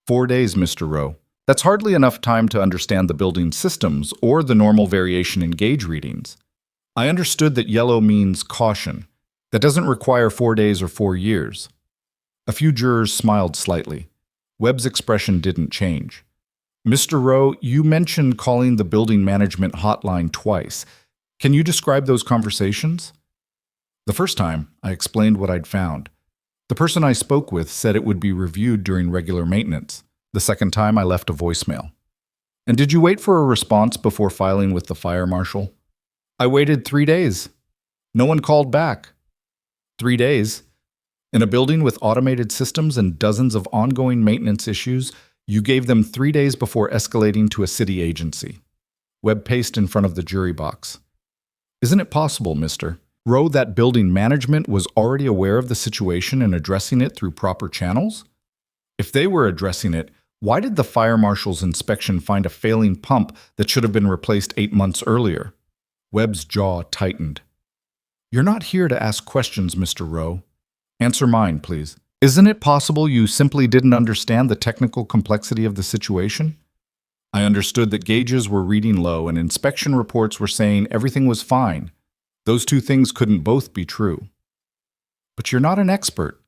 4 days, Mr. Rowe. That's hardly enough time to understand the building's systems or the normal variation in gauge readings. I understood that yellow means caution. That doesn't require 4 days or 4 years. A few jurors smiled slightly. Webb's expression didn't change. Mr. Rowe, you mentioned calling the building management hotline twice. Can you describe those conversations? The first time, I explained what I'd found. The person I spoke with said it would be reviewed during regular maintenance. The second time, I left a voicemail. And did you wait for a response before filing with the fire marshal? I waited 3 days. No one called back. 3 days? In a building with automated systems and dozens of ongoing maintenance issues, you gave them 3 days before escalating to a city agency. Webb paced in front of the jury box. Isn't it possible, Mr. Rowe, that building management was already aware of the situation and addressing it through proper channels? If they were addressing it, why did the fire marshal's inspection find a failing pump that should have been replaced 8 months earlier? Webb's jaw tightened. You're not here to ask questions, Mr. Rowe. Answer mine, please. Isn't it possible you simply didn't understand the technical complexity of the situation? I understood that gauges were reading low and inspection reports were saying everything was fine. Those two things couldn't both be true. But you're not an expert.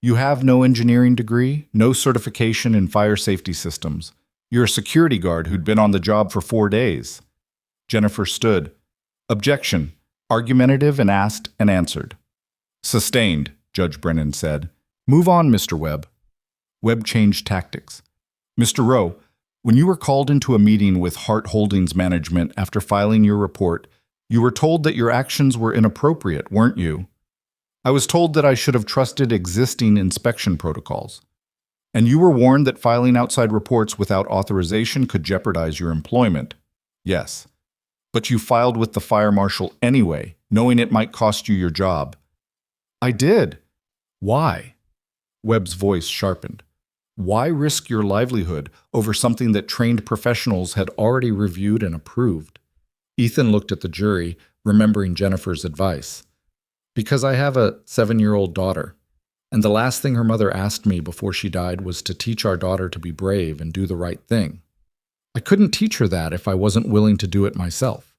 You have no engineering degree, no certification in fire safety systems. You're a security guard who'd been on the job for 4 days. Jennifer stood. Objection. Argumentative and asked and answered. Sustained, Judge Brennan said. Move on, Mr. Webb. Webb changed tactics. Mr. Rowe, when you were called into a meeting with Hart Holdings Management after filing your report, you were told that your actions were inappropriate, weren't you? I was told that I should have trusted existing inspection protocols. And you were warned that filing outside reports without authorization could jeopardize your employment. Yes. But you filed with the fire marshal anyway, knowing it might cost you your job. I did. Why? Webb's voice sharpened. Why risk your livelihood over something that trained professionals had already reviewed and approved? Ethan looked at the jury, remembering Jennifer's advice. Because I have a 7-year-old daughter, and the last thing her mother asked me before she died was to teach our daughter to be brave and do the right thing. I couldn't teach her that if I wasn't willing to do it myself.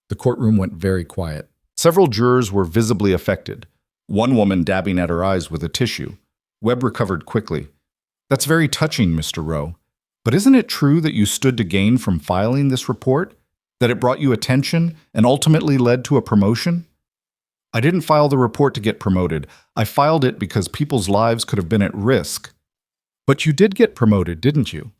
The courtroom went very quiet. Several jurors were visibly affected, one woman dabbing at her eyes with a tissue. Webb recovered quickly. That's very touching, Mr. Rowe. But isn't it true that you stood to gain from filing this report? That it brought you attention and ultimately led to a promotion? I didn't file the report to get promoted. I filed it because people's lives could have been at risk. But you did get promoted, didn't you?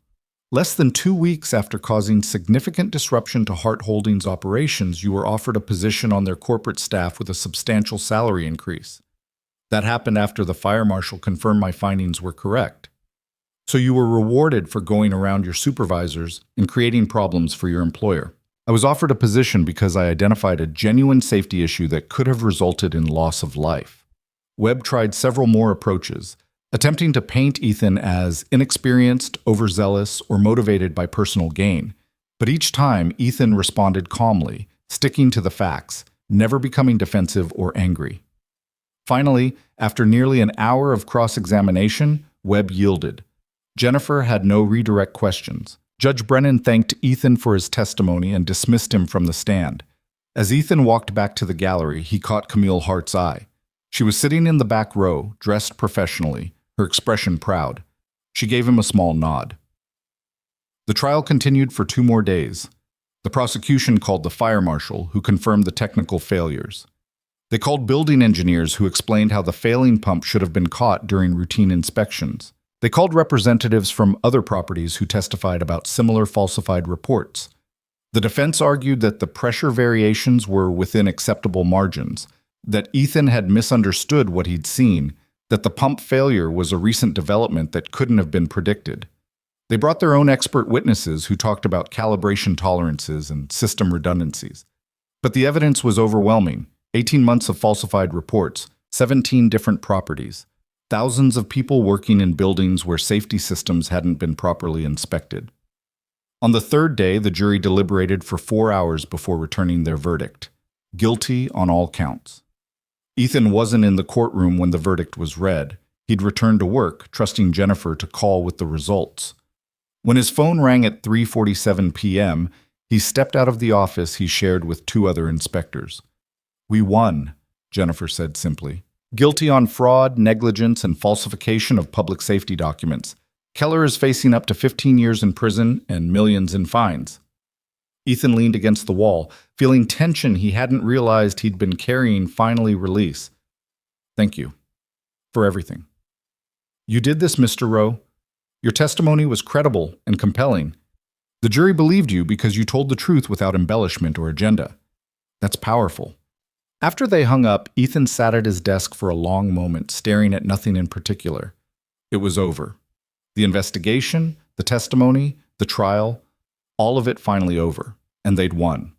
Less than 2 weeks after causing significant disruption to Hart Holdings operations, you were offered a position on their corporate staff with a substantial salary increase. That happened after the fire marshal confirmed my findings were correct. So you were rewarded for going around your supervisors and creating problems for your employer. I was offered a position because I identified a genuine safety issue that could have resulted in loss of life. Webb tried several more approaches, attempting to paint Ethan as inexperienced, overzealous, or motivated by personal gain. But each time, Ethan responded calmly, sticking to the facts, never becoming defensive or angry. Finally, after nearly an hour of cross-examination, Webb yielded. Jennifer had no redirect questions. Judge Brennan thanked Ethan for his testimony and dismissed him from the stand. As Ethan walked back to the gallery, he caught Camille Hart's eye. She was sitting in the back row, dressed professionally, her expression proud. She gave him a small nod. The trial continued for 2 more days. The prosecution called the fire marshal, who confirmed the technical failures. They called building engineers who explained how the failing pump should have been caught during routine inspections. They called representatives from other properties who testified about similar falsified reports. The defense argued that the pressure variations were within acceptable margins, that Ethan had misunderstood what he'd seen, that the pump failure was a recent development that couldn't have been predicted. They brought their own expert witnesses who talked about calibration tolerances and system redundancies. But the evidence was overwhelming. 18 months of falsified reports, 17 different properties, thousands of people working in buildings where safety systems hadn't been properly inspected. On the 3rd day, the jury deliberated for 4 hours before returning their verdict. Guilty on all counts. Ethan wasn't in the courtroom when the verdict was read. He'd returned to work, trusting Jennifer to call with the results. When his phone rang at 3:47 p.m., he stepped out of the office he shared with two other inspectors. "We won," Jennifer said simply. "Guilty on fraud, negligence, and falsification of public safety documents. Keller is facing up to 15 years in prison and millions in fines." Ethan leaned against the wall, feeling tension he hadn't realized he'd been carrying finally release. "Thank you. For everything. You did this, Mr. Rowe. Your testimony was credible and compelling. The jury believed you because you told the truth without embellishment or agenda. That's powerful." After they hung up, Ethan sat at his desk for a long moment, staring at nothing in particular. It was over. The investigation, the testimony, the trial, all of it finally over, and they'd won.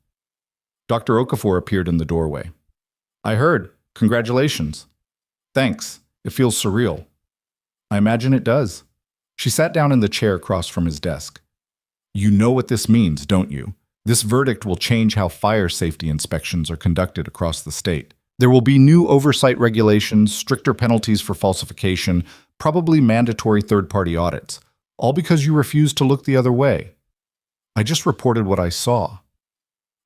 Dr. Okafor appeared in the doorway. "I heard. Congratulations." "Thanks. It feels surreal." "I imagine it does." She sat down in the chair across from his desk. "You know what this means, don't you? This verdict will change how fire safety inspections are conducted across the state. There will be new oversight regulations, stricter penalties for falsification, probably mandatory third-party audits, all because you refused to look the other way. I just reported what I saw.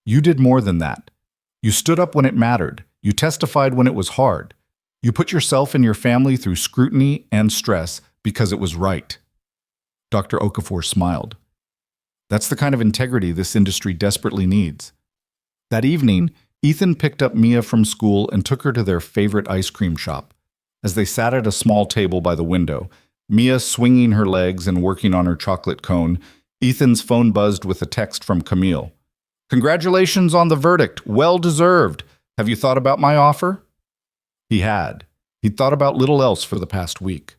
You did more than that. You stood up when it mattered. You testified when it was hard. You put yourself and your family through scrutiny and stress because it was right." Dr. Okafor smiled. "That's the kind of integrity this industry desperately needs." That evening, Ethan picked up Mia from school and took her to their favorite ice cream shop. As they sat at a small table by the window, Mia swinging her legs and working on her chocolate cone, Ethan's phone buzzed with a text from Camille. "Congratulations on the verdict. Well deserved. Have you thought about my offer?" He had. He'd thought about little else for the past week.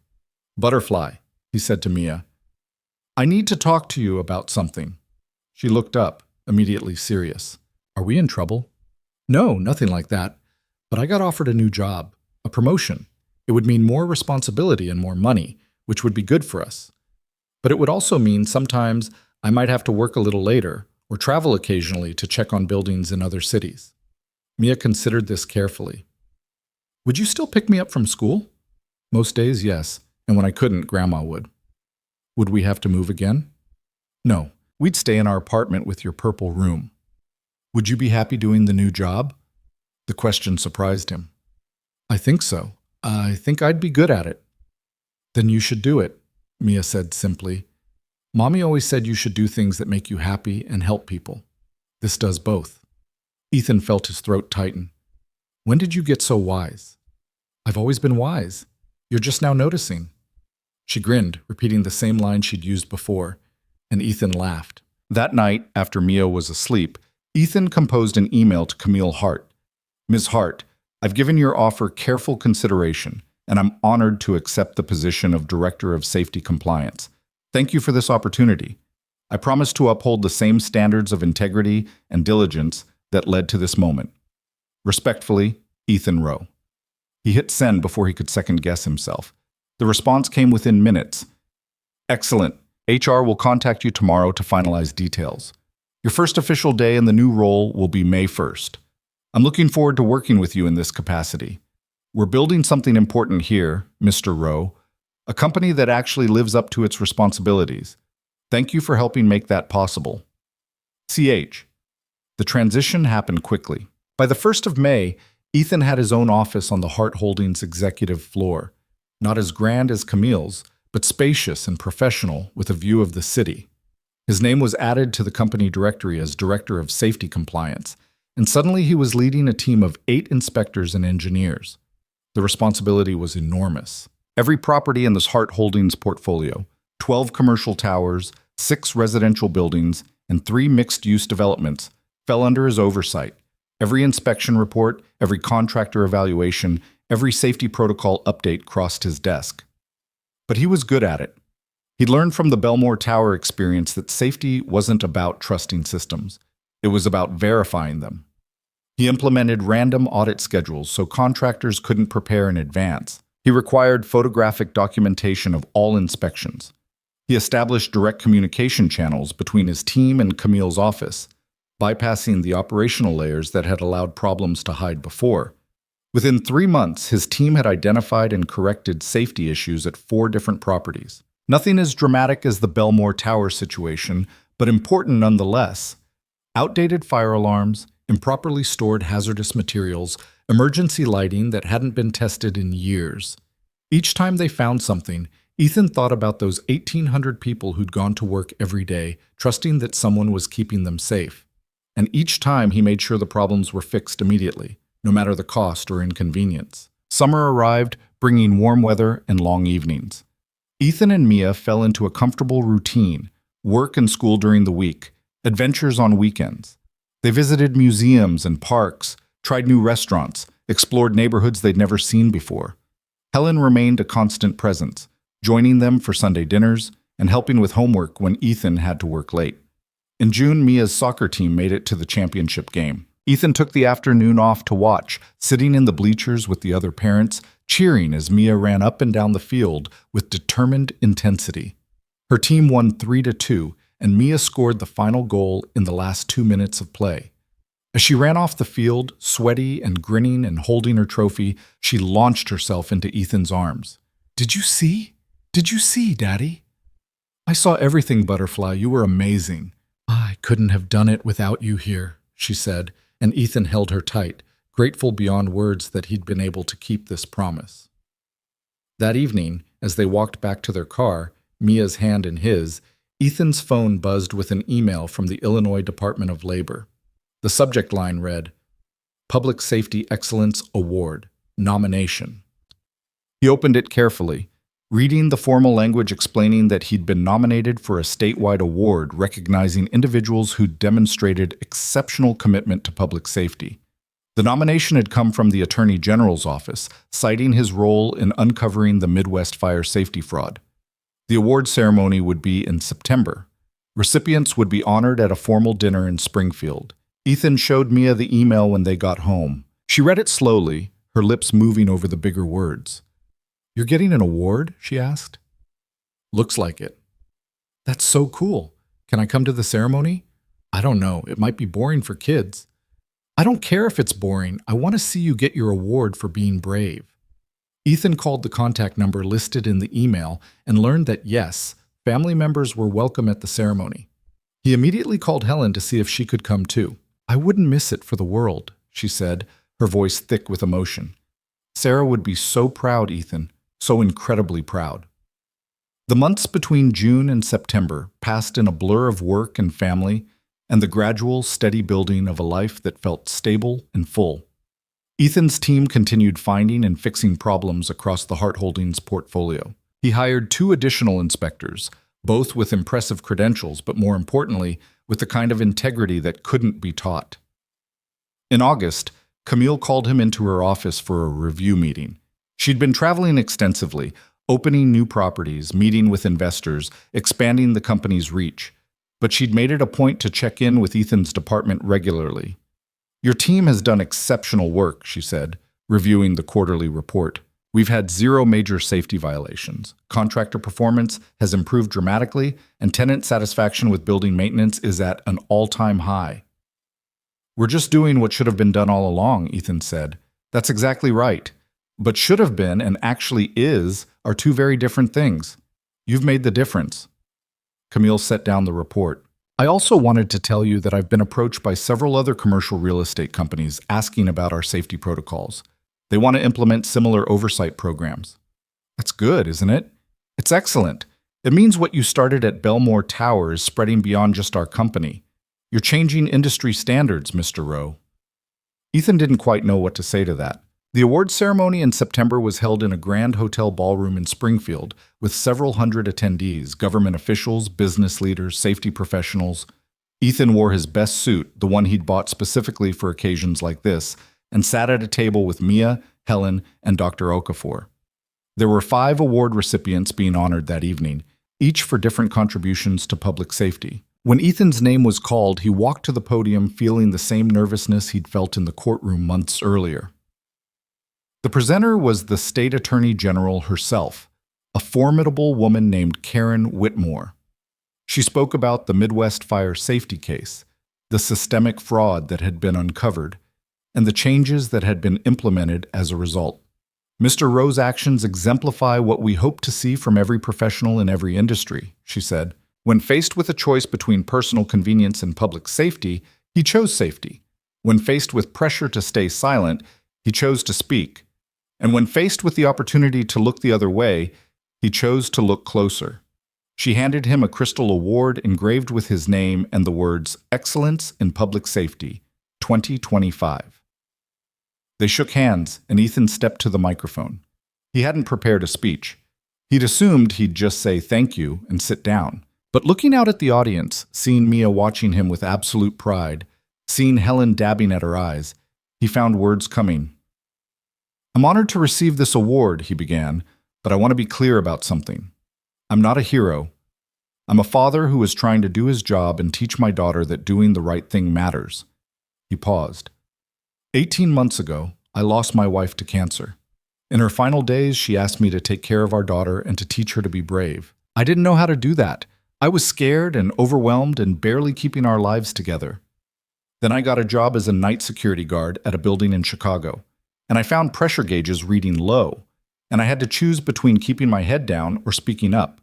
"Butterfly," he said to Mia. "I need to talk to you about something." She looked up, immediately serious. "Are we in trouble?" "No, nothing like that. But I got offered a new job, a promotion. It would mean more responsibility and more money, which would be good for us. But it would also mean sometimes I might have to work a little later or travel occasionally to check on buildings in other cities." Mia considered this carefully. "Would you still pick me up from school?" "Most days, yes, and when I couldn't, Grandma would." "Would we have to move again?" "No, we'd stay in our apartment with your purple room." "Would you be happy doing the new job?" The question surprised him. "I think so. I think I'd be good at it." "Then you should do it," Mia said simply. "Mommy always said you should do things that make you happy and help people. This does both." Ethan felt his throat tighten. "When did you get so wise?" "I've always been wise. You're just now noticing." She grinned, repeating the same line she'd used before, and Ethan laughed. That night, after Mia was asleep, Ethan composed an email to Camille Hart. "Ms. Hart, I've given your offer careful consideration, and I'm honored to accept the position of Director of Safety Compliance. Thank you for this opportunity. I promise to uphold the same standards of integrity and diligence that led to this moment. Respectfully, Ethan Rowe." He hit send before he could second-guess himself. The response came within minutes. "Excellent. HR will contact you tomorrow to finalize details. Your first official day in the new role will be May 1st. I'm looking forward to working with you in this capacity. We're building something important here, Mr. Rowe, a company that actually lives up to its responsibilities. Thank you for helping make that possible. CH." The transition happened quickly. By the 1st of May, Ethan had his own office on the Hart Holdings executive floor. Not as grand as Camille's, but spacious and professional with a view of the city. His name was added to the company directory as Director of Safety Compliance, and suddenly he was leading a team of 8 inspectors and engineers. The responsibility was enormous. Every property in this Hart Holdings portfolio, 12 commercial towers, 6 residential buildings, and 3 mixed-use developments, fell under his oversight. Every inspection report, every contractor evaluation, every safety protocol update crossed his desk. But he was good at it. He learned from the Belmore Tower experience that safety wasn't about trusting systems. It was about verifying them. He implemented random audit schedules so contractors couldn't prepare in advance. He required photographic documentation of all inspections. He established direct communication channels between his team and Camille's office, bypassing the operational layers that had allowed problems to hide before. Within 3 months, his team had identified and corrected safety issues at 4 different properties. Nothing as dramatic as the Billionaire Tower situation, but important nonetheless. Outdated fire alarms, improperly stored hazardous materials, emergency lighting that hadn't been tested in years. Each time they found something, Ethan thought about those 1,800 people who'd gone to work every day, trusting that someone was keeping them safe. And each time he made sure the problems were fixed immediately, no matter the cost or inconvenience. Summer arrived, bringing warm weather and long evenings. Ethan and Mia fell into a comfortable routine, work and school during the week, adventures on weekends. They visited museums and parks, tried new restaurants, explored neighborhoods they'd never seen before. Helen remained a constant presence, joining them for Sunday dinners and helping with homework when Ethan had to work late. In June, Mia's soccer team made it to the championship game. Ethan took the afternoon off to watch, sitting in the bleachers with the other parents, cheering as Mia ran up and down the field with determined intensity. Her team won 3-2, and Mia scored the final goal in the last 2 minutes of play. As she ran off the field, sweaty and grinning and holding her trophy, she launched herself into Ethan's arms. "Did you see? Did you see, Daddy?" "I saw everything, Butterfly. You were amazing." "I couldn't have done it without you here," she said, and Ethan held her tight, grateful beyond words that he'd been able to keep this promise. That evening, as they walked back to their car, Mia's hand in his, Ethan's phone buzzed with an email from the Illinois Department of Labor. The subject line read, "Public Safety Excellence Award, Nomination." He opened it carefully, reading the formal language explaining that he'd been nominated for a statewide award recognizing individuals who demonstrated exceptional commitment to public safety. The nomination had come from the Attorney General's office, citing his role in uncovering the Midwest fire safety fraud. The award ceremony would be in September. Recipients would be honored at a formal dinner in Springfield. Ethan showed Mia the email when they got home. She read it slowly, her lips moving over the bigger words. "You're getting an award?" she asked. "Looks like it." "That's so cool. Can I come to the ceremony?" "I don't know. It might be boring for kids." "I don't care if it's boring. I want to see you get your award for being brave." Ethan called the contact number listed in the email and learned that yes, family members were welcome at the ceremony. He immediately called Helen to see if she could come too. "I wouldn't miss it for the world," she said, her voice thick with emotion. "Sarah would be so proud, Ethan, so incredibly proud." The months between June and September passed in a blur of work and family and the gradual, steady building of a life that felt stable and full. Ethan's team continued finding and fixing problems across the Hart Holdings portfolio. He hired 2 additional inspectors, both with impressive credentials, but more importantly, with the kind of integrity that couldn't be taught. In August, Camille called him into her office for a review meeting. She'd been traveling extensively, opening new properties, meeting with investors, expanding the company's reach. But she'd made it a point to check in with Ethan's department regularly. "Your team has done exceptional work," she said, reviewing the quarterly report. "We've had 0 major safety violations. Contractor performance has improved dramatically, and tenant satisfaction with building maintenance is at an all-time high." "We're just doing what should have been done all along," Ethan said. "That's exactly right. But should have been and actually is are 2 very different things. You've made the difference." Camille set down the report. "I also wanted to tell you that I've been approached by several other commercial real estate companies asking about our safety protocols. They want to implement similar oversight programs." "That's good, isn't it?" "It's excellent. It means what you started at Billionaire Tower is spreading beyond just our company. You're changing industry standards, Mr. Rowe." Ethan didn't quite know what to say to that. The award ceremony in September was held in a grand hotel ballroom in Springfield with several hundred attendees, government officials, business leaders, safety professionals. Ethan wore his best suit, the one he'd bought specifically for occasions like this, and sat at a table with Mia, Helen, and Dr. Okafor. There were 5 award recipients being honored that evening, each for different contributions to public safety. When Ethan's name was called, he walked to the podium feeling the same nervousness he'd felt in the courtroom months earlier. The presenter was the state attorney general herself, a formidable woman named Karen Whitmore. She spoke about the Midwest fire safety case, the systemic fraud that had been uncovered, and the changes that had been implemented as a result. Mr. Rowe's actions exemplify what we hope to see from every professional in every industry, she said. When faced with a choice between personal convenience and public safety, he chose safety. When faced with pressure to stay silent, he chose to speak. And when faced with the opportunity to look the other way, he chose to look closer. She handed him a crystal award engraved with his name and the words, "Excellence in Public Safety, 2025. They shook hands, and Ethan stepped to the microphone. He hadn't prepared a speech. He'd assumed he'd just say thank you and sit down. But looking out at the audience, seeing Mia watching him with absolute pride, seeing Helen dabbing at her eyes, he found words coming. "I'm honored to receive this award," he began, "but I want to be clear about something. I'm not a hero. I'm a father who is trying to do his job and teach my daughter that doing the right thing matters." He paused. 18 months ago, I lost my wife to cancer. In her final days, she asked me to take care of our daughter and to teach her to be brave. I didn't know how to do that. I was scared and overwhelmed and barely keeping our lives together. Then I got a job as a night security guard at a building in Chicago, and I found pressure gauges reading low, and I had to choose between keeping my head down or speaking up.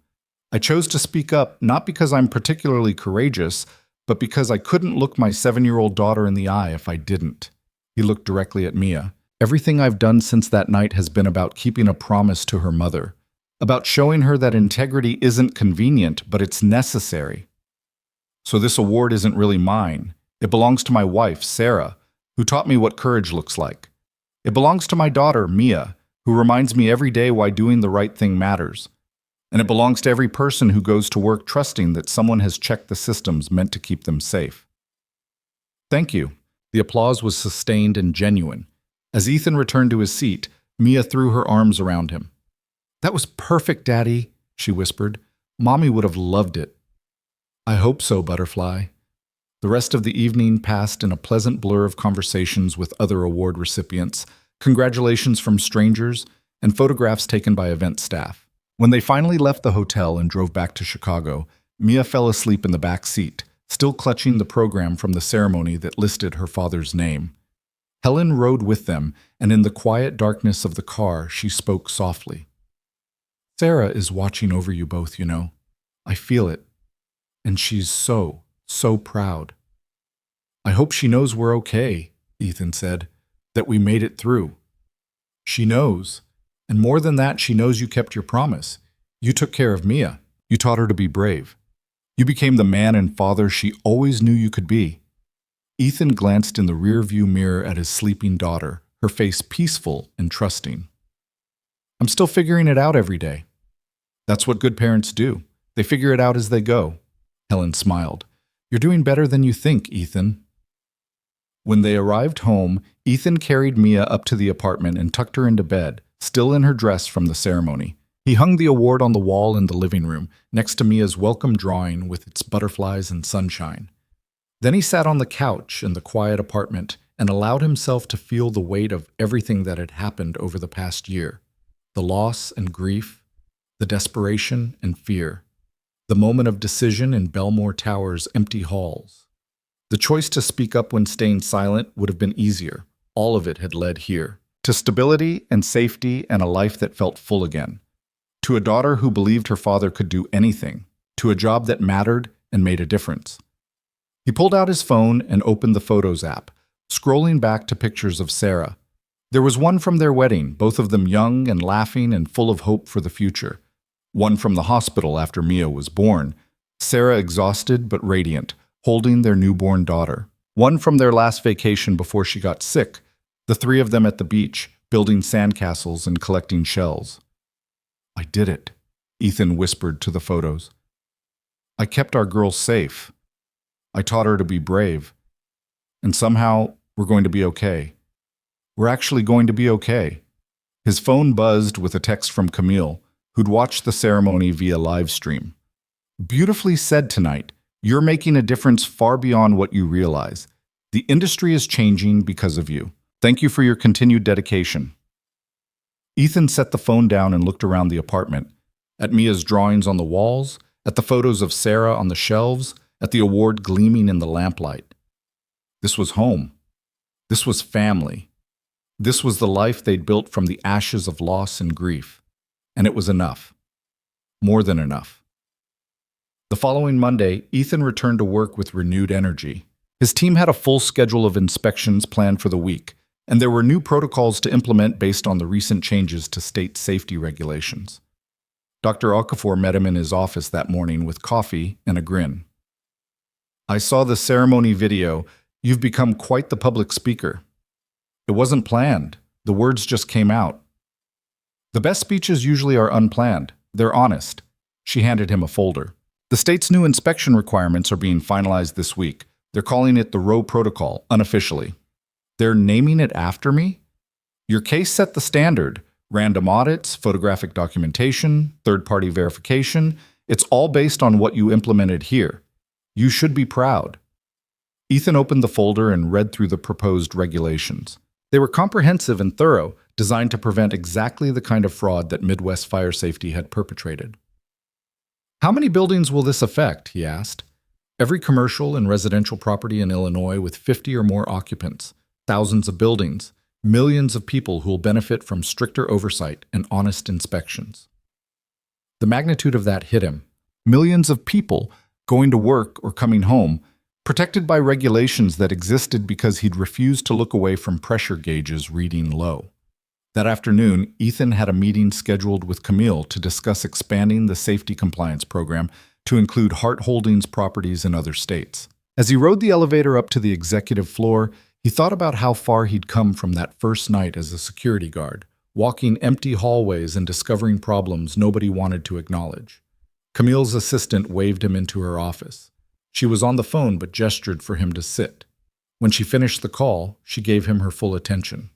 I chose to speak up not because I'm particularly courageous, but because I couldn't look my 7-year-old daughter in the eye if I didn't. He looked directly at Mia. Everything I've done since that night has been about keeping a promise to her mother, about showing her that integrity isn't convenient, but it's necessary. So this award isn't really mine. It belongs to my wife, Sarah, who taught me what courage looks like. It belongs to my daughter, Mia, who reminds me every day why doing the right thing matters. And it belongs to every person who goes to work trusting that someone has checked the systems meant to keep them safe. Thank you. The applause was sustained and genuine. As Ethan returned to his seat, Mia threw her arms around him. "That was perfect, Daddy," she whispered. "Mommy would have loved it." "I hope so, Butterfly." The rest of the evening passed in a pleasant blur of conversations with other award recipients, congratulations from strangers, and photographs taken by event staff. When they finally left the hotel and drove back to Chicago, Mia fell asleep in the back seat, still clutching the program from the ceremony that listed her father's name. Helen rode with them, and in the quiet darkness of the car, she spoke softly. "Sarah is watching over you both, you know. I feel it. And she's so proud." "I hope she knows we're okay," Ethan said, "that we made it through." "She knows. And more than that, she knows you kept your promise. You took care of Mia. You taught her to be brave. You became the man and father she always knew you could be." Ethan glanced in the rearview mirror at his sleeping daughter, her face peaceful and trusting. "I'm still figuring it out every day." "That's what good parents do. They figure it out as they go." Helen smiled. "You're doing better than you think, Ethan." When they arrived home, Ethan carried Mia up to the apartment and tucked her into bed, still in her dress from the ceremony. He hung the award on the wall in the living room, next to Mia's welcome drawing with its butterflies and sunshine. Then he sat on the couch in the quiet apartment and allowed himself to feel the weight of everything that had happened over the past year. The loss and grief, the desperation and fear, the moment of decision in Belmore Tower's empty halls. The choice to speak up when staying silent would have been easier. All of it had led here. To stability and safety and a life that felt full again. To a daughter who believed her father could do anything. To a job that mattered and made a difference. He pulled out his phone and opened the Photos app, scrolling back to pictures of Sarah. There was one from their wedding, both of them young and laughing and full of hope for the future. One from the hospital after Mia was born, Sarah exhausted but radiant, holding their newborn daughter. One from their last vacation before she got sick, the three of them at the beach, building sandcastles and collecting shells. "I did it," Ethan whispered to the photos. "I kept our girl safe. I taught her to be brave. And somehow, we're going to be okay. We're actually going to be okay." His phone buzzed with a text from Camille, who'd watched the ceremony via live stream. "Beautifully said tonight. You're making a difference far beyond what you realize. The industry is changing because of you. Thank you for your continued dedication." Ethan set the phone down and looked around the apartment, at Mia's drawings on the walls, at the photos of Sarah on the shelves, at the award gleaming in the lamplight. This was home. This was family. This was the life they'd built from the ashes of loss and grief. And it was enough. More than enough. The following Monday, Ethan returned to work with renewed energy. His team had a full schedule of inspections planned for the week, and there were new protocols to implement based on the recent changes to state safety regulations. Dr. Okafor met him in his office that morning with coffee and a grin. "I saw the ceremony video. You've become quite the public speaker." "It wasn't planned. The words just came out." "The best speeches usually are unplanned. They're honest." She handed him a folder. "The state's new inspection requirements are being finalized this week. They're calling it the Roe Protocol, unofficially." "They're naming it after me?" "Your case set the standard. Random audits, photographic documentation, third-party verification. It's all based on what you implemented here. You should be proud." Ethan opened the folder and read through the proposed regulations. They were comprehensive and thorough, designed to prevent exactly the kind of fraud that Midwest Fire Safety had perpetrated. "How many buildings will this affect?" he asked. "Every commercial and residential property in Illinois with 50 or more occupants, thousands of buildings, millions of people who will benefit from stricter oversight and honest inspections." The magnitude of that hit him. Millions of people going to work or coming home, protected by regulations that existed because he'd refused to look away from pressure gauges reading low. That afternoon, Ethan had a meeting scheduled with Camille to discuss expanding the safety compliance program to include Hart Holdings properties in other states. As he rode the elevator up to the executive floor, he thought about how far he'd come from that first night as a security guard, walking empty hallways and discovering problems nobody wanted to acknowledge. Camille's assistant waved him into her office. She was on the phone but gestured for him to sit. When she finished the call, she gave him her full attention.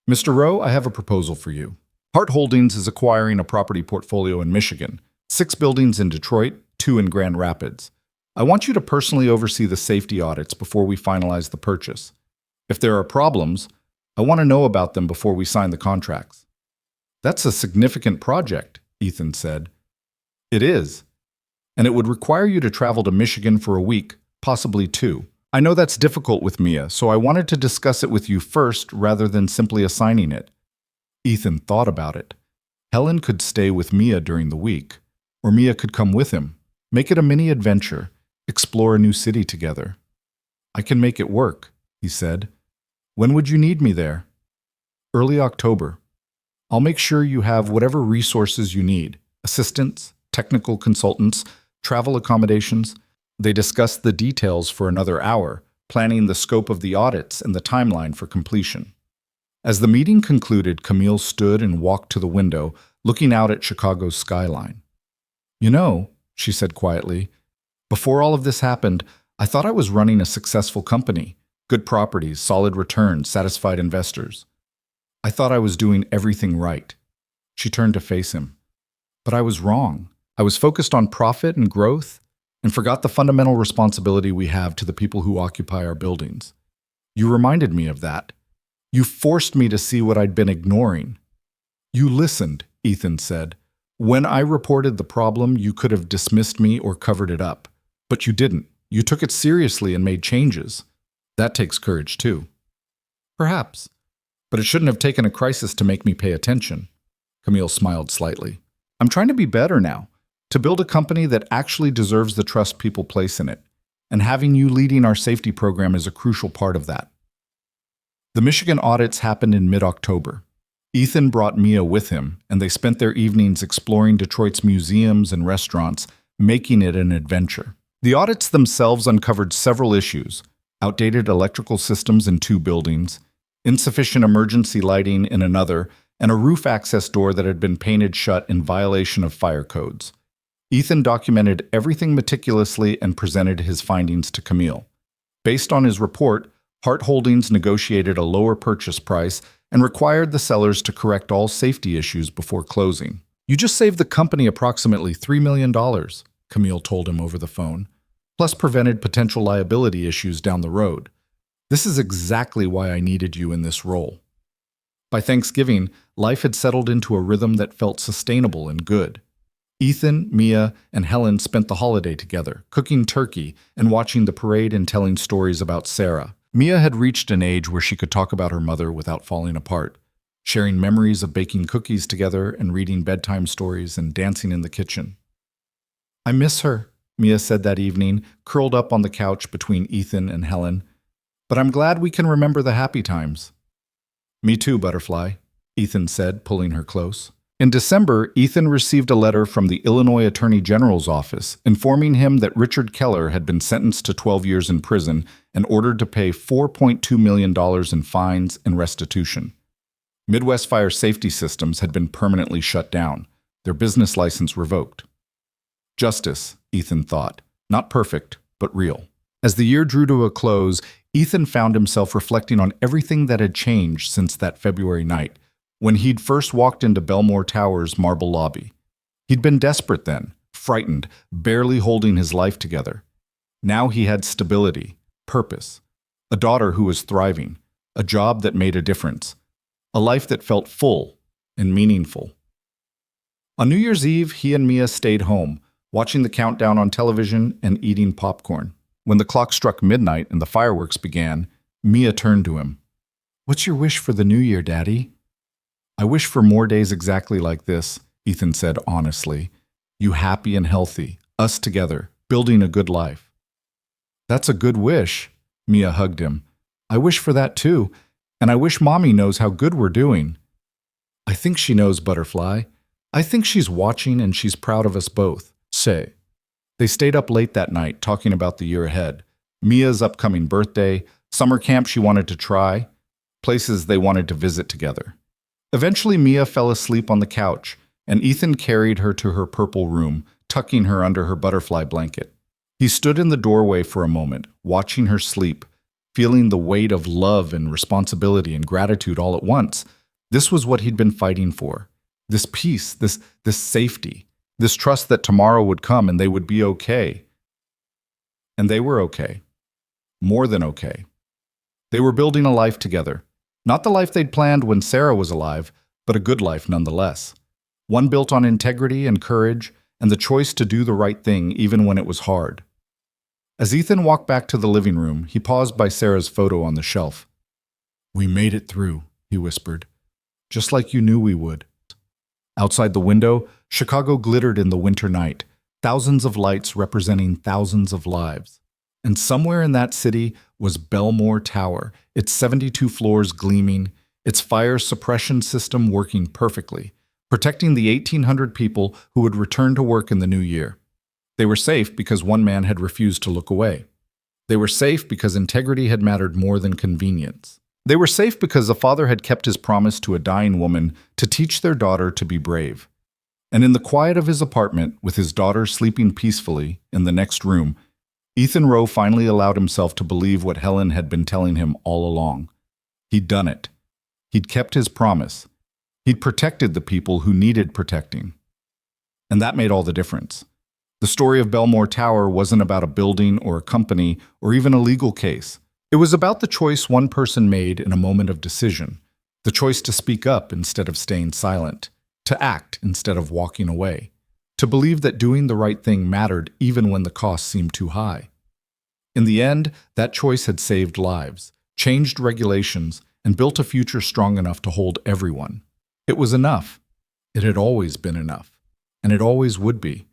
"Mr. Rowe, I have a proposal for you. Hart Holdings is acquiring a property portfolio in Michigan, 6 buildings in Detroit, 2 in Grand Rapids. I want you to personally oversee the safety audits before we finalize the purchase. If there are problems, I want to know about them before we sign the contracts." "That's a significant project," Ethan said. "It is. And it would require you to travel to Michigan for a week, possibly 2. I know that's difficult with Mia, so I wanted to discuss it with you first rather than simply assigning it." Ethan thought about it. Helen could stay with Mia during the week, or Mia could come with him. Make it a mini adventure, explore a new city together. "I can make it work," he said. "When would you need me there?" "Early October. I'll make sure you have whatever resources you need, assistants, technical consultants, travel accommodations." They discussed the details for another hour, planning the scope of the audits and the timeline for completion. As the meeting concluded, Camille stood and walked to the window, looking out at Chicago's skyline. "You know," she said quietly, "before all of this happened, I thought I was running a successful company, good properties, solid returns, satisfied investors. I thought I was doing everything right." She turned to face him. "But I was wrong. I was focused on profit and growth and forgot the fundamental responsibility we have to the people who occupy our buildings. You reminded me of that. You forced me to see what I'd been ignoring." "You listened," Ethan said. "When I reported the problem, you could have dismissed me or covered it up. But you didn't. You took it seriously and made changes. That takes courage, too." "Perhaps. But it shouldn't have taken a crisis to make me pay attention." Camille smiled slightly. "I'm trying to be better now, to build a company that actually deserves the trust people place in it. And having you leading our safety program is a crucial part of that." The Michigan audits happened in mid-October. Ethan brought Mia with him, and they spent their evenings exploring Detroit's museums and restaurants, making it an adventure. The audits themselves uncovered several issues: outdated electrical systems in 2 buildings, insufficient emergency lighting in another, and a roof access door that had been painted shut in violation of fire codes. Ethan documented everything meticulously and presented his findings to Camille. Based on his report, Hart Holdings negotiated a lower purchase price and required the sellers to correct all safety issues before closing. "You just saved the company approximately $3 million, Camille told him over the phone, plus prevented potential liability issues down the road. This is exactly why I needed you in this role." By Thanksgiving, life had settled into a rhythm that felt sustainable and good. Ethan, Mia, and Helen spent the holiday together, cooking turkey and watching the parade and telling stories about Sarah, Mia had reached an age where she could talk about her mother without falling apart, sharing memories of baking cookies together and reading bedtime stories and dancing in the kitchen. "I miss her," Mia said that evening, curled up on the couch between Ethan and Helen. "But I'm glad we can remember the happy times." "Me too, Butterfly," Ethan said, pulling her close. In December, Ethan received a letter from the Illinois Attorney General's office informing him that Richard Keller had been sentenced to 12 years in prison and ordered to pay $4.2 million in fines and restitution. Midwest Fire Safety Systems had been permanently shut down, their business license revoked. Justice, Ethan thought. Not perfect, but real. As the year drew to a close, Ethan found himself reflecting on everything that had changed since that February night, when he'd first walked into Belmore Tower's marble lobby. He'd been desperate then, frightened, barely holding his life together. Now he had stability, purpose, a daughter who was thriving, a job that made a difference, a life that felt full and meaningful. On New Year's Eve, he and Mia stayed home, watching the countdown on television and eating popcorn. When the clock struck midnight and the fireworks began, Mia turned to him. "What's your wish for the new year, Daddy?" "I wish for more days exactly like this," Ethan said honestly. "You happy and healthy, us together, building a good life." "That's a good wish," Mia hugged him. "I wish for that too, and I wish Mommy knows how good we're doing." "I think she knows, Butterfly. I think she's watching and she's proud of us both." Say. They stayed up late that night talking about the year ahead, Mia's upcoming birthday, summer camp she wanted to try, places they wanted to visit together. Eventually, Mia fell asleep on the couch, and Ethan carried her to her purple room, tucking her under her butterfly blanket. He stood in the doorway for a moment, watching her sleep, feeling the weight of love and responsibility and gratitude all at once. This was what he'd been fighting for. This peace, this safety, this trust that tomorrow would come and they would be okay. And they were okay. More than okay. They were building a life together. Not the life they'd planned when Sarah was alive, but a good life nonetheless. One built on integrity and courage and the choice to do the right thing even when it was hard. As Ethan walked back to the living room, he paused by Sarah's photo on the shelf. "We made it through," he whispered. "Just like you knew we would." Outside the window, Chicago glittered in the winter night, thousands of lights representing thousands of lives. And somewhere in that city was Belmore Tower, its 72 floors gleaming, its fire suppression system working perfectly, protecting the 1,800 people who would return to work in the new year. They were safe because one man had refused to look away. They were safe because integrity had mattered more than convenience. They were safe because a father had kept his promise to a dying woman to teach their daughter to be brave. And in the quiet of his apartment, with his daughter sleeping peacefully in the next room, Ethan Rowe finally allowed himself to believe what Helen had been telling him all along. He'd done it. He'd kept his promise. He'd protected the people who needed protecting. And that made all the difference. The story of Belmore Tower wasn't about a building or a company or even a legal case. It was about the choice one person made in a moment of decision, the choice to speak up instead of staying silent, to act instead of walking away, to believe that doing the right thing mattered even when the cost seemed too high. In the end, that choice had saved lives, changed regulations, and built a future strong enough to hold everyone. It was enough. It had always been enough. And it always would be.